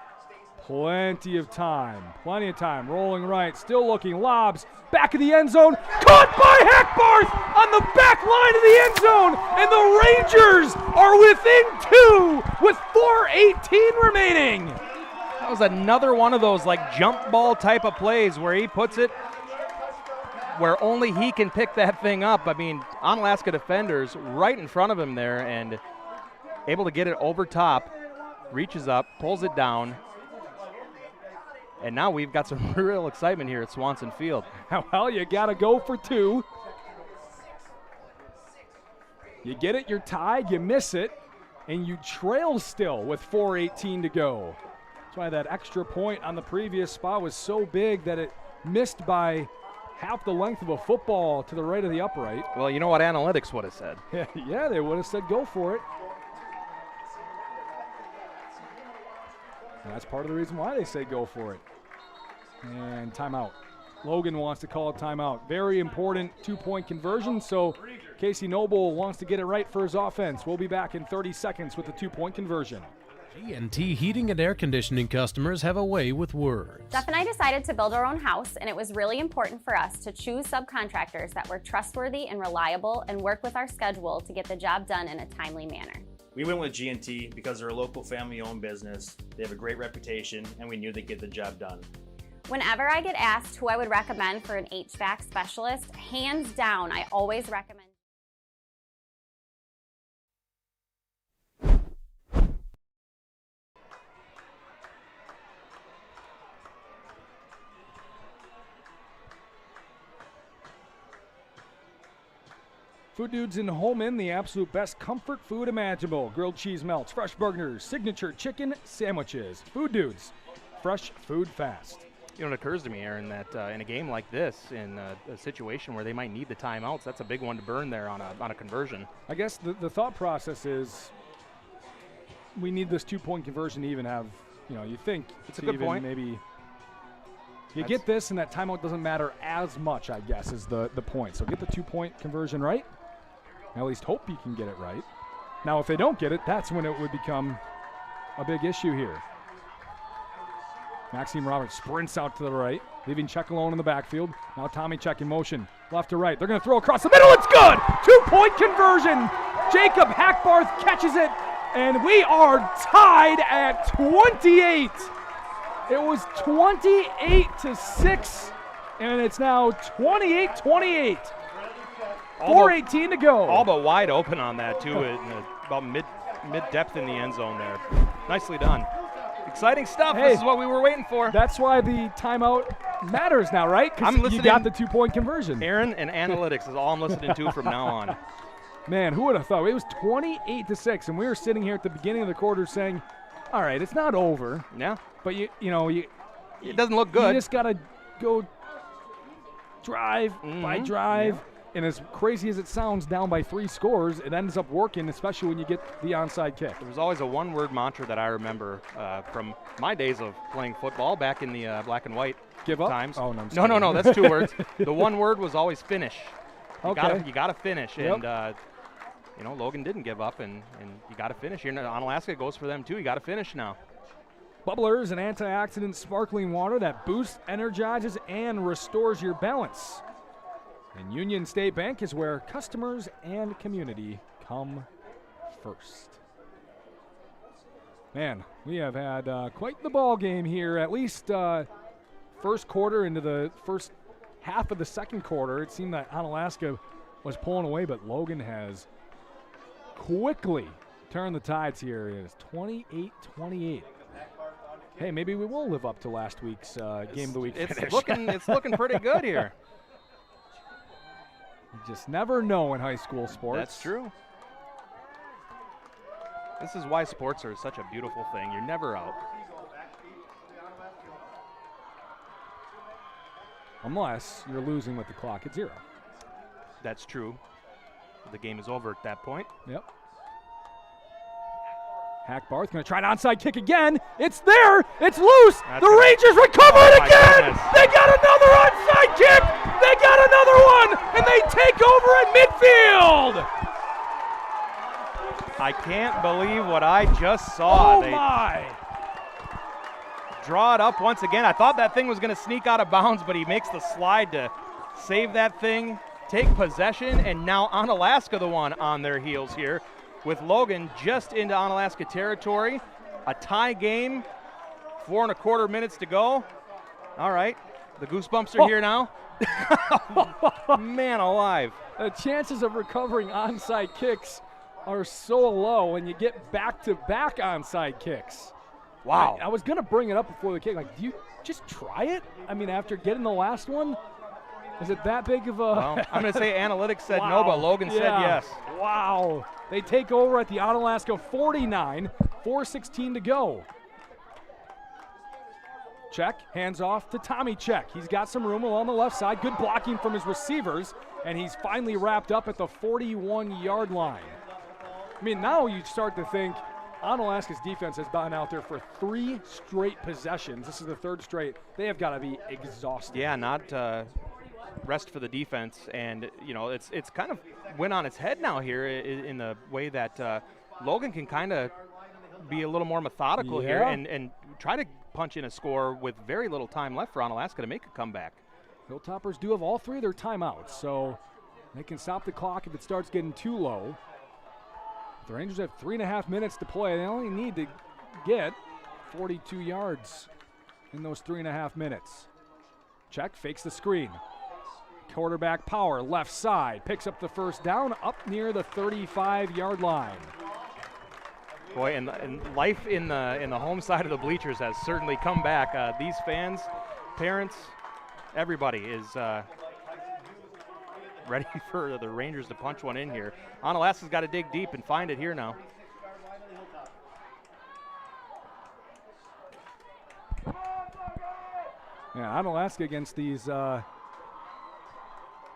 Plenty of time. Rolling right. Still looking. Lobs. Back of the end zone. Caught by Hackbarth on the back line of the end zone. And the Rangers are within 2 with 4:18 remaining. That was another one of those like jump ball type of plays where he puts it where only he can pick that thing up. I mean, Onalaska defenders right in front of him there and able to get it over top. Reaches up, pulls it down. And now we've got some real excitement here at Swanson Field. Well, you got to go for 2. You get it, you're tied, you miss it, and you trail still with 4:18 to go. That's why that extra point on the previous spot was so big that it missed by half the length of a football to the right of the upright. Well, you know what analytics would have said. Yeah, they would have said go for it. And that's part of the reason why they say go for it. And timeout. Logan wants to call a timeout. Very important 2-point conversion, so Casey Noble wants to get it right for his offense. We'll be back in 30 seconds with the 2-point conversion. G&T Heating and Air Conditioning customers have a way with words. Jeff and I decided to build our own house, and it was really important for us to choose subcontractors that were trustworthy and reliable and work with our schedule to get the job done in a timely manner. We went with G&T because they're a local family-owned business. They have a great reputation, and we knew they'd get the job done. Whenever I get asked who I would recommend for an HVAC specialist, hands down, I always recommend. Food Dudes in Holman, the absolute best comfort food imaginable. Grilled cheese melts, fresh burgers, signature chicken sandwiches. Food Dudes, fresh food fast. You know, it occurs to me, Aaron, that in a game like this, in a situation where they might need the timeouts, that's a big one to burn there on a conversion. I guess the thought process is we need this 2-point conversion to even have, you think it's a good point. Maybe you get this and that timeout doesn't matter as much, I guess, is the point. So get the 2-point conversion right. At least hope you can get it right. Now, if they don't get it, that's when it would become a big issue here. Maxime Roberts sprints out to the right, leaving Check alone in the backfield. Now Tommy Check in motion, left to right. They're going to throw across the middle. It's good! 2-point conversion. Jacob Hackbarth catches it, and we are tied at 28. It was 28-6, and it's now 28-28. 4:18 to go. All but wide open on that, too, about mid-depth in the end zone there. Nicely done. Exciting stuff. Hey, this is what we were waiting for. That's why the timeout matters now, right? Because you got the 2-point conversion. Aaron and analytics is all I'm listening to from now on. Man, who would have thought? It was 28-6, and we were sitting here at the beginning of the quarter saying, all right, it's not over. Yeah. But, it doesn't look good. You just got to go drive by drive. Yeah. And as crazy as it sounds, down by 3 scores, it ends up working, especially when you get the onside kick. There was always a one-word mantra that I remember from my days of playing football back in the black and white times. Oh, no, no, that's 2 words. The one word was always finish. You Okay. got to finish. Yep. And, Logan didn't give up, and you got to finish. Onalaska goes for them, too. You got to finish now. Bubblers, an antioxidant sparkling water that boosts, energizes, and restores your balance. And Union State Bank is where customers and community come first. Man, we have had quite the ball game here, at least first quarter into the first half of the second quarter. It seemed that Onalaska was pulling away, but Logan has quickly turned the tides here. It is 28-28. Hey, maybe we will live up to last week's game of the week finish. It's looking pretty good here. You just never know in high school sports. That's true. This is why sports are such a beautiful thing. You're never out. Unless you're losing with the clock at 0. That's true. The game is over at that point. Yep. Hackbarth going to try an onside kick again. It's there. It's loose. The Rangers recover it again. Goodness. They got another onside kick. They got another one, and they take over at midfield. I can't believe what I just saw. Oh, my. Draw it up once again. I thought that thing was going to sneak out of bounds, but he makes the slide to save that thing, take possession, and now Onalaska the one on their heels here with Logan just into Onalaska territory. A tie game, 4 1/4 minutes to go. All right, the Goosebumps are here now. Man alive. The chances of recovering onside kicks are so low when you get back-to-back onside kicks. Wow. I was going to bring it up before the kick. Like, do you just try it? I mean, after getting the last one? Is it that big of a... Well, I'm going to say analytics said wow. no, but Logan said yes. Wow. They take over at the Onalaska 49, 4:16 to go. Check, hands off to Tommy Check. He's got some room along the left side. Good blocking from his receivers, and he's finally wrapped up at the 41-yard line. I mean, now you start to think Onalaska's defense has been out there for 3 straight possessions. This is the 3rd straight. They have got to be exhausted. Yeah, not rest for the defense, and you know it's kind of went on its head now here in the way that Logan can kind of be a little more methodical here and try to punch in a score with very little time left for Onalaska to make a comeback. Hilltoppers do have all 3 of their timeouts, so they can stop the clock if it starts getting too low. The Rangers have 3.5 minutes to play. They only need to get 42 yards in those 3.5 minutes. Check, fakes the screen. Quarterback power, left side, picks up the first down up near the 35-yard line. Boy, and life in the home side of the bleachers has certainly come back. These fans, parents, everybody is ready for the Rangers to punch one in here. Onalaska's got to dig deep and find it here now. Yeah, Onalaska against these La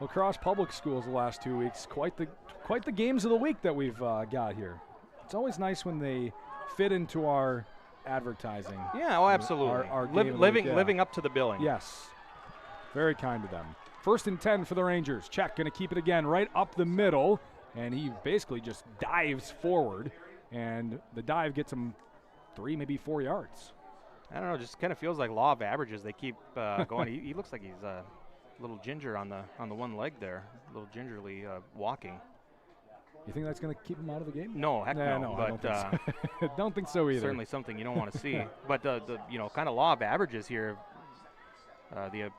Crosse public schools the last 2 weeks. Quite the games of the week that we've got here. It's always nice when they fit into our advertising. Yeah, oh, absolutely. Our living up to the billing. Yes, very kind to them. 1st and 10 for the Rangers. Check, going to keep it again right up the middle, and he basically just dives forward, and the dive gets him 3, maybe 4 yards. I don't know, just kind of feels like law of averages. They keep going. He looks like he's a little ginger on the one leg there, a little gingerly walking. You think that's going to keep him out of the game? No, heck no. No, but I don't think so. Don't think so either. Certainly something you don't want to see. But the kind of law of averages here, the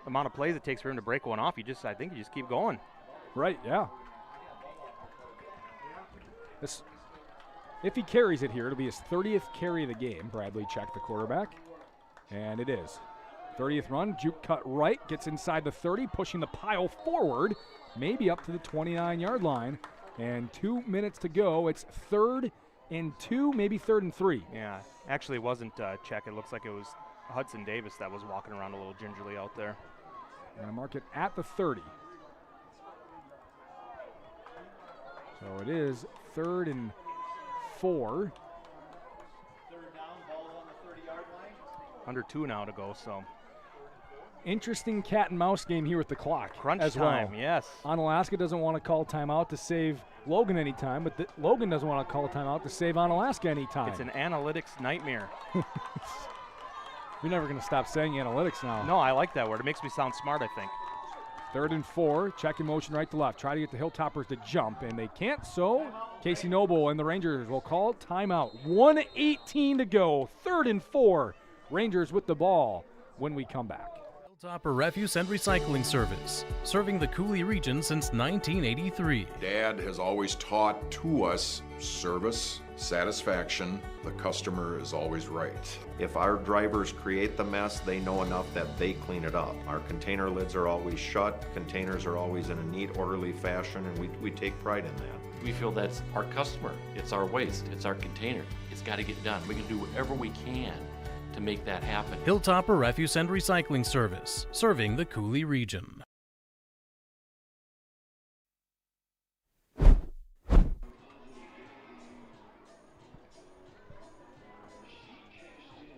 amount of plays it takes for him to break one off, I think you just keep going. Right, yeah. If he carries it here, it'll be his 30th carry of the game. Bradley Check, the quarterback. And it is. 30th run, juke cut right, gets inside the 30, pushing the pile forward, maybe up to the 29-yard line. And 2 minutes to go. It's 3rd and 2, maybe 3rd and 3. Yeah, actually it wasn't Check. It looks like it was Hudson Davis that was walking around a little gingerly out there. And I mark it at the 30. So it is 3rd and 4. Under 2 now to go, so. Interesting cat and mouse game here with the clock. Crunch as time, well. yes. Onalaska doesn't want to call timeout to save Logan any time, but Logan doesn't want to call timeout to save Onalaska any time. It's an analytics nightmare. You're never going to stop saying analytics now. No, I like that word. It makes me sound smart, I think. 3rd and 4, check in motion right to left. Try to get the Hilltoppers to jump, and they can't, so Casey Noble and the Rangers will call timeout. 1:18 to go, 3rd and 4. Rangers with the ball when we come back. Hilltopper Refuse and Recycling Service, serving the Coulee region since 1983. Dad has always taught to us service, satisfaction. The customer is always right. If our drivers create the mess, they know enough that they clean it up. Our container lids are always shut, containers are always in a neat, orderly fashion, and we take pride in that. We feel that's our customer, it's our waste, it's our container. It's got to get done. We can do whatever we can to make that happen. Hilltopper Refuse and Recycling Service, serving the Coulee region.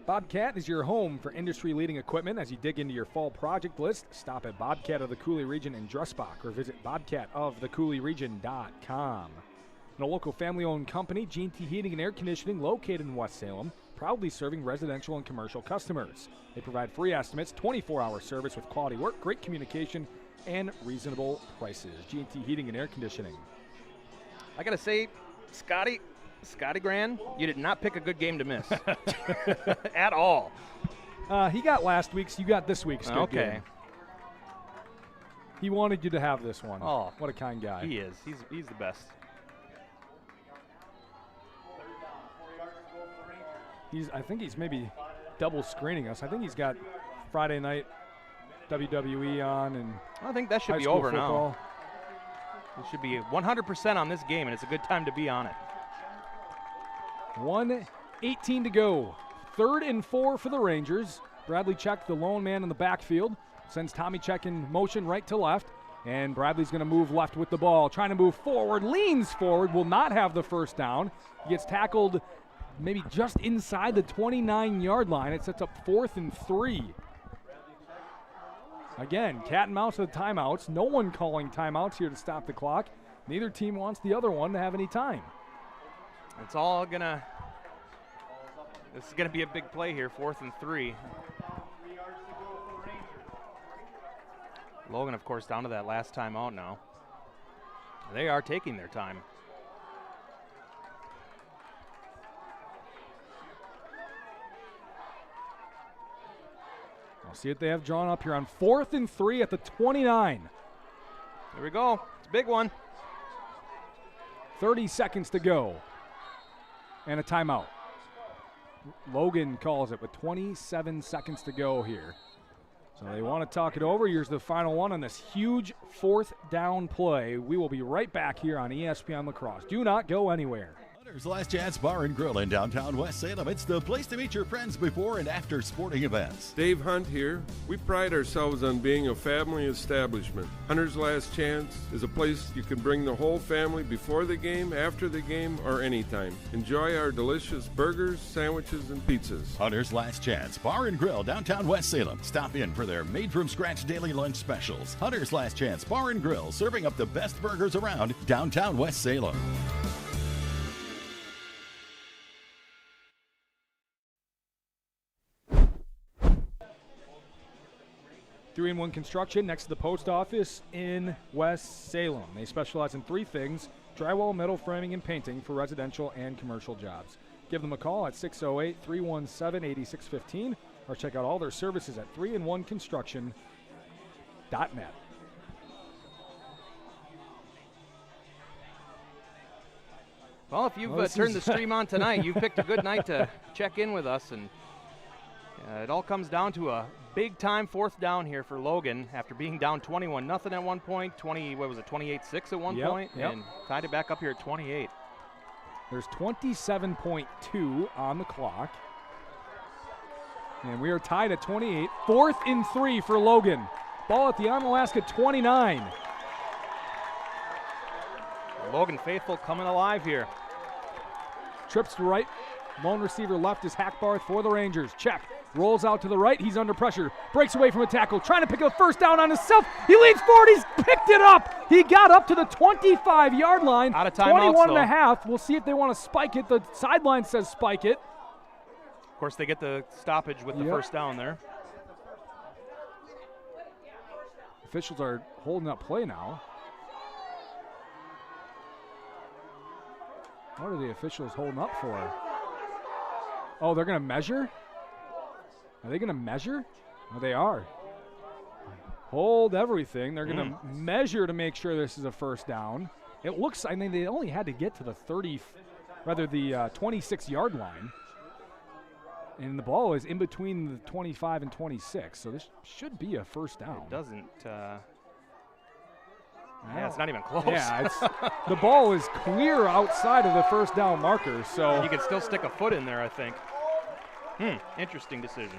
Bobcat is your home for industry-leading equipment. As you dig into your fall project list, stop at Bobcat of the Coulee Region in Dressbach or visit bobcatofthecouleeregion.com. And a local family-owned company, G&T Heating and Air Conditioning, located in West Salem, proudly serving residential and commercial customers. They provide free estimates, 24-hour service with quality work, great communication, and reasonable prices. G&T Heating and Air Conditioning. I got to say, Scotty Grand, you did not pick a good game to miss. At all. He got last week's, you got this week's good game. He wanted you to have this one. Oh, what a kind guy. He is. He's the best. I think he's maybe double screening us. I think he's got Friday night WWE on, and I think that should be over now. It should be 100% on this game, and it's a good time to be on it. 1:18 to go. 3rd and 4 for the Rangers. Bradley Check, the lone man in the backfield, sends Tommy Check in motion right to left, and Bradley's going to move left with the ball, trying to move forward, leans forward, will not have the first down. He gets tackled maybe just inside the 29-yard line. It sets up 4th and 3. Again, cat and mouse with the timeouts. No one calling timeouts here to stop the clock. Neither team wants the other one to have any time. This is gonna be a big play here, 4th and 3. Logan, of course, down to that last timeout now. They are taking their time. We'll see what they have drawn up here on 4th and 3 at the 29. Here we go. It's a big one. 30 seconds to go. And a timeout. Logan calls it with 27 seconds to go here. So they want to talk it over. Here's the final one on this huge 4th down play. We will be right back here on ESPN La Crosse. Do not go anywhere. Hunter's Last Chance Bar and Grill in downtown West Salem. It's the place to meet your friends before and after sporting events. Dave Hunt here. We pride ourselves on being a family establishment. Hunter's Last Chance is a place you can bring the whole family before the game, after the game, or anytime. Enjoy our delicious burgers, sandwiches, and pizzas. Hunter's Last Chance Bar and Grill, downtown West Salem. Stop in for their made-from-scratch daily lunch specials. Hunter's Last Chance Bar and Grill, serving up the best burgers around downtown West Salem. 3-in-1 Construction next to the post office in West Salem. They specialize in 3 things: drywall, metal framing, and painting for residential and commercial jobs. Give them a call at 608-317-8615 or check out all their services at 3in1construction.net. Well, if you've turned the stream on tonight, you've picked a good night to check in with us, and it all comes down to a big-time 4th down here for Logan after being down 21-0 at one point, 28-6 at one point, and tied it back up here at 28. There's 27.2 on the clock, and we are tied at 28. 4th and 3 for Logan. Ball at the Onalaska 29. Logan faithful coming alive here. Trips to right. Lone receiver left is Hackbarth for the Rangers. Check. Rolls out to the right. He's under pressure. Breaks away from a tackle. Trying to pick up a first down on himself. He leans forward. He's picked it up. He got up to the 25-yard line. Out of timeouts, 21 and a half. We'll see if they want to spike it. The sideline says spike it. Of course, they get the stoppage with the first down there. officials are holding up play now. What are the officials holding up for? Oh, they're going to measure? Are they going to measure? Oh, they are. Hold everything. They're going to measure to make sure this is a first down. It looks, I mean, they only had to get to the 26-yard line. And the ball is in between the 25 and 26, so this should be a first down. It doesn't. Yeah, it's not even close. Yeah, the ball is clear outside of the first down marker, so you can still stick a foot in there, I think. Interesting decision.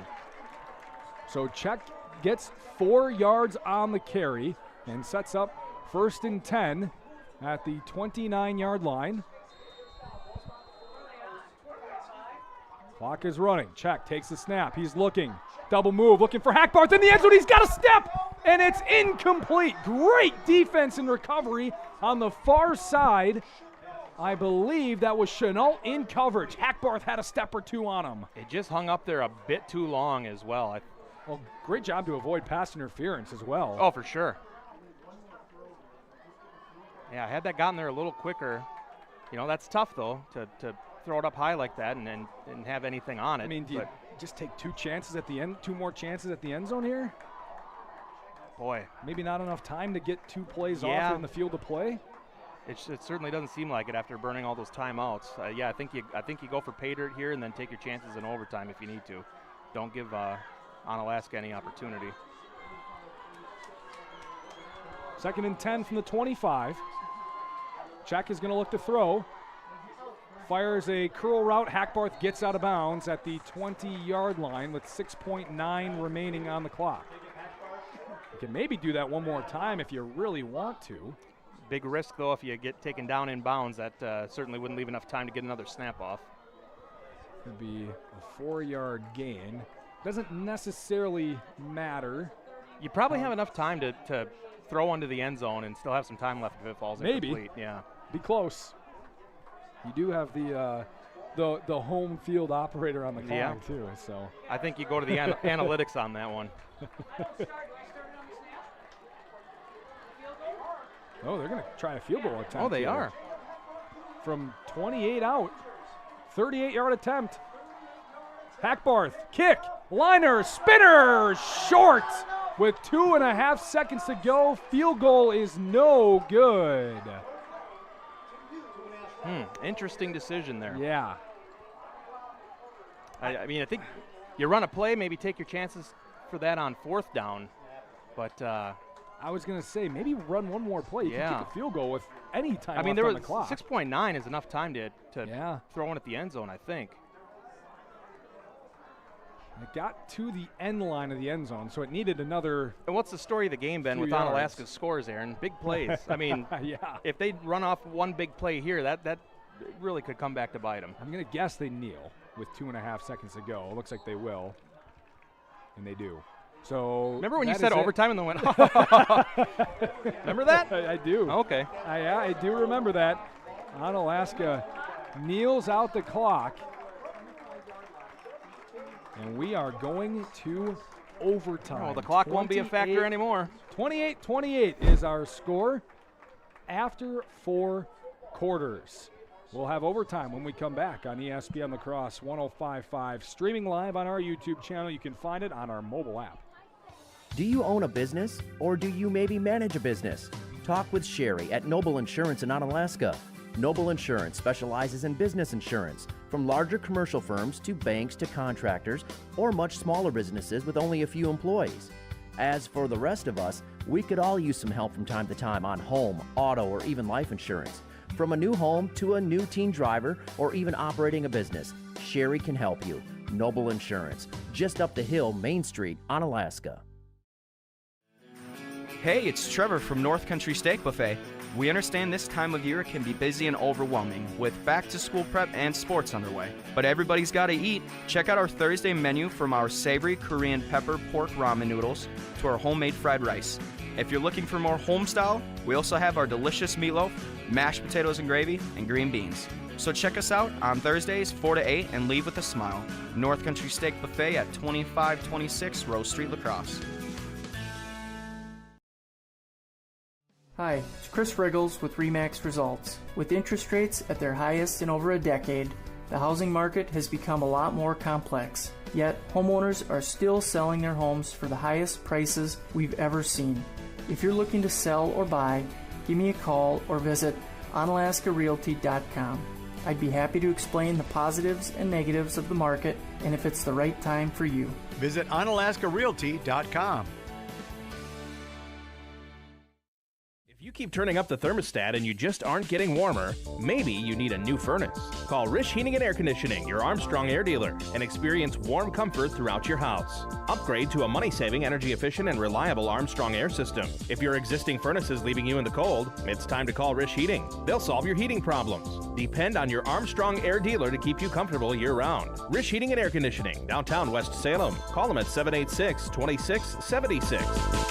So Czech gets 4 yards on the carry and sets up 1st and 10 at the 29-yard line. Clock is running. Czech takes the snap. He's looking. Double move, looking for Hackbarth in the end zone. He's got a step, and it's incomplete. Great defense and recovery on the far side. I believe that was Chenault in coverage. Hackbarth had a step or two on him. It just hung up there a bit too long as well. Well, great job to avoid pass interference as well. Oh, for sure. Yeah, had that gotten there a little quicker. You know, that's tough, though, to throw it up high like that and have anything on it. I mean, do you just take 2 chances at the end, 2 more chances at the end zone here? Boy. Maybe not enough time to get 2 plays off in the field of play? It certainly doesn't seem like it after burning all those timeouts. Yeah, I think you go for pay dirt here and then take your chances in overtime if you need to. Don't give Onalaska any opportunity. 2nd and 10 from the 25. Czech is going to look to throw. Fires a curl route. Hackbarth gets out of bounds at the 20-yard line with 6.9 remaining on the clock. You can maybe do that one more time if you really want to. Big risk, though, if you get taken down in bounds. That certainly wouldn't leave enough time to get another snap off. Could be a 4-yard gain. Doesn't necessarily matter. You probably have enough time to throw into the end zone and still have some time left if it falls incomplete. Yeah. Be close. You do have the home field operator on the clock too. So I think you go to the analytics on that one. Oh, they're going to try a field goal attempt. Oh, they are. From 28 out, 38-yard attempt. Hackbarth, kick, liner, spinner, short. With 2.5 seconds to go, field goal is no good. Interesting decision there. Yeah. I mean, I think you run a play, maybe take your chances for that on 4th down. But I was going to say, maybe run one more play. You can kick a field goal with any time left on the clock. 6.9 is enough time to throw one at the end zone, I think. It got to the end line of the end zone, so it needed another. And what's the story of the game, Ben, with Onalaska's scores, Aaron? Big plays. I mean, if they run off one big play here, that really could come back to bite them. I'm going to guess they kneel with 2.5 seconds to go. It looks like they will, and they do. So remember when you said overtime and then went, remember that? I do. Okay. I do remember that. Onalaska kneels out the clock. And we are going to overtime. Oh, the clock won't be a factor anymore. 28-28 is our score after 4 quarters. We'll have overtime when we come back on ESPN La Crosse 105.5, streaming live on our YouTube channel. You can find it on our mobile app. Do you own a business, or do you maybe manage a business? Talk with Sherry at Noble Insurance in Onalaska. Noble Insurance specializes in business insurance, from larger commercial firms to banks to contractors, or much smaller businesses with only a few employees. As for the rest of us, we could all use some help from time to time on home, auto, or even life insurance. From a new home to a new teen driver, or even operating a business, Sherry can help you. Noble Insurance, just up the hill, Main Street, Onalaska. Hey, it's Trevor from North Country Steak Buffet. We understand this time of year can be busy and overwhelming with back-to-school prep and sports underway. But everybody's got to eat. Check out our Thursday menu from our savory Korean pepper pork ramen noodles to our homemade fried rice. If you're looking for more home style, we also have our delicious meatloaf, mashed potatoes and gravy, and green beans. So check us out on Thursdays 4 to 8 and leave with a smile. North Country Steak Buffet at 2526 Rose Street, La Crosse. Hi, it's Chris Riggles with RE/MAX Results. With interest rates at their highest in over a decade, the housing market has become a lot more complex. Yet, homeowners are still selling their homes for the highest prices we've ever seen. If you're looking to sell or buy, give me a call or visit OnalaskaRealty.com. I'd be happy to explain the positives and negatives of the market and if it's the right time for you. Visit OnalaskaRealty.com. If you keep turning up the thermostat and you just aren't getting warmer, maybe you need a new furnace. Call Rish Heating and Air Conditioning, your Armstrong air dealer, and experience warm comfort throughout your house. Upgrade to a money-saving, energy-efficient, and reliable Armstrong air system. If your existing furnace is leaving you in the cold, it's time to call Rish Heating. They'll solve your heating problems. Depend on your Armstrong air dealer to keep you comfortable year-round. Rish Heating and Air Conditioning, downtown West Salem. Call them at 786-2676.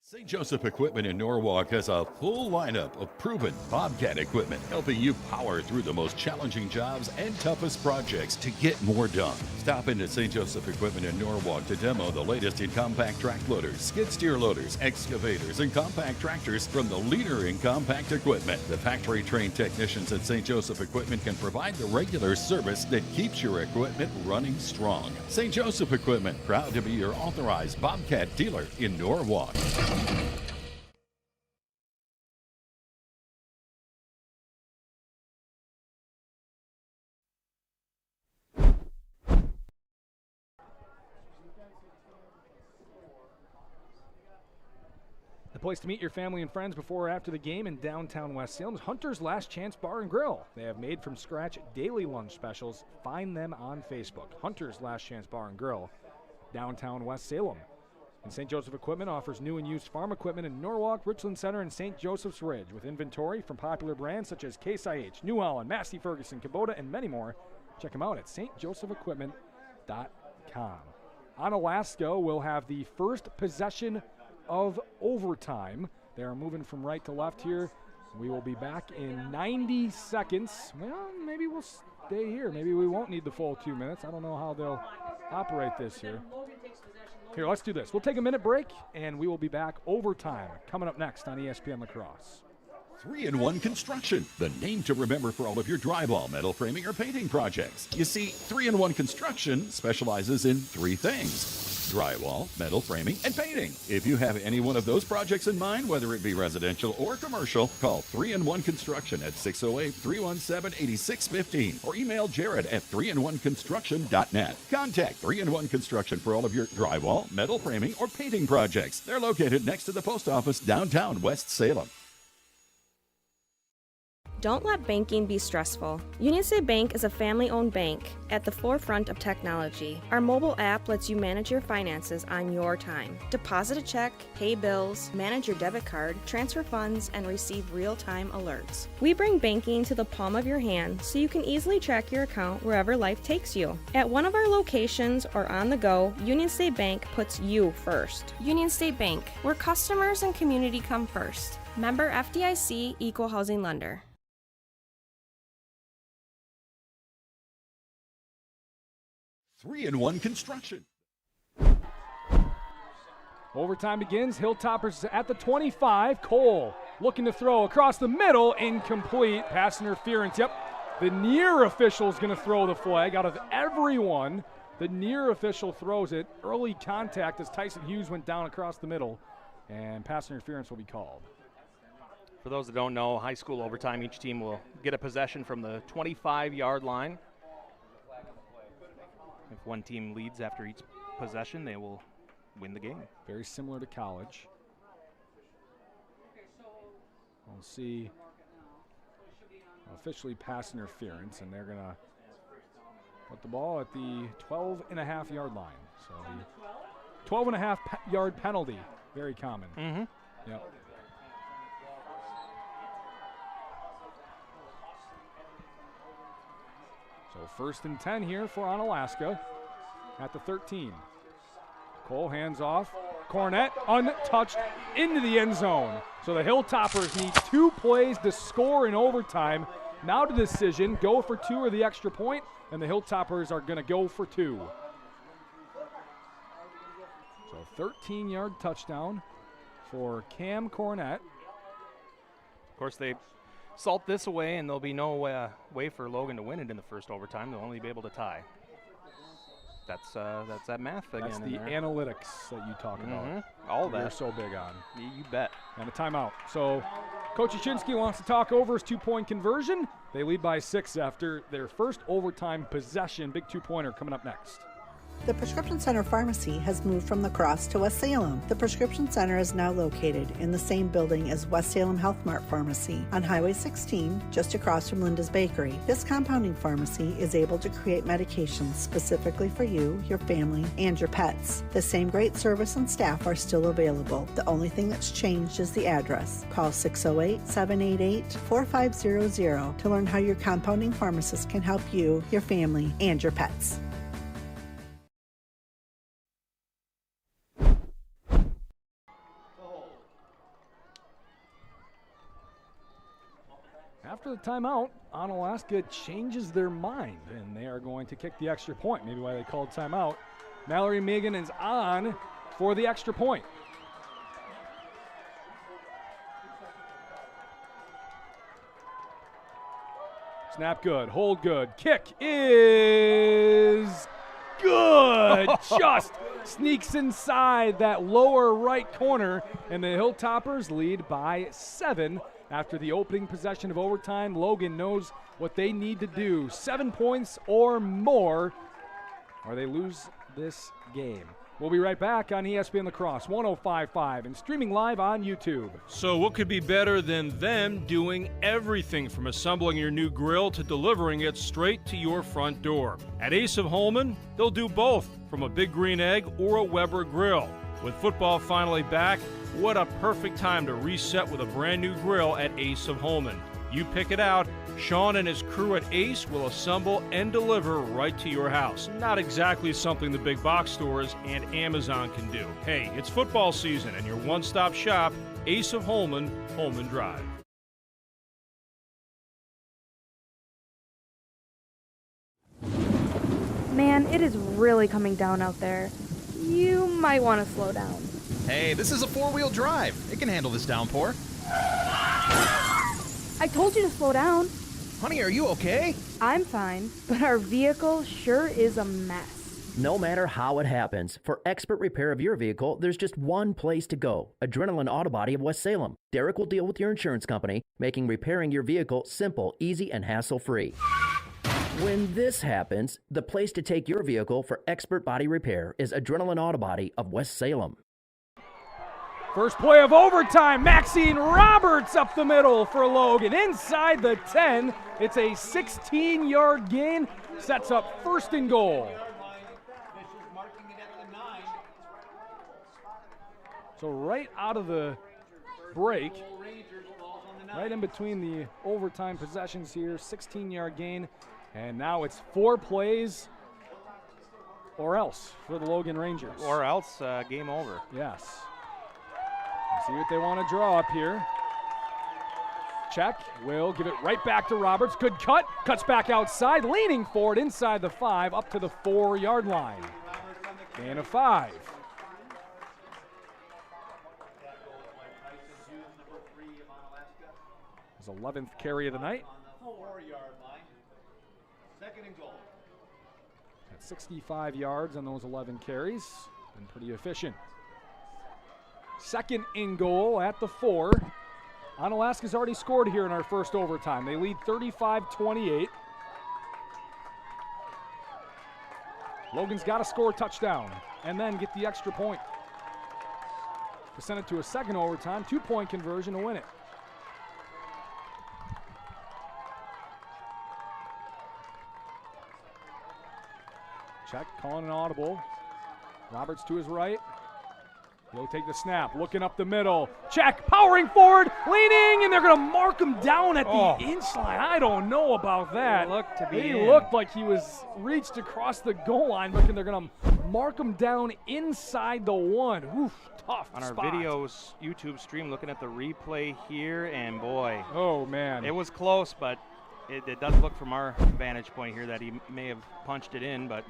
St. Joseph Equipment in Norwalk has a full lineup of proven Bobcat equipment, helping you power through the most challenging jobs and toughest projects to get more done. Stop into St. Joseph Equipment in Norwalk to demo the latest in compact track loaders, skid steer loaders, excavators, and compact tractors from the leader in compact equipment. The factory-trained technicians at St. Joseph Equipment can provide the regular service that keeps your equipment running strong. St. Joseph Equipment, proud to be your authorized Bobcat dealer in Norwalk. The place to meet your family and friends before or after the game in downtown West Salem is Hunter's Last Chance Bar and Grill. They have made from scratch daily lunch specials. Find them on Facebook. Hunter's Last Chance Bar and Grill, downtown West Salem. And St. Joseph Equipment offers new and used farm equipment in Norwalk, Richland Center, and St. Joseph's Ridge with inventory from popular brands such as Case IH, New Holland, Massey Ferguson, Kubota, and many more. Check them out at stjosephequipment.com. Onalaska will have the first possession of overtime. They are moving from right to left here. We will be back in 90 seconds. Well, maybe we'll stay here. Maybe we won't need the full 2 minutes. I don't know how they'll operate this here. Here, let's do this. We'll take a minute break, and we will be back overtime coming up next on ESPN La Crosse. 3-in-1 Construction, the name to remember for all of your drywall, metal framing, or painting projects. You see, 3-in-1 Construction specializes in three things: drywall, metal framing, and painting. If you have any one of those projects in mind, whether it be residential or commercial, call 3-in-1 Construction at 608-317-8615 or email Jared at 3in1construction.net. Contact 3-in-1 Construction for all of your drywall, metal framing, or painting projects. They're located next to the post office downtown West Salem. Don't let banking be stressful. Union State Bank is a family-owned bank at the forefront of technology. Our mobile app lets you manage your finances on your time. Deposit a check, pay bills, manage your debit card, transfer funds, and receive real-time alerts. We bring banking to the palm of your hand so you can easily track your account wherever life takes you. At one of our locations or on the go, Union State Bank puts you first. Union State Bank, where customers and community come first. Member FDIC, Equal Housing Lender. 3-in-1 Construction. Overtime begins. Hilltoppers at the 25. Cole looking to throw across the middle. Incomplete. Pass interference. Yep. The near official is going to throw the flag. Out of everyone, the near official throws it. Early contact as Tyson Hughes went down across the middle, and pass interference will be called. For those that don't know, high school overtime, each team will get a possession from the 25-yard line. If one team leads after each possession, they will win the game. Very similar to college. We'll see officially pass interference, and they're going to put the ball at the 12.5-yard line. So the 12.5-yard penalty, very common. Mm-hmm. Yep. So 1st and 10 here for Onalaska at the 13. Cole hands off. Cornett untouched into the end zone. So the Hilltoppers need 2 plays to score in overtime. Now the decision, go for 2 or the extra point, and the Hilltoppers are going to go for 2. So 13-yard touchdown for Cam Cornett. Of course, they salt this away, and there'll be no way for Logan to win it in the first overtime. They'll only be able to tie. That's that math again. That's the analytics that you talk about. All that. You're so big on. You bet. And a timeout. So Coach Yashinsky wants to talk over his two-point conversion. They lead by 6 after their first overtime possession. Big two-pointer coming up next. The Prescription Center Pharmacy has moved from La Crosse to West Salem. The Prescription Center is now located in the same building as West Salem Health Mart Pharmacy on Highway 16, just across from Linda's Bakery. This compounding pharmacy is able to create medications specifically for you, your family, and your pets. The same great service and staff are still available. The only thing that's changed is the address. Call 608-788-4500 to learn how your compounding pharmacist can help you, your family, and your pets. After the timeout, Onalaska changes their mind, and they are going to kick the extra point. Maybe why they called timeout. Mallory Megan is on for the extra point. Snap good, hold good, kick is good. Just sneaks inside that lower right corner, and the Hilltoppers lead by 7. After the opening possession of overtime, Logan knows what they need to do. 7 points or more, or they lose this game. We'll be right back on ESPN La Crosse 105.5 and streaming live on YouTube. So what could be better than them doing everything from assembling your new grill to delivering it straight to your front door? At Ace of Holman, they'll do both, from a Big Green Egg or a Weber grill. With football finally back, what a perfect time to reset with a brand new grill at Ace of Holman. You pick it out, Sean and his crew at Ace will assemble and deliver right to your house. Not exactly something the big box stores and Amazon can do. Hey, it's football season and your one-stop shop, Ace of Holman, Holman Drive. Man, it is really coming down out there. You might want to slow down. Hey, this is a four-wheel drive. It can handle this downpour. I told you to slow down. Honey, are you okay? I'm fine, but our vehicle sure is a mess. No matter how it happens, for expert repair of your vehicle, there's just one place to go. Adrenaline Auto Body of West Salem. Derek will deal with your insurance company, making repairing your vehicle simple, easy, and hassle-free. When this happens, the place to take your vehicle for expert body repair is Adrenaline Auto Body of West Salem. First play of overtime, Maxine Roberts up the middle for Logan. Inside the 10, it's a 16-yard gain, sets up 1st and goal. So right out of the break, right in between the overtime possessions here, 16-yard gain, and now it's 4 plays or else for the Logan Rangers. Or else, game over. Yes. See what they want to draw up here. Check. Will give it right back to Roberts. Good cut. Cuts back outside. Leaning forward inside the 5 up to the 4-yard line. Gain of 5. His 11th carry of the night. 4-yard line. 2nd and goal. At 65 yards on those 11 carries. Been pretty efficient. 2nd and goal at the 4. Onalaska's already scored here in our first overtime. They lead 35-28. Logan's got to score a touchdown and then get the extra point to send it to a 2nd overtime, 2-point conversion to win it. Check, calling an audible. Roberts to his right. He'll take the snap, looking up the middle. Check, powering forward, leaning, and they're going to mark him down at the inch line. I don't know about that. He looked like he was reached across the goal line, but they're going to mark him down inside the 1. Oof, tough on our spot. videos YouTube stream, looking at the replay here, and boy. Oh, man. It was close, but it does look from our vantage point here that he may have punched it in, but.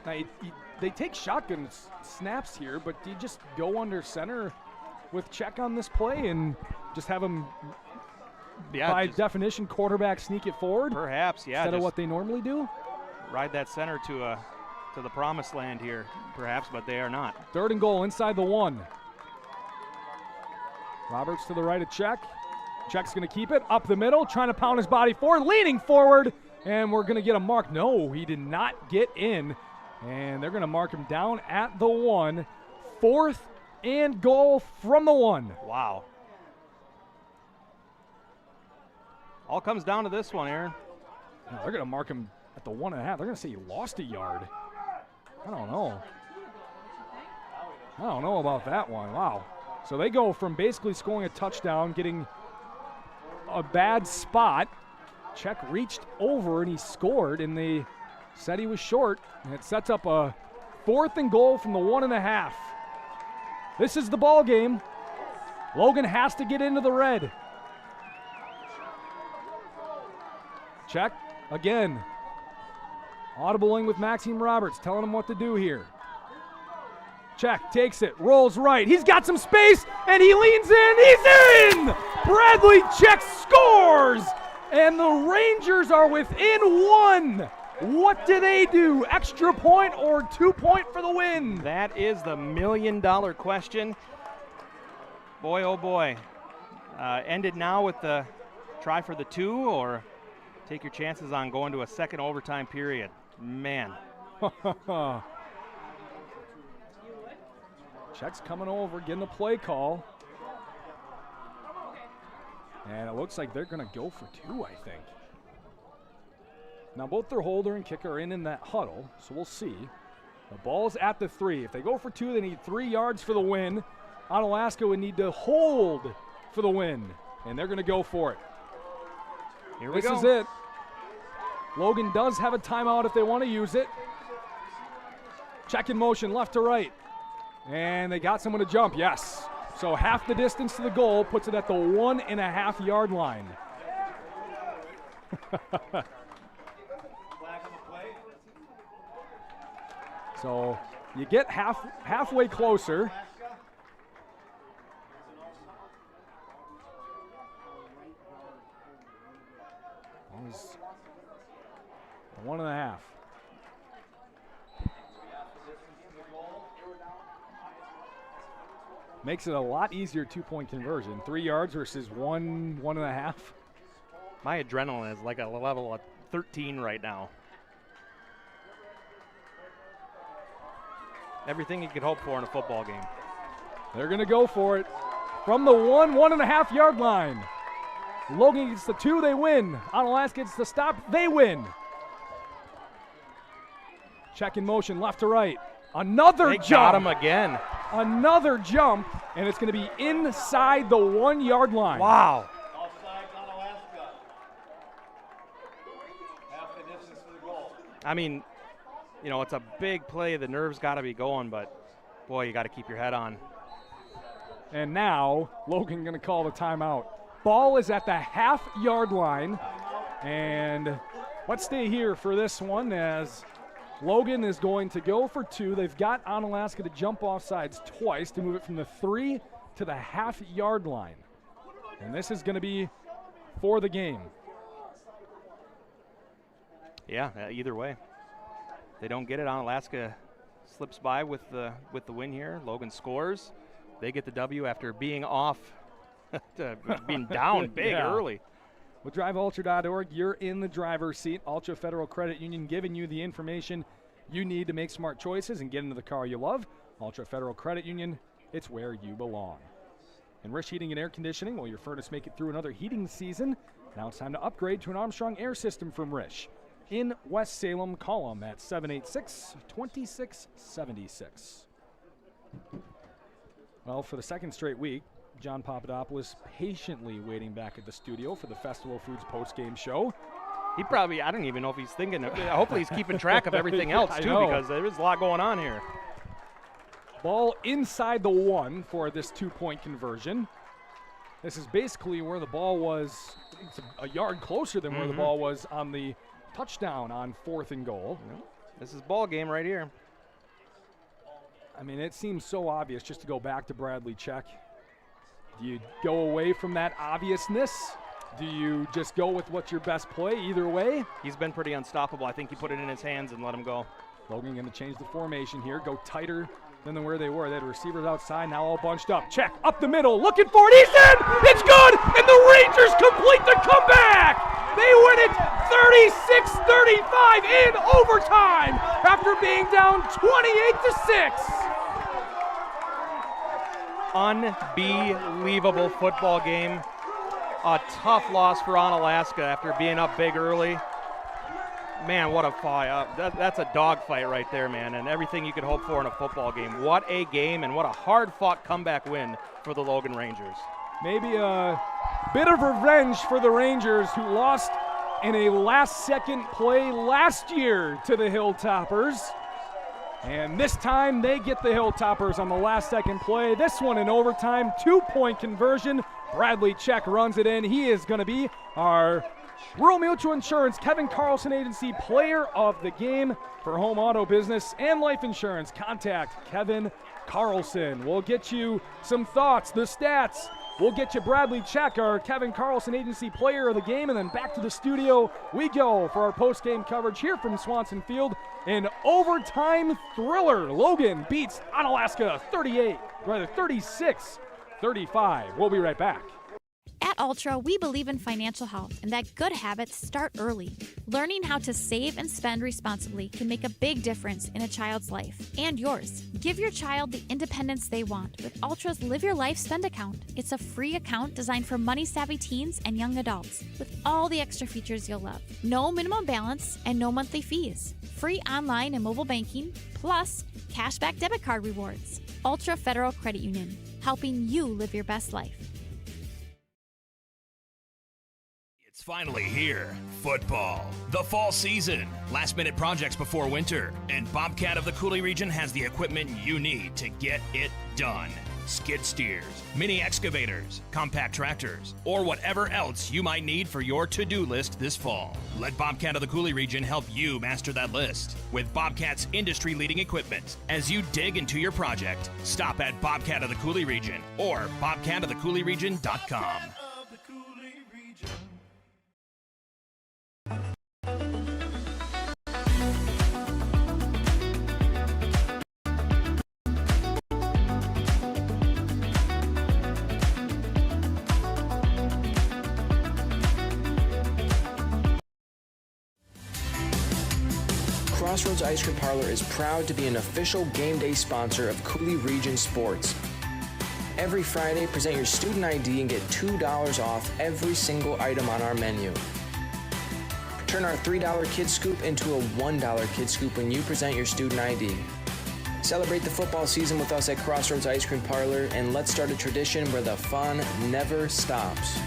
Now, they take shotgun snaps here, but do you just go under center with Check on this play and just have him, Yeah, by just definition, quarterback sneak it forward? perhaps, yeah. Instead of just what they normally do? ride that center to the promised land here, perhaps, but they are not. 3rd and goal inside the 1. Roberts to the right of Check. Check's going to keep it up the middle, trying to pound his body forward, leaning forward, and we're going to get a mark. No, he did not get in, and they're going to mark him down at the 1. 4th and goal from the 1. Wow. All comes down to this one, Aaron. No, they're going to mark him at the 1.5. They're going to say he lost a yard. I don't know. I don't know about that one. Wow. So they go from basically scoring a touchdown, getting a bad spot. Check reached over and he scored, and they said he was short. And it sets up a 4th and goal from the 1.5. This is the ball game. Logan has to get into the red. Check again. Audibling with Maxime Roberts, telling him what to do here. Check, takes it, rolls right. He's got some space, and he leans in. He's in! Bradley Check scores! And the Rangers are within 1. What do they do? Extra point or 2-point for the win? That is the million-dollar question. Boy, oh boy. Ended now with the try for the 2, or take your chances on going to a second overtime period. Man. Check's coming over, getting the play call. And it looks like they're going to go for 2, I think. Now both their holder and kicker are in that huddle, so we'll see. The ball's at the 3. If they go for 2, they need 3 yards for the win. Onalaska would need to hold for the win, and they're going to go for it. Here we go. This is it. Logan does have a timeout if they want to use it. Check in motion, left to right. And they got someone to jump, yes. So half the distance to the goal puts it at the 1.5 yard line. So you get halfway closer. Always 1.5. Makes it a lot easier 2-point conversion. 3 yards versus 1.5. My adrenaline is like a level of 13 right now. Everything you could hope for in a football game. They're going to go for it. From the 1.5 yard line. Logan gets the 2, they win. Onalaska gets the stop, they win. Check in motion, left to right. Another they jump. Got him again. Another jump, and it's going to be inside the 1 yard line. Wow. I mean, you know, it's a big play. The nerves got to be going, but boy, you got to keep your head on. And now Logan going to call the timeout. Ball is at the half-yard line, and let's stay here for this one as Logan is going to go for 2. They've got Onalaska to jump off sides twice to move it from the 3 to the half-yard line. And this is going to be for the game. Yeah, either way. They don't get it. Onalaska slips by with the win here. Logan scores. They get the W after being off, being down big early. With driveultra.org, you're in the driver's seat. Ultra Federal Credit Union giving you the information you need to make smart choices and get into the car you love. Ultra Federal Credit Union, it's where you belong. And Rish Heating and Air Conditioning, will your furnace make it through another heating season? Now it's time to upgrade to an Armstrong air system from Rish. In West Salem, call them at 786-2676. Well, for the second straight week, John Papadopoulos patiently waiting back at the studio for the Festival Foods post-game show. He probably, I don't even know if he's thinking, hopefully he's keeping track of everything else too, because there is a lot going on here. Ball inside the 1 for this 2-point conversion. This is basically where the ball was, it's a yard closer than where the ball was on the touchdown on 4th and goal. This is ball game right here. I mean, it seems so obvious just to go back to Bradley Check. Do you go away from that obviousness? Do you just go with what's your best play either way? He's been pretty unstoppable. I think you put it in his hands and let him go. Logan going to change the formation here, go tighter than where they were. They had receivers outside, now all bunched up. Check, up the middle, looking for it, he's in! It's good! And the Rangers complete the comeback! They win it 36-35 in overtime after being down 28-6. Unbelievable football game. A tough loss for Onalaska after being up big early. Man, what a fight. That's a dogfight right there, man, and everything you could hope for in a football game. What a game and what a hard-fought comeback win for the Logan Rangers. Maybe a bit of revenge for the Rangers, who lost in a last-second play last year to the Hilltoppers. And this time they get the Hilltoppers on the last-second play. This one in overtime, 2-point conversion. Bradley Check runs it in. He is going to be our Rural Mutual Insurance Kevin Carlson Agency Player of the Game for home auto business and life insurance. Contact Kevin Carlson. We'll get you some thoughts, the stats. We'll get you Bradley Check, our Kevin Carlson Agency Player of the Game, and then back to the studio we go for our post-game coverage here from Swanson Field. An overtime thriller. Logan beats Onalaska 36-35. We'll be right back. At Ultra, we believe in financial health and that good habits start early. Learning how to save and spend responsibly can make a big difference in a child's life and yours. Give your child the independence they want with Ultra's Live Your Life Spend account. It's a free account designed for money-savvy teens and young adults with all the extra features you'll love. No minimum balance and no monthly fees. Free online and mobile banking, plus cashback debit card rewards. Ultra Federal Credit Union, helping you live your best life. It's finally here. Football. The fall season. Last-minute projects before winter. And Bobcat of the Coulee region has the equipment you need to get it done. Skid steers, mini excavators, compact tractors, or whatever else you might need for your to-do list this fall. Let Bobcat of the Coulee region help you master that list with Bobcat's industry-leading equipment. As you dig into your project, stop at Bobcat of the Coulee region or bobcatofthecouleeregion.com. Crossroads Ice Cream Parlor is proud to be an official game day sponsor of Coulee Region Sports. Every Friday, present your student ID and get $2 off every single item on our menu. Turn our $3 Kid Scoop into a $1 Kid Scoop when you present your student ID. Celebrate the football season with us at Crossroads Ice Cream Parlor, and let's start a tradition where the fun never stops.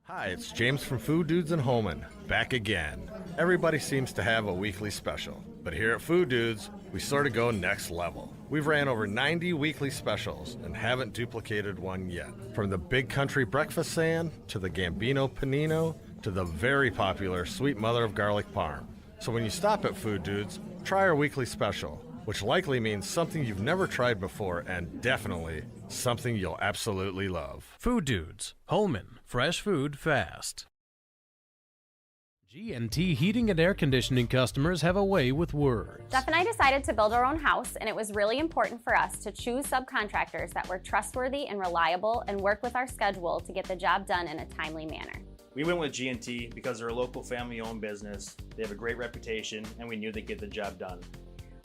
Hi, it's James from Food Dudes in Holman, back again. Everybody seems to have a weekly special, but here at Food Dudes, we sort of go next level. We've ran over 90 weekly specials and haven't duplicated one yet. From the Big Country Breakfast Sand, to the Gambino Panino, to the very popular Sweet Mother of Garlic Parm. So when you stop at Food Dudes, try our weekly special, which likely means something you've never tried before and definitely something you'll absolutely love. Food Dudes, Holman, fresh food fast. G&T Heating and Air Conditioning customers have a way with words. Jeff and I decided to build our own house, and it was really important for us to choose subcontractors that were trustworthy and reliable and work with our schedule to get the job done in a timely manner. We went with G&T because they're a local family-owned business, they have a great reputation, and we knew they'd get the job done.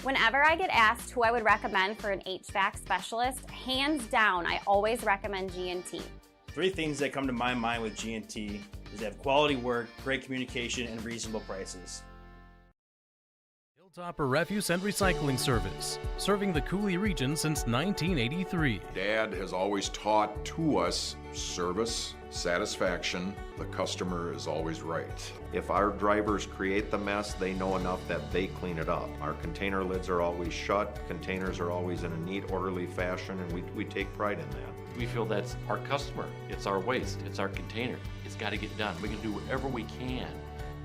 Whenever I get asked who I would recommend for an HVAC specialist, hands down, I always recommend G&T. Three things that come to my mind with G&T is they have quality work, great communication, and reasonable prices. Hilltopper Refuse and Recycling Service, serving the Coulee region since 1983. Dad has always taught to us service, satisfaction, the customer is always right. If our drivers create the mess, they know enough that they clean it up. Our container lids are always shut, containers are always in a neat, orderly fashion, and we take pride in that. We feel that's our customer, it's our waste, it's our container. It's got to get done. We can do whatever we can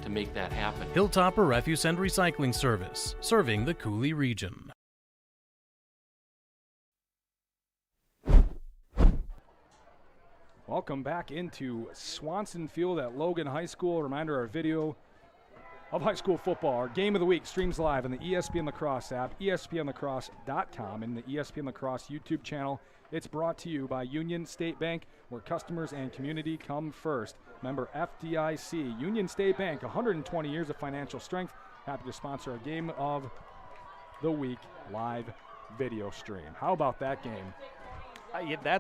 to make that happen. Hilltopper Refuse and Recycling Service, serving the Coulee region. Welcome back into Swanson Field at Logan High School. Reminder, our video of high school football, our game of the week, streams live on the ESPN La Crosse app, ESPNLaCrosse.com, and the ESPN La Crosse YouTube channel. It's brought to you by Union State Bank, where customers and community come first. Member FDIC. Union State Bank, 120 years of financial strength. Happy to sponsor our game of the week live video stream. How about that game? Yeah,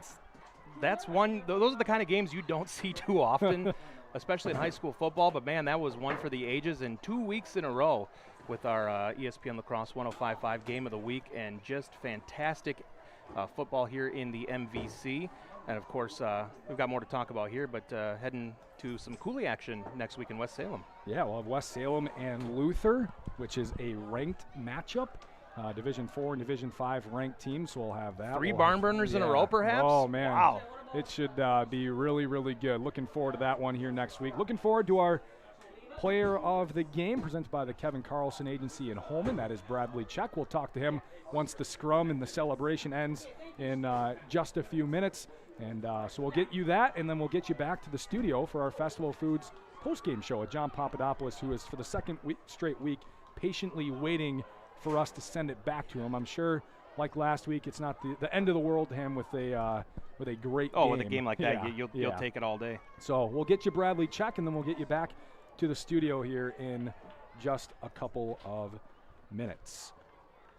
that's one. Those are the kind of games you don't see too often, especially in high school football. But man, that was one for the ages, and 2 weeks in a row with our ESPN La Crosse 105.5 game of the week, and just fantastic football here in the MVC. And of course, we've got more to talk about here, but heading to some Coulee action next week in West Salem. Yeah, we'll have West Salem and Luther, which is a ranked matchup. Division 4 and Division 5 ranked teams, so we'll have that. Three barn burners in a row, perhaps? Oh, man. Wow. It should be really, really good. Looking forward to that one here next week. Looking forward to our player of the game, presented by the Kevin Carlson Agency in Holman. That is Bradley Check. We'll talk to him once the scrum and the celebration ends in just a few minutes. And so we'll get you that, and then we'll get you back to the studio for our Festival of Foods post-game show with John Papadopoulos, who is, for the second straight week, patiently waiting for us to send it back to him. I'm sure, like last week, it's not the end of the world to him with a great game. With a game like that, you'll take it all day. So we'll get you Bradley Check, and then we'll get you back to the studio here in just a couple of minutes.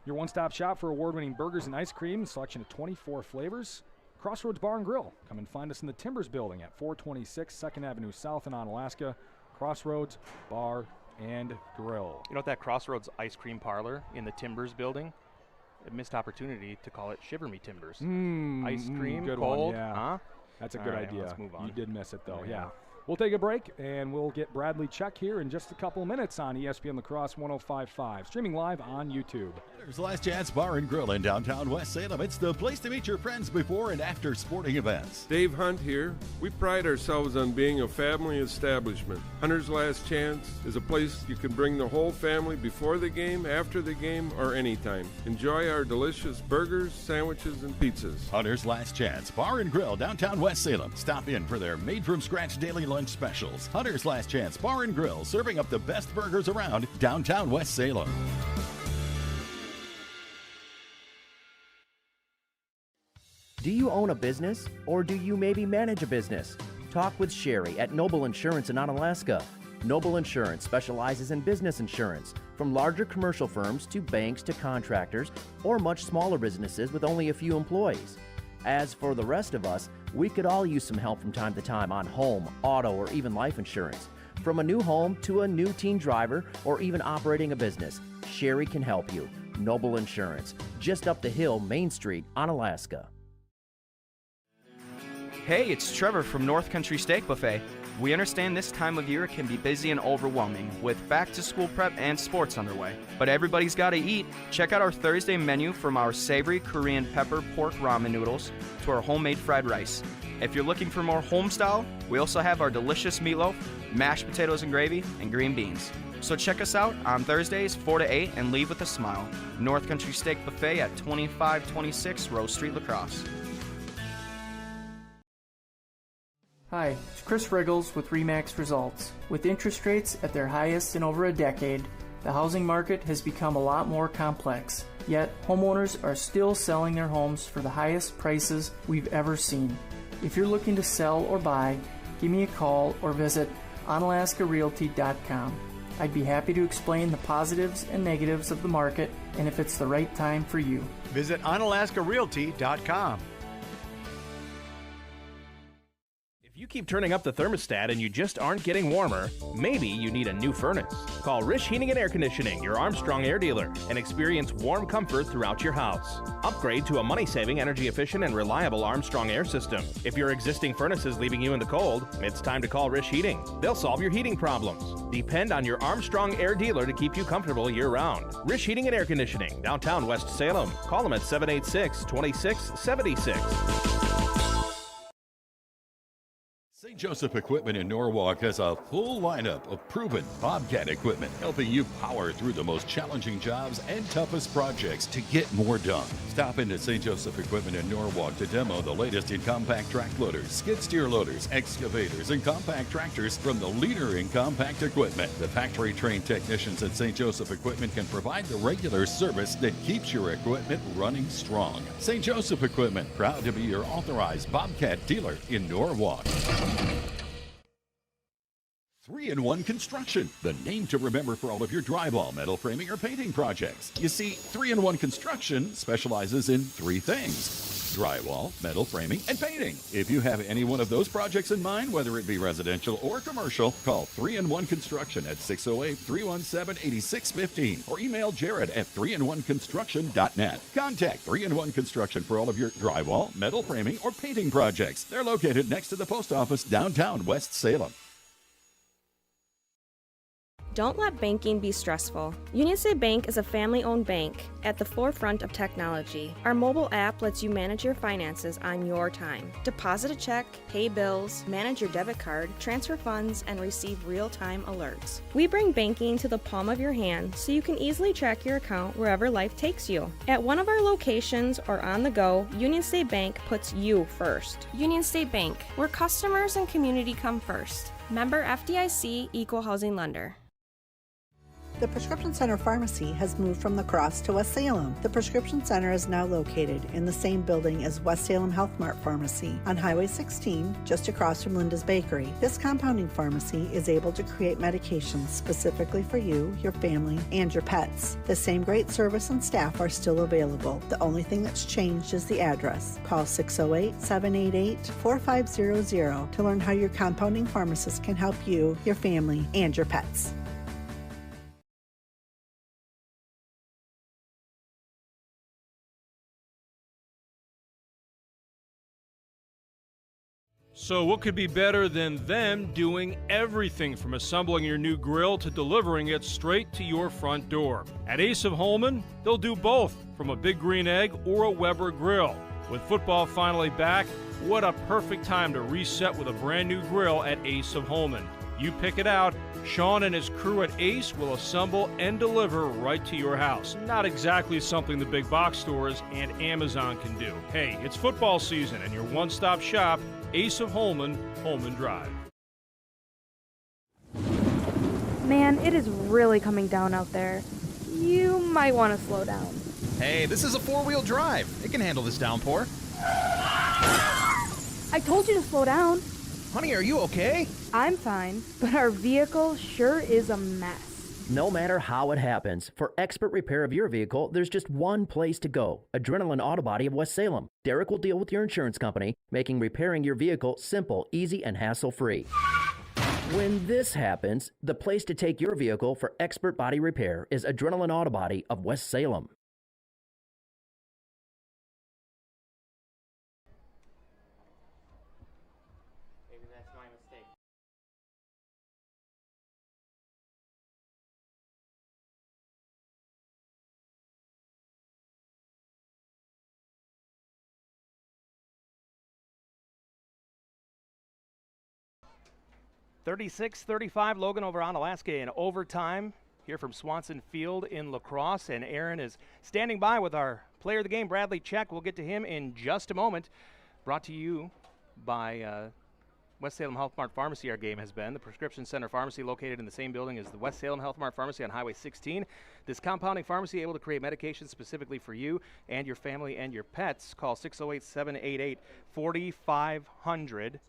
Your one-stop shop for award-winning burgers and ice cream, selection of 24 flavors. Crossroads Bar and Grill. Come and find us in the Timbers building at 426 2nd Avenue South in Onalaska. Crossroads Bar and Grill. You know, that Crossroads ice cream parlor in the Timbers building, a missed opportunity to call it Shiver Me Timbers. Ice cream, good cold. one, yeah. Huh? That's a good idea. Let's move on. You did miss it, though, yeah. We'll take a break, and we'll get Bradley Check here in just a couple of minutes on ESPN La Crosse 105.5, streaming live on YouTube. There's Last Chance Bar and Grill in downtown West Salem. It's the place to meet your friends before and after sporting events. Dave Hunt here. We pride ourselves on being a family establishment. Hunter's Last Chance is a place you can bring the whole family before the game, after the game, or anytime. Enjoy our delicious burgers, sandwiches, and pizzas. Hunter's Last Chance Bar and Grill, downtown West Salem. Stop in for their made-from-scratch daily lunch specials. Hunter's Last Chance Bar and Grill, serving up the best burgers around downtown West Salem. Do you own a business, or do you maybe manage a business? Talk with Sherry at Noble Insurance in Onalaska. Noble Insurance specializes in business insurance, from larger commercial firms to banks to contractors, or much smaller businesses with only a few employees. As for the rest of us, we could all use some help from time to time on home, auto, or even life insurance. From a new home to a new teen driver, or even operating a business, Sherry can help you. Noble Insurance, just up the hill, Main Street, Onalaska. Hey, it's Trevor from North Country Steak Buffet. We understand this time of year can be busy and overwhelming with back-to-school prep and sports underway. But everybody's got to eat. Check out our Thursday menu, from our savory Korean pepper pork ramen noodles to our homemade fried rice. If you're looking for more home style, we also have our delicious meatloaf, mashed potatoes and gravy, and green beans. So check us out on Thursdays 4 to 8 and leave with a smile. North Country Steak Buffet at 2526 Rose Street, La Crosse. Hi, it's Chris Riggles with RE/MAX Results. With interest rates at their highest in over a decade, the housing market has become a lot more complex. Yet, homeowners are still selling their homes for the highest prices we've ever seen. If you're looking to sell or buy, give me a call or visit OnalaskaRealty.com. I'd be happy to explain the positives and negatives of the market and if it's the right time for you. Visit OnalaskaRealty.com. You keep turning up the thermostat and you just aren't getting warmer, maybe you need a new furnace. Call Rish Heating and Air Conditioning, your Armstrong air dealer, and experience warm comfort throughout your house. Upgrade to a money-saving, energy-efficient, and reliable Armstrong air system. If your existing furnace is leaving you in the cold, it's time to call Rish Heating. They'll solve your heating problems. Depend on your Armstrong air dealer to keep you comfortable year-round. Rish Heating and Air Conditioning, downtown West Salem. Call them at 786-2676. St. Joseph Equipment in Norwalk has a full lineup of proven Bobcat equipment, helping you power through the most challenging jobs and toughest projects to get more done. Stop into St. Joseph Equipment in Norwalk to demo the latest in compact track loaders, skid steer loaders, excavators, and compact tractors from the leader in compact equipment. The factory-trained technicians at St. Joseph Equipment can provide the regular service that keeps your equipment running strong. St. Joseph Equipment, proud to be your authorized Bobcat dealer in Norwalk. 3-in-1 Construction, the name to remember for all of your drywall, metal framing, or painting projects. You see, 3-in-1 Construction specializes in three things: drywall, metal framing, and painting. If you have any one of those projects in mind, whether it be residential or commercial, call 3-in-1 Construction at 608-317-8615 or email Jared at 3in1construction.net. Contact 3-in-1 Construction for all of your drywall, metal framing, or painting projects. They're located next to the post office downtown West Salem. Don't let banking be stressful. Union State Bank is a family-owned bank at the forefront of technology. Our mobile app lets you manage your finances on your time. Deposit a check, pay bills, manage your debit card, transfer funds, and receive real-time alerts. We bring banking to the palm of your hand so you can easily track your account wherever life takes you. At one of our locations or on the go, Union State Bank puts you first. Union State Bank, where customers and community come first. Member FDIC, Equal Housing Lender. The Prescription Center Pharmacy has moved from La Crosse to West Salem. The Prescription Center is now located in the same building as West Salem Health Mart Pharmacy on Highway 16, just across from Linda's Bakery. This compounding pharmacy is able to create medications specifically for you, your family, and your pets. The same great service and staff are still available. The only thing that's changed is the address. Call 608-788-4500 to learn how your compounding pharmacist can help you, your family, and your pets. So what could be better than them doing everything from assembling your new grill to delivering it straight to your front door? At Ace of Holman, they'll do both, from a Big Green Egg or a Weber grill. With football finally back, what a perfect time to reset with a brand new grill at Ace of Holman. You pick it out, Sean and his crew at Ace will assemble and deliver right to your house. Not exactly something the big box stores and Amazon can do. Hey, it's football season and your one-stop shop, Ace of Holman, Holman Drive. Man, it is really coming down out there. You might want to slow down. Hey, this is a four-wheel drive. It can handle this downpour. I told you to slow down. Honey, are you okay? I'm fine, but our vehicle sure is a mess. No matter how it happens, for expert repair of your vehicle, there's just one place to go: Adrenaline Auto Body of West Salem. Derek will deal with your insurance company, making repairing your vehicle simple, easy, and hassle-free. When this happens, the place to take your vehicle for expert body repair is Adrenaline Auto Body of West Salem. Maybe that's my mistake. (36-35) Logan over Onalaska in overtime here from Swanson Field in La Crosse, and Aaron is standing by with our player of the game, Bradley Check. We'll get to him in just a moment. Brought to you by West Salem Health Mart Pharmacy. Our game has been the Prescription Center Pharmacy, located in the same building as the West Salem Health Mart Pharmacy on Highway 16. This compounding pharmacy able to create medications specifically for you and your family and your pets. Call 608-788-4500.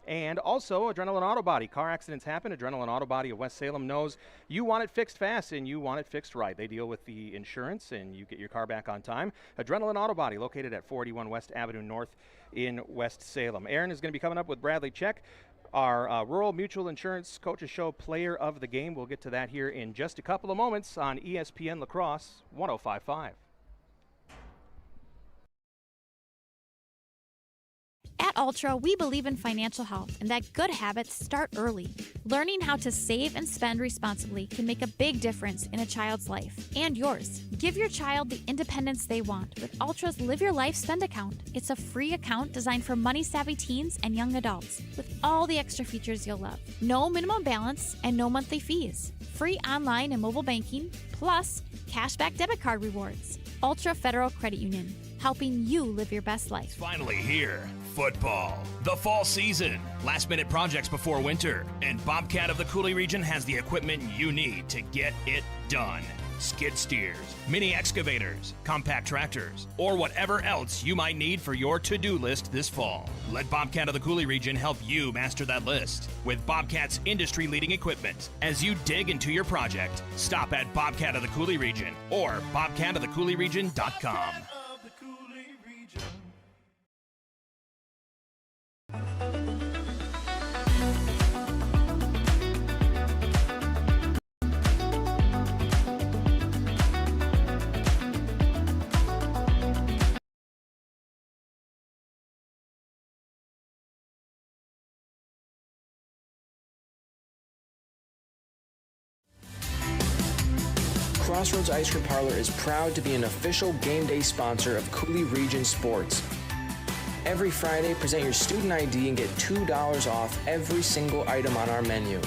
And also, Adrenaline Auto Body. Car accidents happen. Adrenaline Auto Body of West Salem knows you want it fixed fast and you want it fixed right. They deal with the insurance and you get your car back on time. Adrenaline Auto Body, located at 481 West Avenue North in West Salem. Aaron is going to be coming up with Bradley Check, our Rural Mutual Insurance Coaches Show Player of the Game. We'll get to that here in just a couple of moments on ESPN La Crosse 105.5. At At Ultra, we believe in financial health and that good habits start early. Learning how to save and spend responsibly can make a big difference in a child's life and yours. Give your child the independence they want with Ultra's Live Your Life Spend account. It's a free account designed for money-savvy teens and young adults with all the extra features you'll love. No minimum balance and no monthly fees. Free online and mobile banking, plus cashback debit card rewards. Ultra Federal Credit Union, helping you live your best life. Finally here, football. The fall season, last-minute projects before winter, and Bobcat of the Coulee region has the equipment you need to get it done. Skid steers, mini excavators, compact tractors, or whatever else you might need for your to-do list this fall. Let Bobcat of the Coulee region help you master that list with Bobcat's industry-leading equipment. As you dig into your project, stop at Bobcat of the Coulee region or bobcatofthecouleeregion.com. Crossroads Ice Cream Parlor is proud to be an official game day sponsor of Coulee Region Sports. Every Friday, present your student ID and get $2 off every single item on our menu.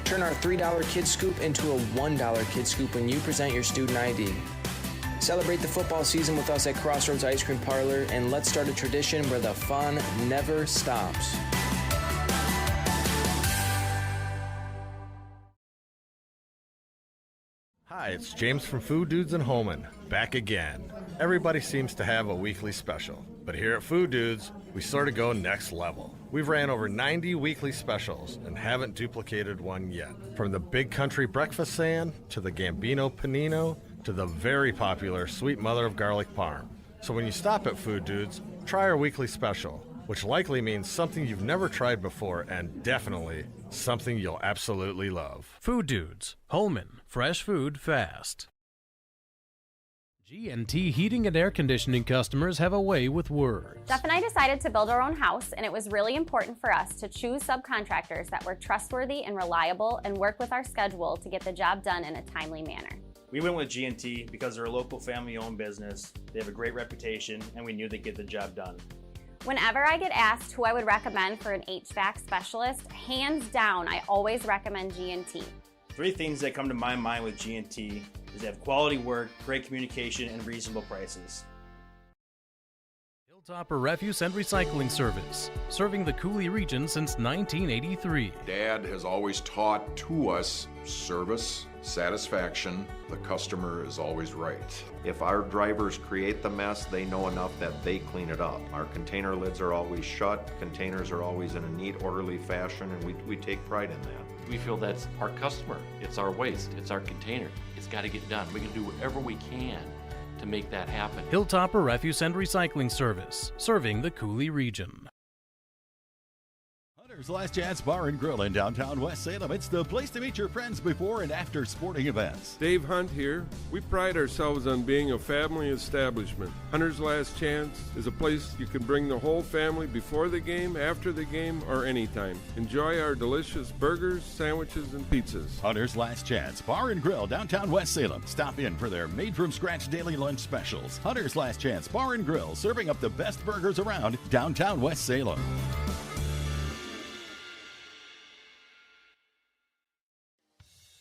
Turn our $3 Kid Scoop into a $1 Kid Scoop when you present your student ID. Celebrate the football season with us at Crossroads Ice Cream Parlor, and let's start a tradition where the fun never stops. Hi, it's James from Food Dudes in Holman, back again. Everybody seems to have a weekly special, but here at Food Dudes, we sort of go next level. We've ran over 90 weekly specials and haven't duplicated one yet. From the Big Country Breakfast Sand, to the Gambino Panino, to the very popular Sweet Mother of Garlic Parm. So when you stop at Food Dudes, try our weekly special, which likely means something you've never tried before and definitely something you'll absolutely love. Food Dudes, Holman, fresh food fast. G&T Heating and Air Conditioning customers have a way with words. Jeff and I decided to build our own house, and it was really important for us to choose subcontractors that were trustworthy and reliable and work with our schedule to get the job done in a timely manner. We went with G&T because they're a local family-owned business, they have a great reputation, and we knew they'd get the job done. Whenever I get asked who I would recommend for an HVAC specialist, hands down, I always recommend G&T. Three things that come to my mind with G&T is they have quality work, great communication, and reasonable prices. Hilltopper Refuse and Recycling Service, serving the Coulee region since 1983. Dad has always taught to us service, satisfaction, the customer is always right. If our drivers create the mess, they know enough that they clean it up. Our container lids are always shut, containers are always in a neat, orderly fashion, and we take pride in that. We feel that's our customer. It's our waste. It's our container. It's got to get done. We can do whatever we can to make that happen. Hilltopper Refuse and Recycling Service, serving the Coulee region. Hunter's Last Chance Bar and Grill in downtown West Salem. It's the place to meet your friends before and after sporting events. Dave Hunt here. We pride ourselves on being a family establishment. Hunter's Last Chance is a place you can bring the whole family before the game, after the game, or anytime. Enjoy our delicious burgers, sandwiches, and pizzas. Hunter's Last Chance Bar and Grill, downtown West Salem. Stop in for their made-from-scratch daily lunch specials. Hunter's Last Chance Bar and Grill, serving up the best burgers around downtown West Salem.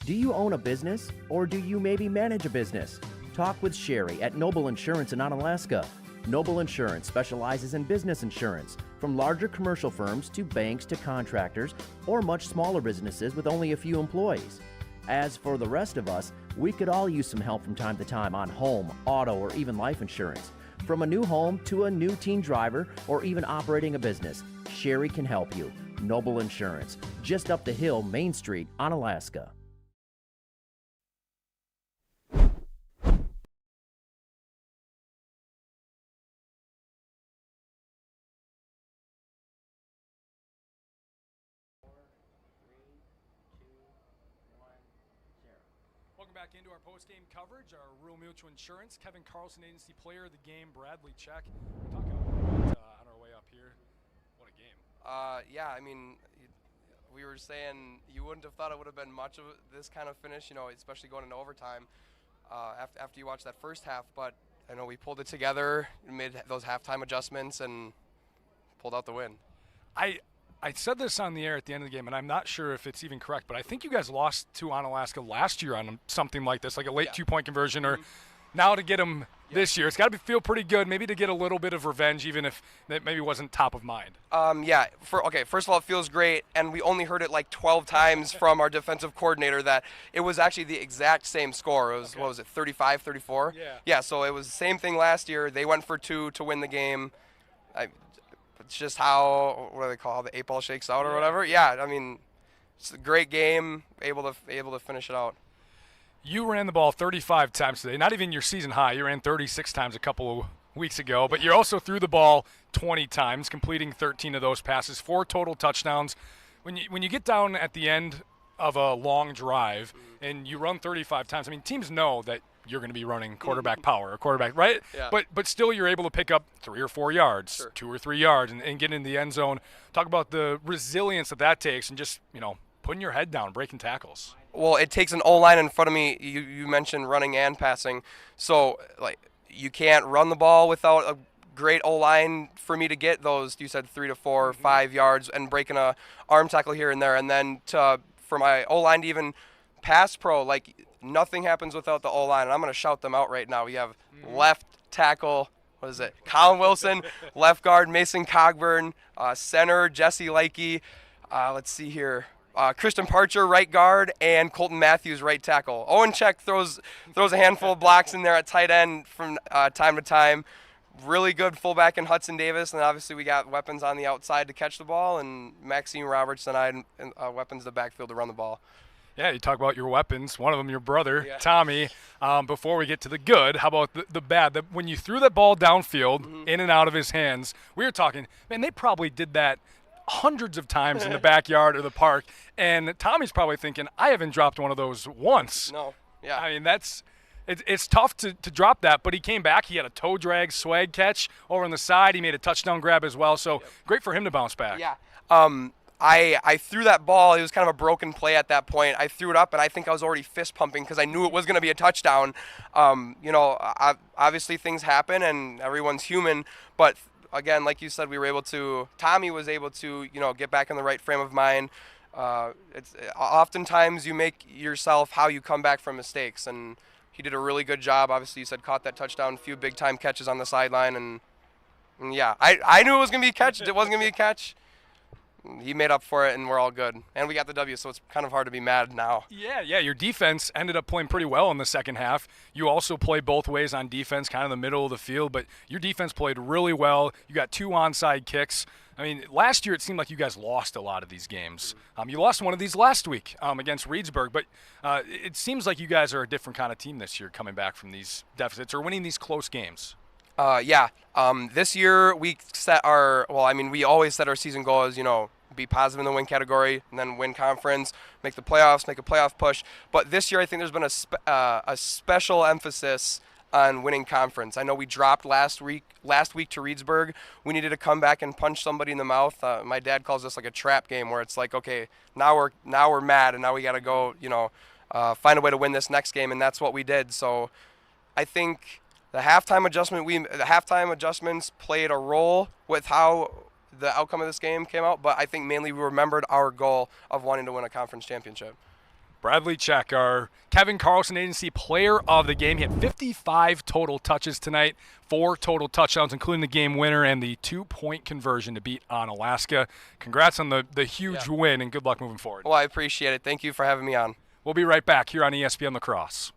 Do you own a business, or do you maybe manage a business? Talk with Sherry at Noble Insurance in Onalaska. Noble Insurance specializes in business insurance, from larger commercial firms to banks to contractors, or much smaller businesses with only a few employees. As for the rest of us, we could all use some help from time to time on home, auto, or even life insurance. From a new home to a new teen driver, or even operating a business, Sherry can help you. Noble Insurance, just up the hill, Main Street, Onalaska. Welcome back into our post-game coverage. Our Rural Mutual Insurance, Kevin Carlson, agency player of the game, Bradley Check. We're talking a little bit on our way up here Yeah, I mean, we were saying you wouldn't have thought it would have been much of this kind of finish, especially going into overtime after you watch that first half. But I know we pulled it together, made those halftime adjustments, and pulled out the win. I said this on the air at the end of the game, and I'm not sure if it's even correct, but I think you guys lost to Onalaska last year on something like this, like a late 2-point conversion, or now to get them this year. It's got to feel pretty good, maybe to get a little bit of revenge, even if that maybe wasn't top of mind. Yeah. First of all, it feels great, and we only heard it like 12 times from our defensive coordinator that it was actually the exact same score. It was, what was it, 35-34? Yeah. Yeah, so it was the same thing last year. They went for 2 to win the game. It's just how, what do they call it, the 8-ball shakes out or whatever. Yeah, I mean, it's a great game, able to finish it out. You ran the ball 35 times today, not even your season high. You ran 36 times a couple of weeks ago, but you also threw the ball 20 times, completing 13 of those passes, 4 total touchdowns. When you get down at the end of a long drive and you run 35 times, I mean, teams know that you're going to be running quarterback power or quarterback, right? Yeah. But still you're able to pick up 3 or 4 yards, Sure. 2 or 3 yards, and get in the end zone. Talk about the resilience that takes and just, putting your head down, breaking tackles. Well, it takes an O-line in front of me. You mentioned running and passing. So, you can't run the ball without a great O-line for me to get those, you said 3 to 4 or 5 yards and breaking a arm tackle here and there. And then for my O-line to even pass pro, nothing happens without the O-line. And I'm going to shout them out right now. We have left tackle, Colin Wilson, left guard, Mason Cogburn, center, Jesse Likey. Let's see here. Christian Parcher, right guard, and Colton Matthews, right tackle. Owen Check throws a handful of blocks in there at tight end from time to time. Really good fullback in Hudson Davis, and obviously we got weapons on the outside to catch the ball, and Maxime Roberts and I weapons in the backfield to run the ball. Yeah, you talk about your weapons. One of them, your brother, Tommy. Before we get to the good, how about the bad? When you threw that ball downfield, in and out of his hands, we were talking, man, they probably did that hundreds of times in the backyard or the park, and Tommy's probably thinking, I haven't dropped one of those once. No, yeah. I mean, it's tough to drop that, but he came back. He had a toe drag swag catch over on the side. He made a touchdown grab as well, so great for him to bounce back. Yeah. I threw that ball. It was kind of a broken play at that point. I threw it up, and I think I was already fist pumping because I knew it was going to be a touchdown. Obviously things happen, and everyone's human, but again, like you said, Tommy was able to, get back in the right frame of mind. It's oftentimes you make yourself how you come back from mistakes, and he did a really good job. Obviously, you said caught that touchdown, a few big time catches on the sideline, and yeah, I knew it was going to be a catch. It wasn't going to be a catch. He made up for it, and we're all good. And we got the W, so it's kind of hard to be mad now. Yeah, your defense ended up playing pretty well in the second half. You also play both ways on defense, kind of the middle of the field, but your defense played really well. You got 2 onside kicks. I mean, last year it seemed like you guys lost a lot of these games. You lost one of these last week against Reedsburg, but it seems like you guys are a different kind of team this year coming back from these deficits or winning these close games. This year we we always set our season goal as, be positive in the win category and then win conference, make the playoffs, make a playoff push. But this year I think there's been a special emphasis on winning conference. I know we dropped last week to Reedsburg. We needed to come back and punch somebody in the mouth. My dad calls this like a trap game where it's like, okay, now we're mad and now we got to go, find a way to win this next game, and that's what we did. So I think the halftime adjustments played a role with how the outcome of this game came out, but I think mainly we remembered our goal of wanting to win a conference championship. Bradley Check, our Kevin Carlson Agency Player of the Game. He had 55 total touches tonight, 4 total touchdowns, including the game winner and the 2-point conversion to beat Onalaska. Congrats on the huge win, and good luck moving forward. Well, I appreciate it. Thank you for having me on. We'll be right back here on ESPN La Crosse.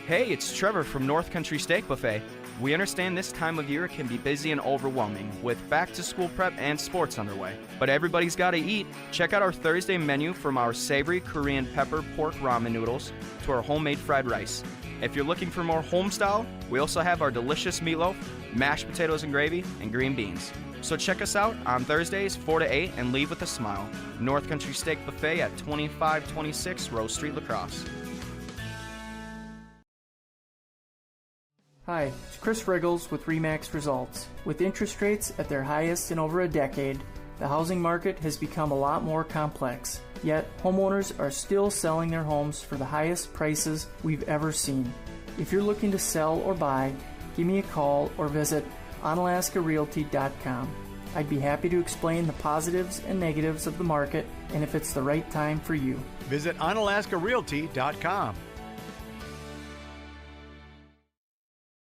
Hey, it's Trevor from North Country Steak Buffet. We understand this time of year can be busy and overwhelming with back-to-school prep and sports underway. But everybody's got to eat. Check out our Thursday menu from our savory Korean pepper pork ramen noodles to our homemade fried rice. If you're looking for more home style, we also have our delicious meatloaf, mashed potatoes and gravy, and green beans. So check us out on Thursdays 4 to 8 and leave with a smile. North Country Steak Buffet at 2526 Rose Street, La Crosse. Hi, it's Chris Riggles with RE/MAX Results. With interest rates at their highest in over a decade, the housing market has become a lot more complex. Yet, homeowners are still selling their homes for the highest prices we've ever seen. If you're looking to sell or buy, give me a call or visit OnalaskaRealty.com. I'd be happy to explain the positives and negatives of the market and if it's the right time for you. Visit OnalaskaRealty.com.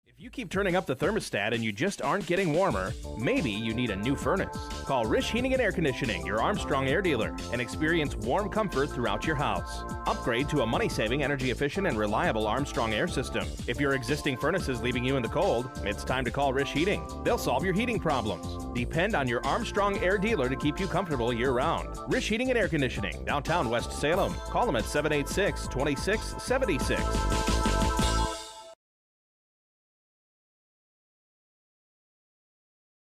If you keep turning up the thermostat and you just aren't getting warmer, maybe you need a new furnace. Call Rish Heating and Air Conditioning, your Armstrong air dealer, and experience warm comfort throughout your house. Upgrade to a money-saving, energy-efficient, and reliable Armstrong air system. If your existing furnace is leaving you in the cold, it's time to call Rish Heating. They'll solve your heating problems. Depend on your Armstrong air dealer to keep you comfortable year-round. Rish Heating and Air Conditioning, downtown West Salem. Call them at 786-2676.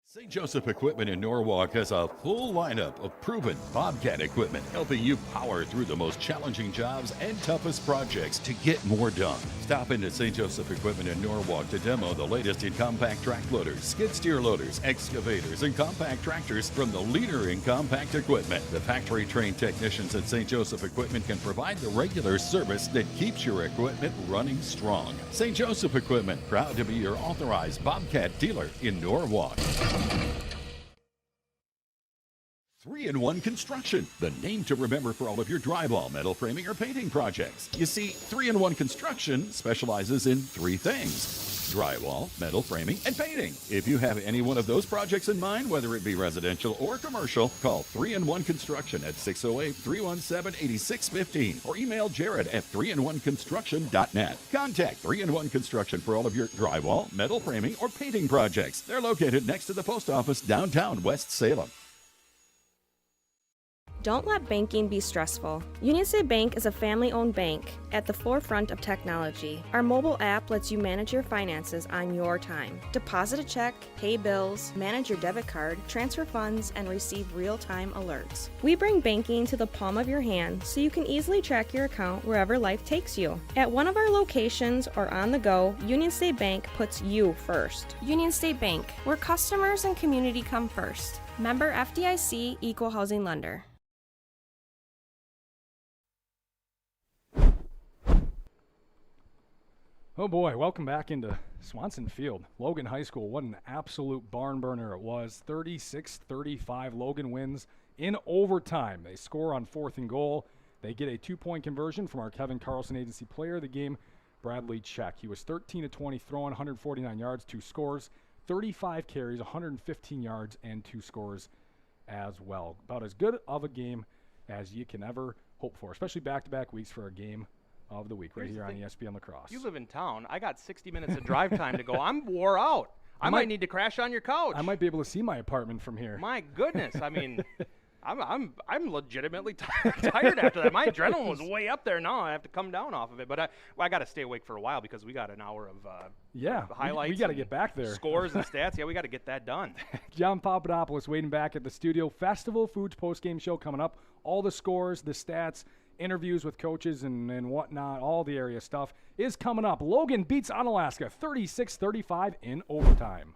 St. Joseph Equipment in Norwalk has a full lineup of proven Bobcat equipment, helping you power through the most challenging jobs and toughest projects to get more done. Stop into St. Joseph Equipment in Norwalk to demo the latest in compact track loaders, skid steer loaders, excavators, and compact tractors from the leader in compact equipment. The factory-trained technicians at St. Joseph Equipment can provide the regular service that keeps your equipment running strong. St. Joseph Equipment, proud to be your authorized Bobcat dealer in Norwalk. 3-in-1 Construction, the name to remember for all of your drywall, metal framing, or painting projects. You see, 3-in-1 Construction specializes in three things: drywall, metal framing, and painting. If you have any one of those projects in mind, whether it be residential or commercial, call 3-in-1 Construction at 608-317-8615 or email Jared at 3in1construction.net. Contact 3-in-1 Construction for all of your drywall, metal framing, or painting projects. They're located next to the post office downtown West Salem. Don't let banking be stressful. Union State Bank is a family-owned bank at the forefront of technology. Our mobile app lets you manage your finances on your time. Deposit a check, pay bills, manage your debit card, transfer funds, and receive real-time alerts. We bring banking to the palm of your hand so you can easily track your account wherever life takes you. At one of our locations or on the go, Union State Bank puts you first. Union State Bank, where customers and community come first. Member FDIC, Equal Housing Lender. Oh boy, welcome back into Swanson Field. Logan High School, what an absolute barn burner it was. 36-35, Logan wins in overtime. They score on 4th and goal. They get a 2-point conversion from our Kevin Carlson Agency player of the game, Bradley Check. He was 13-20, throwing 149 yards, 2 scores, 35 carries, 115 yards, and 2 scores as well. About as good of a game as you can ever hope for, especially back-to-back weeks for a game of the week right here on ESPN La Crosse. You live in town. I got 60 minutes of drive time to go. I'm wore out. I might need to crash on your couch. I might be able to see my apartment from here. My goodness. I mean, I'm legitimately tired after that. My adrenaline was way up there. Now I have to come down off of it. But I got to stay awake for a while because we got an hour of highlights. We got to get back there. Scores and stats. Yeah, we got to get that done. John Papadopoulos waiting back at the studio. Festival Foods postgame show coming up. All the scores, the stats, interviews with coaches and whatnot, all the area stuff is coming up. Logan beats Onalaska 36-35 in overtime.